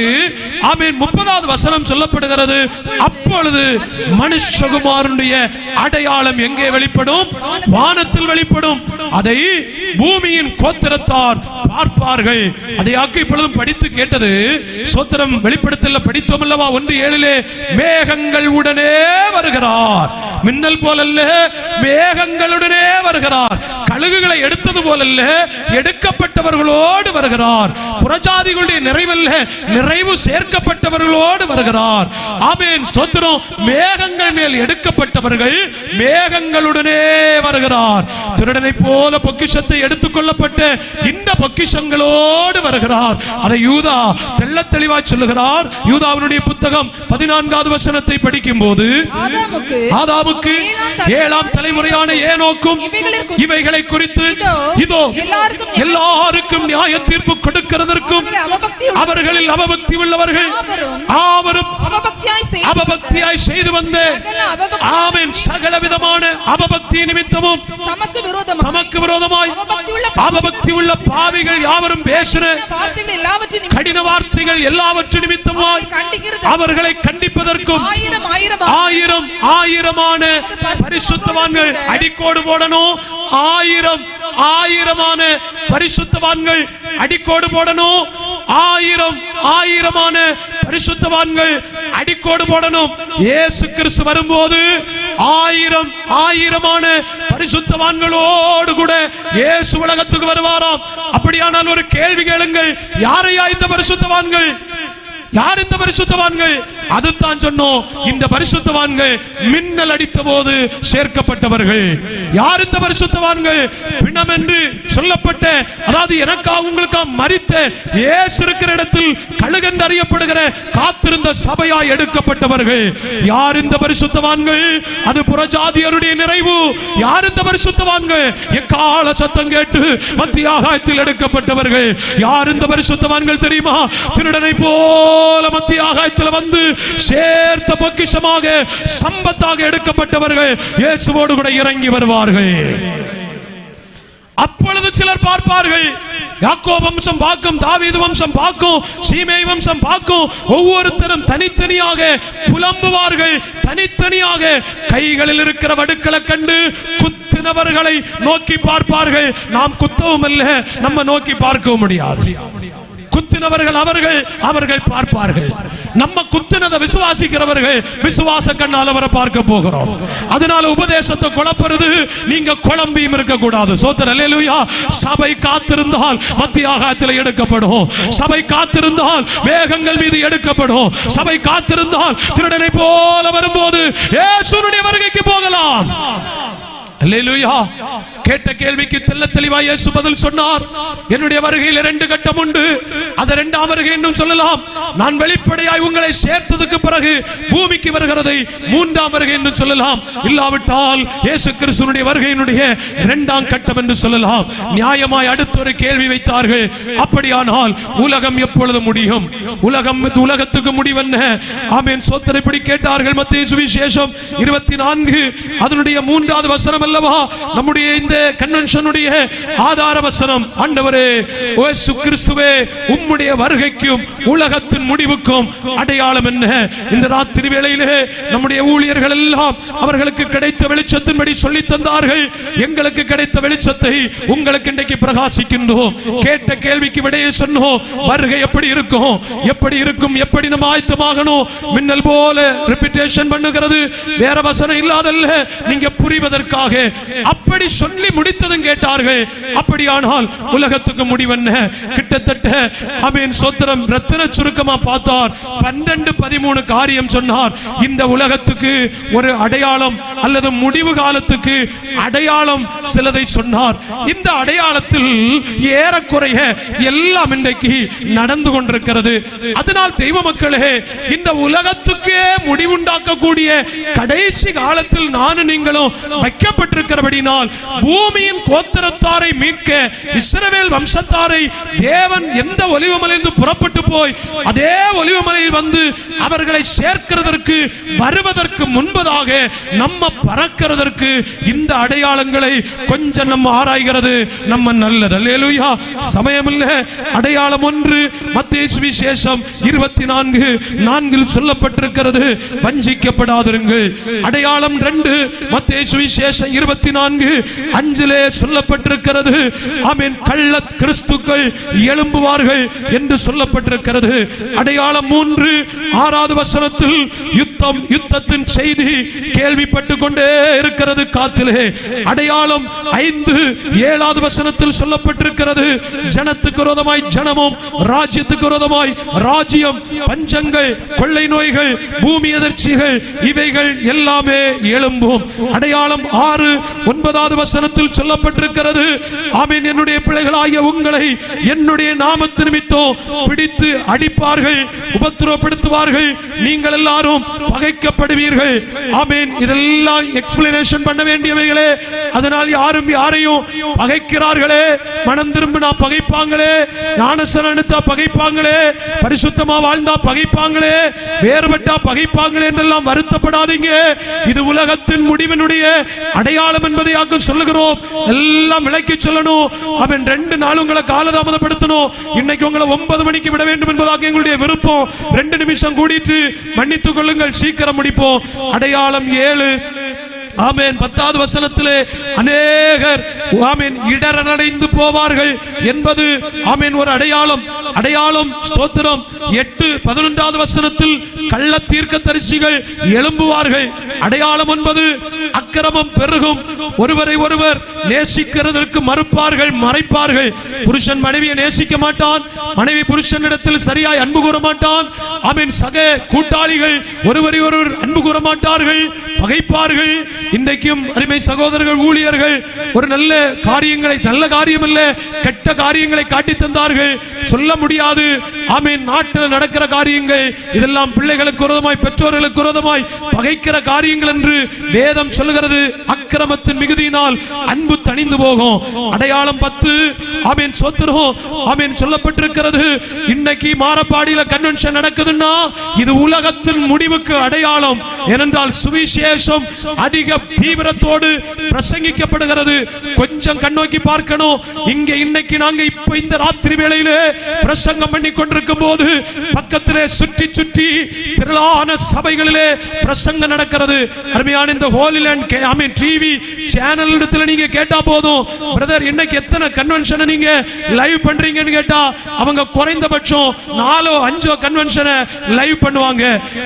ஆமென் 30வது வசனம் சொல்லப்படுகிறது, அப்பொழுது மனுஷகுமாரனுடைய அடையாளம் எங்கே வெளிப்படும்? வானத்தில் வெளிப்படும். அதை பூமியின் கோத்திரத்தார் பார்ப்பார்கள். அதை இப்பொழுதும் படித்து கேட்டது சோத்திரம் வெளிப்படுத்தல படித்தோம் அல்லவா? 1:7 மேகங்கள் உடனே வருகிறார். மின்னல் போலல்ல, மேகங்களுடனே வருகிறார். கழுகுகளை எடுத்தது போலல்ல, எடுக்கப்பட்டவர்களோடு வருகிறார். புறஜாதிகளுடைய நிறைவல்ல, நிறைவு சேர்க்கப்பட்டவர்களோடு வருகிறார். ஆமென் ஸ்தோத்திரம். மேகங்கள் மேல் எடுக்கப்பட்டவர்கள் மேகங்களுடனே வருகிறார். திருடனை போல பொக்கிஷத்தை எடுத்துக் கொள்ளப்பட்ட இந்த பொக்கிஷங்களோடு வருகிறார். அதை யூதா தெள்ள தெளிவாய் சொல்லுகிறார். யூதாவினுடைய புத்தகம் 14வது வசனத்தை படிக்கும் போது ஆதாமுக்கு 7ஆம் தலைமுறையான ஏனோக்கும் இவைகளை குறித்து இதோ எல்லாருக்கும் நியாய தீர்ப்பு கொடுக்கிறதற்கும் அவர்களில் அவபக்தி உள்ளவர்கள் அவரும் அவபக்தியாய் செய்து வந்த ஆமென் சகல விதமான அவபக்தி நிமித்தமும் தமக்கு விரோதமாய் அவபக்தி உள்ள பாவிகள் யாவரும் பேசின கடின வார்த்தைகள் எல்லாவற்றின் நிமித்தமாய் அவர்களை கண்டிப்பதற்கும் ஆயிரமான பரிசுத்தவான்கள் அடிக்கோடு போடணும். ஆயிரமான பரிசுத்தவான்கள் அடிக்கோடு போடணும். ஆயிரமான பரிசுத்தவான்கள் அடிக்கோடு போடணும். இயேசு கிறிஸ்து வரும்போது ஆயிரமான பரிசுத்தவான்களோடு கூட இயேசு உலகத்துக்கு வருவாராம். அப்படியானால் ஒரு கேள்வி கேளுங்கள், யாரையா இந்த பரிசுத்தவான்கள்? யார் இந்த பரிசுத்தவான்கள்? அதுதான் சொன்னோம். இந்த பரிசுத்தவான்கள் மின்னல் அடித்த போது சேர்க்கப்பட்டவர்கள். யார் இந்த பரிசுத்தவான்கள்? பிணம் என்று சொல்லப்பட்ட, அதாவது எனக்காக உங்களுக்காக மரித்த இயேசு இருக்கிற இடத்தில் கழுகென்று அறியப்படுகிற காத்திருந்த சபையாய் எடுக்கப்பட்டவர்கள். யார் இந்த பரிசுத்தவான்கள்? அது புறஜாதியருடைய நிறைவு. யார் இந்த பரிசுத்தவான்கள்? எக்கால சத்தம் கேட்டு மத்திய ஆகாயத்தில் எடுக்கப்பட்டவர்கள். யார் இந்த பரிசுத்தவான்கள் தெரியுமா? திருடனை போல மத்திய ஆகாயத்தில் வந்து சேர்த்த பொக்கிஷமாக சம்பத்தாக எடுக்கப்பட்டவர்கள் இயேசுவோடு கூட இறங்கி வருவார்கள். அப்பொழுது சிலர் பார்ப்பார்கள், யாக்கோபு வம்சம் பார்க்கும், தாவீது வம்சம் பார்க்கும், சீமேய் வம்சம் பார்க்கும். ஒவ்வொருத்தரும் தனித்தனியாக புலம்புவார்கள். தனித்தனியாக கைகளில் இருக்கிற வடுக்களை கண்டு குத்தினவர்களை நோக்கி பார்ப்பார்கள். நாம் குத்தவும் அல்ல, நம்ம நோக்கி பார்க்கவும் முடியாது. குத்தினவர்கள் அவர்கள் பார்ப்பார்கள். நம்ம குத்தினதை விசுவாசிக்கிறவர்கள் விசுவாச கண்ணால் அவரை பார்க்க போகிறோம். அதனால உபதேசத்தை குழப்பறது நீங்க குழம்பியும் இருக்க கூடாது. சோதரர் அல்லேலூயா. சபை காத்திருந்தால் மத்திய ஆகாயத்தில் எடுக்கப்படும். சபை காத்திருந்தால் மேகங்கள் மீது எடுக்கப்படும். சபை காத்திருந்தால் திருடனை போல வரும்போது இயேசுவினுடைய வருகைக்கு போகலாம். அல்லேலூயா. கேட்ட கேள்விக்கு தெள்ள தெளிவாய் இயேசு பதில் சொன்னார். என்னுடைய வருகையில் 2 கட்டம் உண்டு. அது 2ஆம் வருகை என்றும் சொல்லலாம். நான் வெளிப்படையாய் உங்களை சேர்த்ததுக்கு பிறகு பூமிக்கு வருகிறதை 3ஆம் வருகை என்று சொல்லலாம். இல்லாவிட்டால் இயேசு கிறிஸ்துவினுடைய வருகையினுடைய 2ஆம் கட்டம் என்று சொல்லலாம். நியாயமாய் அடுத்த ஒரு கேள்வி வைத்தார்கள். அப்படியானால் உலகம் எப்பொழுது முடியும்? உலகத்துக்கு முடிவென்ன? ஆமென். சோத்திரப்படி கேட்டார்கள். மத்தேயு சுவிசேஷம் 24 அதனுடைய 3வது வசனம் அல்லவா நம்முடைய இந்த கன்வென்ஷனுடைய ஆதார வசனம். ஆண்டவரே இயேசு கிறிஸ்துவே, உம்முடைய வருகைக்கும் உலகத்தின் முடிவுக்கும் அடையாளம் என்ன? இந்த ராத்திரி வேளையிலே நம்முடைய ஊழியர்கள் எல்லாம் அவர்களுக்கு கிடைத்த வெளிச்சத்தின்படி சொல்லி தந்தார்கள். எங்களுக்கு கிடைத்த வெளிச்சத்தை உங்களுக்கு இன்றைக்கு பிரகாசிக்கின்றோம். கேட்ட கேள்விக்கு விடையை சொன்னோம். வருகை எப்படி இருக்கும், எப்படி இருக்கும், எப்படி நம்ம ஆயத்தமாகணும்? மின்னல் போல ரிப்பீட்டேஷன் பண்ணுகிறது, வேற வசனம் இல்லாதல்ல, நீங்க புரிவதற்காக அப்படி சொல்லி முடித்ததும் கேட்டார்கள். அப்படியானால் உலகத்துக்கு முடிவென்ன? கிட்டத்தட்ட ஆமென் சோத்திரம் ரத்தின சுருக்கமா பார்த்தார். 12-13 காரியம் சொன்னார். இந்த உலகத்துக்கு ஒரு அடையாளம் அல்லது முடிவு காலத்துக்கு அடையாளம் சிலதை சொன்னார். இந்த அடையாளத்தில் ஏறக்குறைய எல்லாம் இன்றைக்கு நடந்து கொண்டிருக்கிறது. அதனால் தெய்வ மக்களே, இந்த உலகத்துக்கே முடிவுண்டாக்கக்கூடிய கடைசி காலத்தில் நானும் நீங்களும் வைக்கப்பட்டிருக்கிறபடினால் பூமியின் கோத்திரத்தாரை மீட்க இஸ்ரவேல் வம்சத்தாரை தேவன் எந்த ஒலிவமலையிலிருந்து புறப்பட்டு போய் அதே ஒலிவமலையில் வந்து அவர்களை சேர்க்கிறதற்கு வருவதற்கு முன்பதாக நம்ம பறக்கிறதற்கு இந்த அடையாளங்களை கொஞ்சம் நம்ம ஆராய்கிறது நம்ம நல்லது. அல்லேலூயா. சமயமில்ல. அடையாளம் 1 மத்தேயு சுவிசேஷம் 24:4 சொல்லப்பட்டிருக்கிறது, வஞ்சிக்கப்படாதிருங்கள். அடையாளம் 2 மத்தேயு சுவிசேஷம் 24:5 சொல்லப்பட்டிருக்கிறது, ஆமென், கள்ள கிறிஸ்துக்கள் எழும்புவார்கள் என்று சொல்லப்பட்டிருக்கிறது. அடையாளம் 3 6வது வசனத்தில் யுத்தத்தின் செய்தி கேள்விப்பட்டு கொண்டே இருக்கிறது காத்திலே. அடையாளம் 5 7வது வசனத்தில் சொல்லப்பட்டிருக்கிறது, ஜனத்துக்கு விரோதமாய் ஜனமும் ராஜ்யத்துக்கு விரோதமாய் ராஜ்யம், பஞ்சங்கள், கொள்ளை நோய்கள், பூமி எதிர்ச்சிகள், இவைகள் எல்லாமே எழும்பும். அடையாளம் 6 9வது வசனத்தில் சொல்லப்பட்டிருக்கிறது, ஆமென், என்னுடைய பிள்ளைகளாகிய உங்களை என்னுடைய நாமத்து நிமித்தம் பிடித்து அடிப்பார்கள், உபத்திரவப்படுத்துவார்கள், நீங்கள் எல்லாரும் பகைக்கப்படுவீர்கள். ஆமென். இதெல்லாம் எக்ஸ்பிளனேஷன் பண்ண வேண்டியவைகளே. அதனால் யாரும் யாரையும் பகைக்கிறார்களே, மனம் திரும்பினா பகைப்பாங்களே, ஞானஸ்நானம் எடுத்தா பகைப்பாங்களே, பரிசுத்தமா வாழ்ந்தா பகைப்பாங்களே, வேறுபட்டா பகைப்பாங்களே என்றெல்லாம் வருத்தப்படாதீங்க. இது உலகத்தின் முடிவினுடைய அடையாளம் என்பதை சொல்லுகிறோம். எல்லாம் விளக்கி சொல்லணும். அவன் 2 நாள் உங்களை காலதாமதப்படுத்தணும். இன்னைக்கு உங்களை 9 மணிக்கு விட வேண்டும் என்பதாக எங்களுடைய விருப்பம். 2 நிமிஷம் கூடிட்டு மன்னித்துக் கொள்ளுங்கள், சீக்கிரம் முடிப்போம். அடையாளம் 7 ஆமென் 10வது வசனத்திலே அநேகர் ஆமென் இடரடைந்து போவார்கள் என்பது ஆமென் ஒரு அடையாளம். அடையாளம் ஸ்தோத்திரம் 8-11வது வசனத்தில் கள்ள தீர்க்கதரிசிகள் எழும்புவார்கள். அடையாளம் 9 அக்கிரமம் பெருகும், ஒருவரை ஒருவர் நேசிக்கிறதற்கு மறுப்பார்கள், மறைப்பார்கள். புருஷன் மனைவியை நேசிக்க மாட்டான், மனைவி புருஷனிடத்தில் சரியாய் அன்பு கூற மாட்டான். ஆமென். சக கூட்டாளிகள் ஒருவரை ஒருவர் அன்பு கூற மாட்டார்கள், பகைப்பார்கள். இன்றைக்கும் அருமை சகோதரர்கள், ஊழியர்கள் ஒரு நல்ல காரியங்களை, நல்ல காரியம் அல்ல, கெட்ட காரியங்களை காட்டி தந்தார்கள். சொல்ல முடியாது. ஆமென். நாட்டில் நடக்கிற காரியங்கள் இதெல்லாம் பிள்ளைகளுக்கு விரோதமாய், பெற்றோர்களுக்கு விரோதமாய் பகைக்கிற காரியங்கள் என்று வேதம் சொல்லுகிறது. அக்கிரமத்தின் மிகுதியினால் அன்பு தணிந்து போகும். அடையாளம் 10 ஆமென் சோத்திரம் ஆமென் சொல்லப்பட்டிருக்கிறது. இன்னைக்கு மாரப்பாடியில கன்வென்ஷன் நடக்குதுன்னா இது உலகத்தின் முடிவுக்கு அடையாளம். ஏனென்றால் சுவிசேஷம் அதிக தீவிரத்தோடு பிரசங்கிக்கப்படுகிறது. கொஞ்சம் கண்ணோக்கி பார்க்கணும். இங்க இன்னைக்கு நாங்க இப்ப இந்த ராத்திரி வேளையிலே பிரசங்கம் பண்ணி கொண்டிருக்கும் போது பக்கத்திலே சுற்றி சுற்றி திரளான சபைகளிலே பிரசங்கம் நடக்கிறது. அருமையான இந்த ஹோலி லேண்ட் ஆமென் டிவி சேனல் இடத்துல நீங்க கேட்டா போதும், பிரதர் இன்னைக்கு எத்தனை கன்வென்ஷனை நீங்க லைவ் பண்றீங்கன்னு கேட்டா அவங்க குறைந்தபட்சம் 4-5 கன்வென்ஷனை லைவ் பண்ணுவாங்க.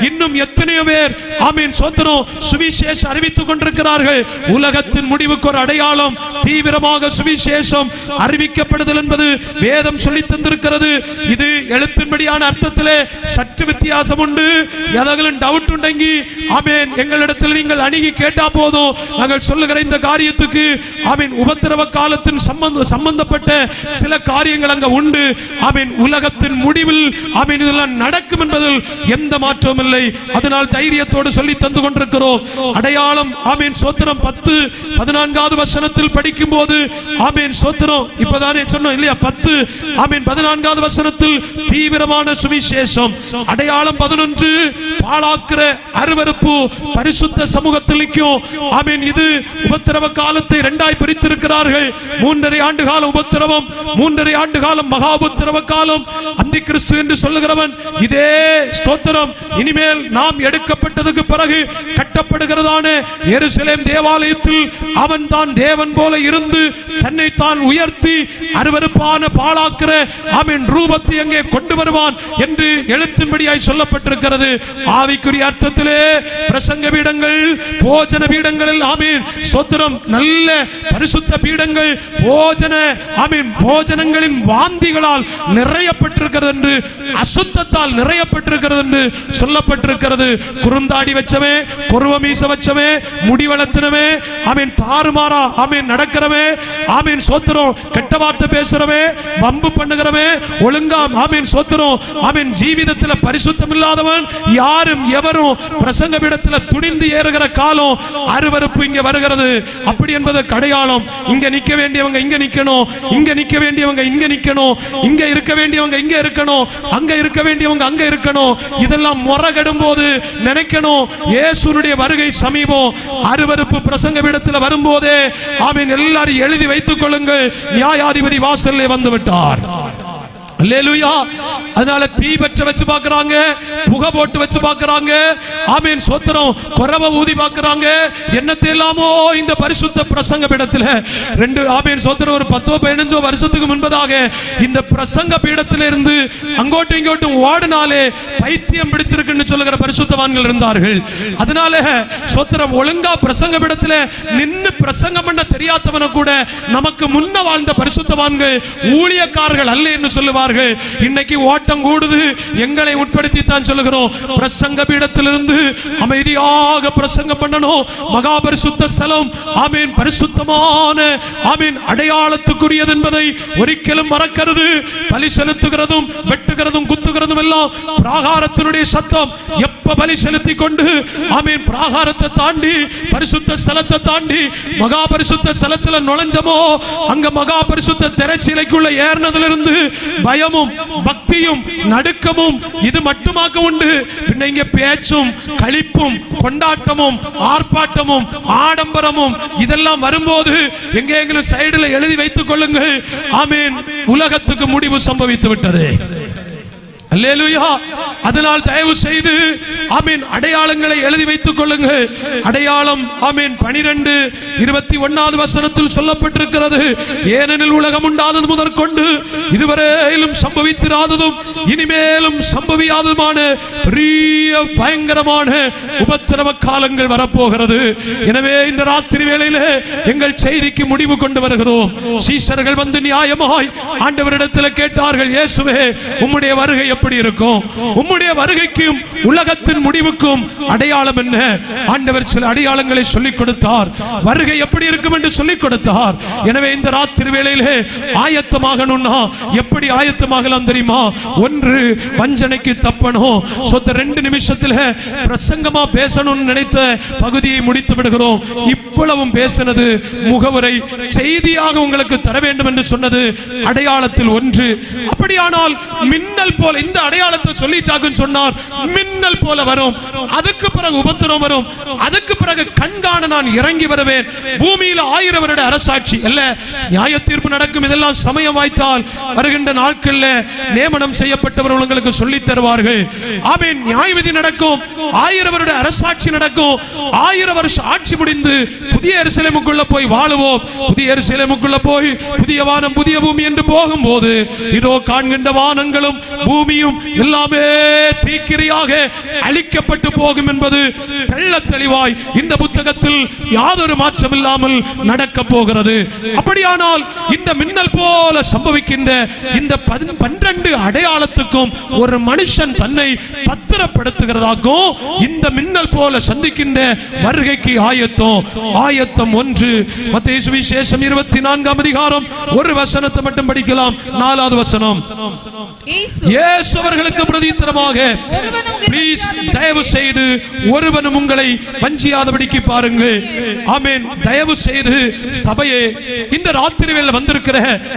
இன்னும் எத்தனையோ பேர் ஆமீன் சோத்திரம் சுவிசேஷம் அறிவித்துக் கொண்டிருக்கிறார்கள். உலகத்தின் முடிவுக்கு ஒரு அடையாளம் தீவிரமாக சுவிசேஷம் அறிவிக்கப்படுதல் என்பது வேதம் சொல்லி தந்திருக்கிறது. இது எழுத்தின்படியான அர்த்தத்திலே சற்று வித்தியாசம் உண்டு. ஏதாவது டவுட் உண்டங்கி ஆமீன் எங்களிடத்தில் நீங்கள் அணுகி கேட்டா போதும். நாங்கள் சொல்லுகிற இந்த காரியத்துக்கு ஆமீன் உபத்திரவ காலத்தின் சம்பந்தப்பட்ட சில காரியங்கள் அங்க உண்டு. ஆமீன் உலகத்தின் முடிவில் ஆமீன் இதெல்லாம் நடக்கும் என்பதில் எந்த மாற்றமும் இல்லை. அதனால் தைரியத்தோடு சொல்லி தந்து கொண்டிருக்கிறோம். அடையாளம் ஆமீன் சோத்திரம் 10-14வது வசனத்தில் படிக்கும் போது ஆமீன் சோத்திரம் இப்பதானே சொன்னோம் இல்லையா? 10 ஆமீன் 14வது வசனத்தில் தீவிரமான சுவிசேஷம். அடையாளம் 11 பாழாக்கிற அருவருப்பு பரிசுத்த சமூகத்தில் நிற்கும். ஆமீன் இது உபத்திரவ காலத்தை இரண்டாய் பிரித்திருக்கிறார்கள். 3.5 ஆண்டு கால உபத்திரவம், 3.5 ஆண்டு காலம் மகா உபத்திரவ காலம். அந்தி கிறிஸ்து என்று சொல்லுகிறவன் இதே ஸ்தோத்திரம் இனிமேல் நாம் எடுக்கப்பட்டதுக்கு பிறகு கட்டப்படுகிறதான எருசலேம் தேவாலயத்தில் அவன் தான் தேவன் போல இருந்து தன்னை தான் உயர்த்தி அருவருப்பான பாழாக்கிற ஆமீன் ரூபத்தை அங்கே கொண்டு வருவான் என்று எழுத்தின்படியாய் சொல்லப்பட்டிருக்கிறது. ஆவிக்குரிய அர்த்தத்திலே பிரசங்க பீடங்கள், போஜன பீடங்களில் ஆமீன் ஸ்தோத்திரம் நல்ல பரிசுத்த பீடங்கள் போஜன ஆமீன் போஜனங்களின் வாந்திகளால் நிறையப்பட்டிருக்கிறது என்று, அசுத்தத்தால் நிறையப்பட்டிருக்கிறது என்று சொல்லப்பட்டிருக்கிறது. குறுந்தாடி வச்சவே, கொருவ மீச வச்சவே, முடி வளர்த்தினவே, ஆமீன் தாறுமாறா ஆமீன் நடக்கிறவே, ஆமீன் சோத்திரம் கெட்ட வார்த்தை பேசுறவே, வம்பு பண்ணுகிறவே, ஒழுங்காம் ஆமீன் சோத்திரம் ஆமீன் ஜீவிதத்தில் பரிசுத்தம் இல்லாதவன் யாரும் எவரும் பிரசங்க பீடத்தில் துணிந்து ஏறுகிற காலம் அருவருப்பு இங்க வருகிறது. அப்படி என்பது அடையாளம். இங்க நிக்க வேண்டியவங்க இங்க நிக்கணும், இங்க நிக்க வேண்டியவங்க இங்க நிக்கணும், இங்க இருக்க வேண்டியவங்க இங்க இருக்கணும், அங்க இருக்க வேண்டியவங்க அங்க இருக்கணும். இதெல்லாம் முறகடும் போது நினைக்கணும் இயேசுனுடைய வருகை சமீபம். அருவருப்பு பிரசங்க பீடத்தில் வரும்போதே ஆமீன் எல்லாரும் எழுதி வைத்துக் கொள்ளுங்கள், நியாயாதிபதி வாசல்லே வந்து விட்டார். அல்லேலூயா. அதனால தீ பற்ற வச்சு பார்க்கறாங்க, புகை போட்டு வச்சு பார்க்கறாங்க, ஆமீன் சோத்திரம் கொரவ ஊதி பார்க்கறாங்க. என்னத்தை எல்லாமோ இந்த பரிசுத்த பிரசங்க பீடத்தில் 2 ஆமீன் சோத்திரம் ஒரு 10-15 வருஷத்துக்கு முன்பதாக இந்த பிரசங்க பீடத்தில் இருந்து அங்கோட்டும் இங்கோட்டும் ஓடினாலே பைத்தியம் பிடிச்சிருக்குன்னு சொல்லுகிற பரிசுத்தவான்கள் இருந்தார்கள். அதனால சோத்திரம் ஒழுங்கா பிரசங்க பீடத்தில் நின்று பிரசங்கம் பண்ண தெரியாதவன கூட நமக்கு முன்ன வாழ்ந்த பரிசுத்தவான்கள் ஊழியக்காரர்கள் அல்ல என்று சொல்லுவார்கள். இன்னைக்கு ஓட்டம் கூடுது, எங்களை உட்படுத்தி தான் சொல்லுகிறோம். பிரசங்க பீடத்திலிருந்து அமைதியாக பிரசங்கம் பண்ணணும். மகா பரிசுத்த ஸ்தலம் ஆமீன் பரிசுத்தமான ஆமீன் அடையாளத்துக்குரியது என்பதை ஒரிக்கலும் மறக்கிறது. பலி செலுத்துகிறதும் வெட்டுகிறதும் குத்துகிறதும் எல்லாம் பிராகாரத்தினுடைய சத்தம். எப்ப பலி செலுத்தி கொண்டு ஆமீன் பிராகாரத்தை தாண்டி பரிசுத்த ஸ்தலத்தை தாண்டி மகா பரிசுத்த ஸ்தலத்தில் நுழைஞ்சமோ அங்க மகா பரிசுத்த திரைச்சீலைக்குள்ள ஏறினதிலிருந்து பயமும் பக்தியும் நடுக்கமும் இது மட்டுமாக உண்டு. பின்ன இங்க பேச்சும் களிப்பும் கொண்டாட்டமும் ஆர்ப்பாட்டமும் ஆடம்பரமும் இதெல்லாம் வரும்போது எங்கேயும் சைடுல எழுதி வைத்துக் கொள்ளுங்கள், ஆமீன் உலகத்துக்கு முடிவு சம்பவித்து விட்டது. அல்லேலூயா. அதனால் தயவு செய்து ஆமீன் அடையாளங்களை எழுதி வைத்துக் கொள்ளுங்கள். அடையாளம் ஆமீன் 12:21 வசனத்தில் சொல்லப்பட்டிருக்கிறது. ஏனெனில் உலகம் உண்டானது முதற்கொண்டு இதுவரையிலும் சம்பவித்திராததும் இனிமேலும் சம்பவியாததுமான பெரிய பயங்கரமான உபத்திரவ காலங்கள் வரப்போகிறது. எனவே இந்த ராத்திரி வேளையிலே எங்கள் செய்திக்கு முடிவு கொண்டு வருகிறோம். சீஷர்கள் வந்து நியாயமாய் ஆண்டவரிடத்தில் கேட்டார்கள், இயேசுவே உம்முடைய வருகை எப்படி இருக்கும்? உம்முடைய வருகைக்கும் உலகத்தின் முடிவுக்கும் அடையாளம் என்ன? ஆண்டவர் சில அடையாளங்களை சொல்லிக் கொடுத்தார். வருகை எப்படி இருக்கும் என்று சொல்லிக் கொடுத்தார். எனவே இந்த ராத்திரி வேளையிலே ஆயத்தமாகணும்னா எப்படி ஆயத்தமாகலாம் தெரியுமா? ஒன்று, வஞ்சனைக்கு தப்பணும். 2 நிமிஷத்தில் பிரசங்கமா பேசணும்னு நினைத்த பகுதியை முடித்து விடுகிறோம். இவ்வளவும் பேசினது முகவரை செய்தியாக உங்களுக்கு தர வேண்டும் என்று சொன்னது அடையாளத்தில் ஒன்று. அப்படியானால் மின்னல் போல இந்த அடையாளத்தை சொல்லிட்டாக்குன்னு சொன்னார். மின்னல் போல வரும், அதுக்கு பிறகு உபத்திரம் வரும், அதுக்கு பிறகு கண்காண நான் இறங்கி வருவேன். பூமியில் 1000 வருட அரசாட்சி அல்ல, நியாய தீர்ப்பு நடக்கும். இதெல்லாம் சமயம் வாய்த்தால் வருகின்ற நாட்களில் நியமனம் செய்யப்பட்டவர்கள் உங்களுக்கு சொல்லித் தருவார்கள். ஆமென். நியாயவிதி நடக்கும், 1000 வருட அரசாட்சி நடக்கும். 1000 வருஷம் ஆட்சி முடிந்து புதிய எருசலேமுக்குள்ள போய் வாழுவோம். புதிய எருசலேமுக்குள்ள போய் புதிய வானம் புதிய பூமி என்று போகும்போது இதோ காண்கின்ற வானங்களும் பூமியும் எல்லாமே தீக்கிரையாக அழிக்கப்பட்டு போகும் என்பது தெள்ளத் தெளிவாய் இந்த புத்தகத்தில் யாதொரு மாற்றம் இல்லாமல் நடக்க போகிறது. அப்படியானால் இந்த மின்னல் போல சம்பவிக்கின்ற இந்த 12 அடையாளத்துக்கும் ஒரு மனுஷன் தன்னை பத்திரப்படுத்துகிறதாகும். இந்த மின்னல் போல சந்திக்கின்ற வருகைக்கு ஆயத்தம் 1 மத்தேயு சுவிசேஷம் 24ஆம் அதிகாரம் ஒரு வசனத்தை மட்டும் படிக்கலாம். 4வது வசனம். இயேசு அவர்களுக்கு பிரதியுத்தரமாக, ப்ளீஸ் தயவு செய்து ஒருவனும் உங்களை வஞ்சியாதபடிக்கு பாருங்கள். ஆமென். தயவு செய்து சபையே, இந்த ராத்திரி வேளை வந்திருக்கிற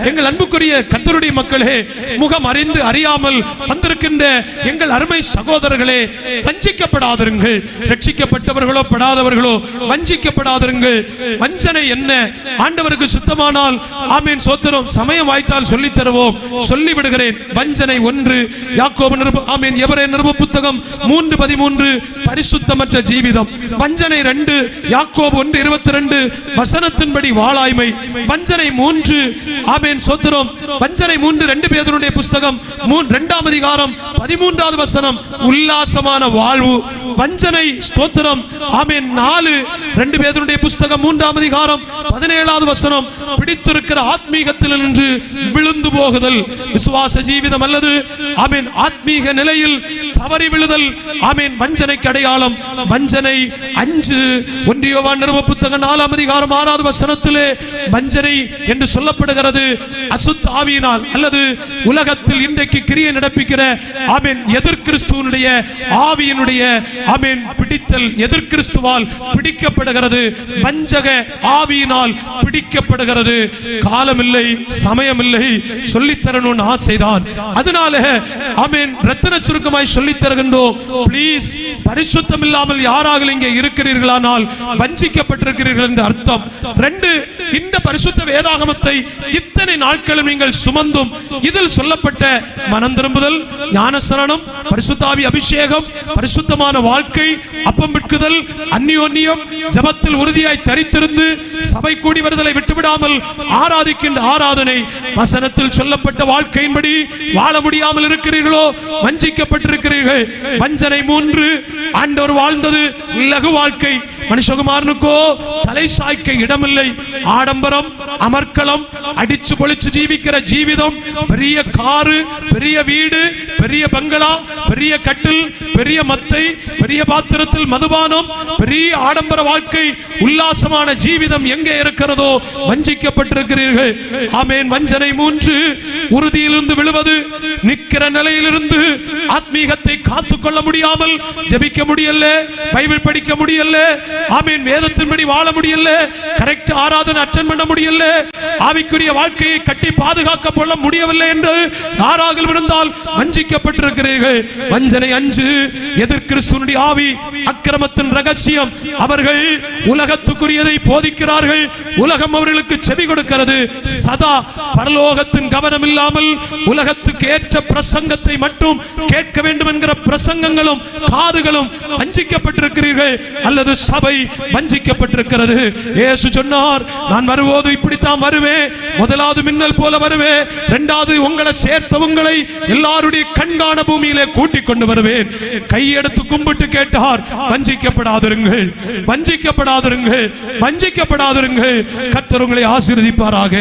எங்கள் அன்புக்குரிய கர்த்தருடைய மக்களே, முகம் அறிந்து அறியாமல் வந்திருக்கின்ற எங்கள் அருமை சகோதரர்களே, வஞ்சிக்கப்படாதிருங்கள். ரட்சிக்கப்பட்டவர்களோ படாதவர்களோ வஞ்சிக்கப்படாதிருங்கள். வஞ்சனை என்ன? ஆண்டவருக்கு சுத்தமானால் ஆமென் சோத்திரம், சமயம் வாய்த்தால் சொல்லித் தருவோம். சொல்லிவிடுகிறேன். வஞ்சனை 1 யாக்கோபு ஆமென் எபிரேயர் நிருப புத்தகம் 3:13 பரிசுத்தமற்ற ஜீவிதம். வஞ்சனை 2 யாக்கோபு 1:22 வசனத்தின்படி வாளாய்மை. வஞ்சனை 3 ஆமென் சோத்திரம், வஞ்சனை 3 2 பேதுருடைய புத்தகம் 2ஆம் அதிகாரம் 13வது வசனம் உல்லாசமான வாழ்வு. வஞ்சனை ஸ்தோத்திரம் ஆமென் 4 2 பேதுருடைய புத்தகம் 3ஆம் அதிகாரம் 17வது வசனம் பிடித்திருக்கிற ஆத்மீகத்தில் நின்று விழுந்து போகுதல். விசுவாச ஜீவிதம் அல்லது ஆமென் ஆத்மீக நிலையில் தவறி விழுதல் ஆமென் வஞ்சனைக்கு அடையாளம். வஞ்சனை 5 1 யோவான் நிருப புத்தகம் 4ஆம் அதிகாரம் 6வது வசனத்திலே வஞ்சனை என்று சொல்லப்படுகிறது. அசுத்த ஆவியினால் அல்லது உலகத்தில் இன்றைக்கு கிரியை நடப்பிக்கிற ஆமென் எதிர்கிறிஸ்துவனுடைய ஆவியினுடைய ஆமென் பிடித்தல், எதிர்கிறிஸ்துவால் பிடிக்கப்படுகிறது. வஞ்சக ஆவியினால் பிடிக்கப்படுகிறது. காலமில்லை, சமயமில்லை, சொல்லித்தரணும்னு ஆசைதான். அதனால ஆமென் ரத்தின சுருக்கமாய் சொல்லித் தருகின்றோம். ப்ளீஸ், பரிசுத்தம் இல்லாமல் யாராக இங்கே இருக்கிறீர்களானால் வஞ்சிக்கப்பட்டிருக்கிறீர்கள் என்று அர்த்தம். 2 இந்த பரிசுத்த வேதாகமத்தை இத்தனை நாட்களும் நீங்கள் சுமந்தும் இதில் சொல்லப்பட்ட மனம் திரும்புதல், ஞானஸ்நானம், பரிசுத்த ஆவி அபிஷேகம், பரிசுத்தமான வாழ்க்கை, அப்பம் விற்குதல், அந்நியோன்யம், ஜபத்தில் உறுதியாய் தரித்திருந்து சபை கூடி வருதலை விட்டுவிடாமல் ஆராதிக்கின்ற ஆராதனை, வசனத்தில் சொல்லப்பட்ட வாழ்க்கையின்படி வாழ முடியாமல் இருக்கிறீர்களோ வஞ்சிக்கப்பட்டிருக்கிறீர்கள். வஞ்சனை 3 ஆண்டவர் வாழ்ந்தது லகு வாழ்க்கை. மனுஷகுமாரனுக்கோ தலை சாய்க்க இடமில்லை. ஆடம்பரம், அமர்க்களம், அடிச்சு பொழிச்சு ஜீவிக்கிற ஜீவிதம், பெரிய காரு, பெரிய வீடு, பெரிய பங்களா, பெரிய கட்டில், பெரிய மத்தை, பெரிய பாத்திரத்தில் மதுபானம், பெரிய ஆடம்பர வாழ்க்கை, உல்லாசமான ஜீவிதம் எங்கே இருக்கிறதோ வஞ்சிக்கப்பட்டிருக்கிறீர்கள். ஆமென். வஞ்சனை 3 உறுதியிலிருந்து விழுவது, நிற்கிற நிலையிலிருந்து ஆத்மீகத்தை காத்துக்கொள்ள முடியாமல் ஜெபிக்க முடியல, பைபிள் படிக்க முடியல, ஆமென் வேதத்தின்படி வாழ முடியல, கரெக்ட் ஆராதனை அட்டெண்ட் பண்ண முடியல, ஆவிக்குரிய வாழ்க்கையை கட்டி பாதுகாக்க கொள்ள முடியவில்லை என்று யாராக இருந்தால் வஞ்சிக்கப்பட்டிருக்கிறீர்கள். வஞ்சனை 5 எதிர்கிறிஸ்துவனுடைய ஆவி, அக்கிரமத்தின் ரகசியம். அவர்கள் உலகத்துக்குரியதை போதிக்கிறார்கள். உலகம் அவர்களுக்கு செவி கொடுக்கிறது. சதா பரலோகத்தின் கவனம் இல்லாமல் உலகத்துக்கு ஏற்ற பிரசங்கத்தை மட்டும் கேட்க வேண்டும் என்கிற பிரசங்கங்களும் காதுகளும் வஞ்சிக்கப்பட்டிருக்கிறீர்கள். அல்லது சபை வஞ்சிக்கப்பட்டிருக்கிறது. இயேசு சொன்னார், நான் வரும்போது இப்படித்தான் வருவேன். முதலாவது மின்னல் போல வருவேன், இரண்டாவது உங்களை சேர்த்த உங்களை எல்லாருடைய கண்காண பூமியிலே கூட்டிக் கொண்டு வருவேன். கையெடுத்து கும்பிட்டு கேட்டார், வஞ்சிக்கப்படாதிருங்கள், வஞ்சிக்கப்படாதிருங்கள், வஞ்சிக்கப்படாதிருங்கள். கர்த்தர் உங்களை ஆசீர்வதிப்பாராக.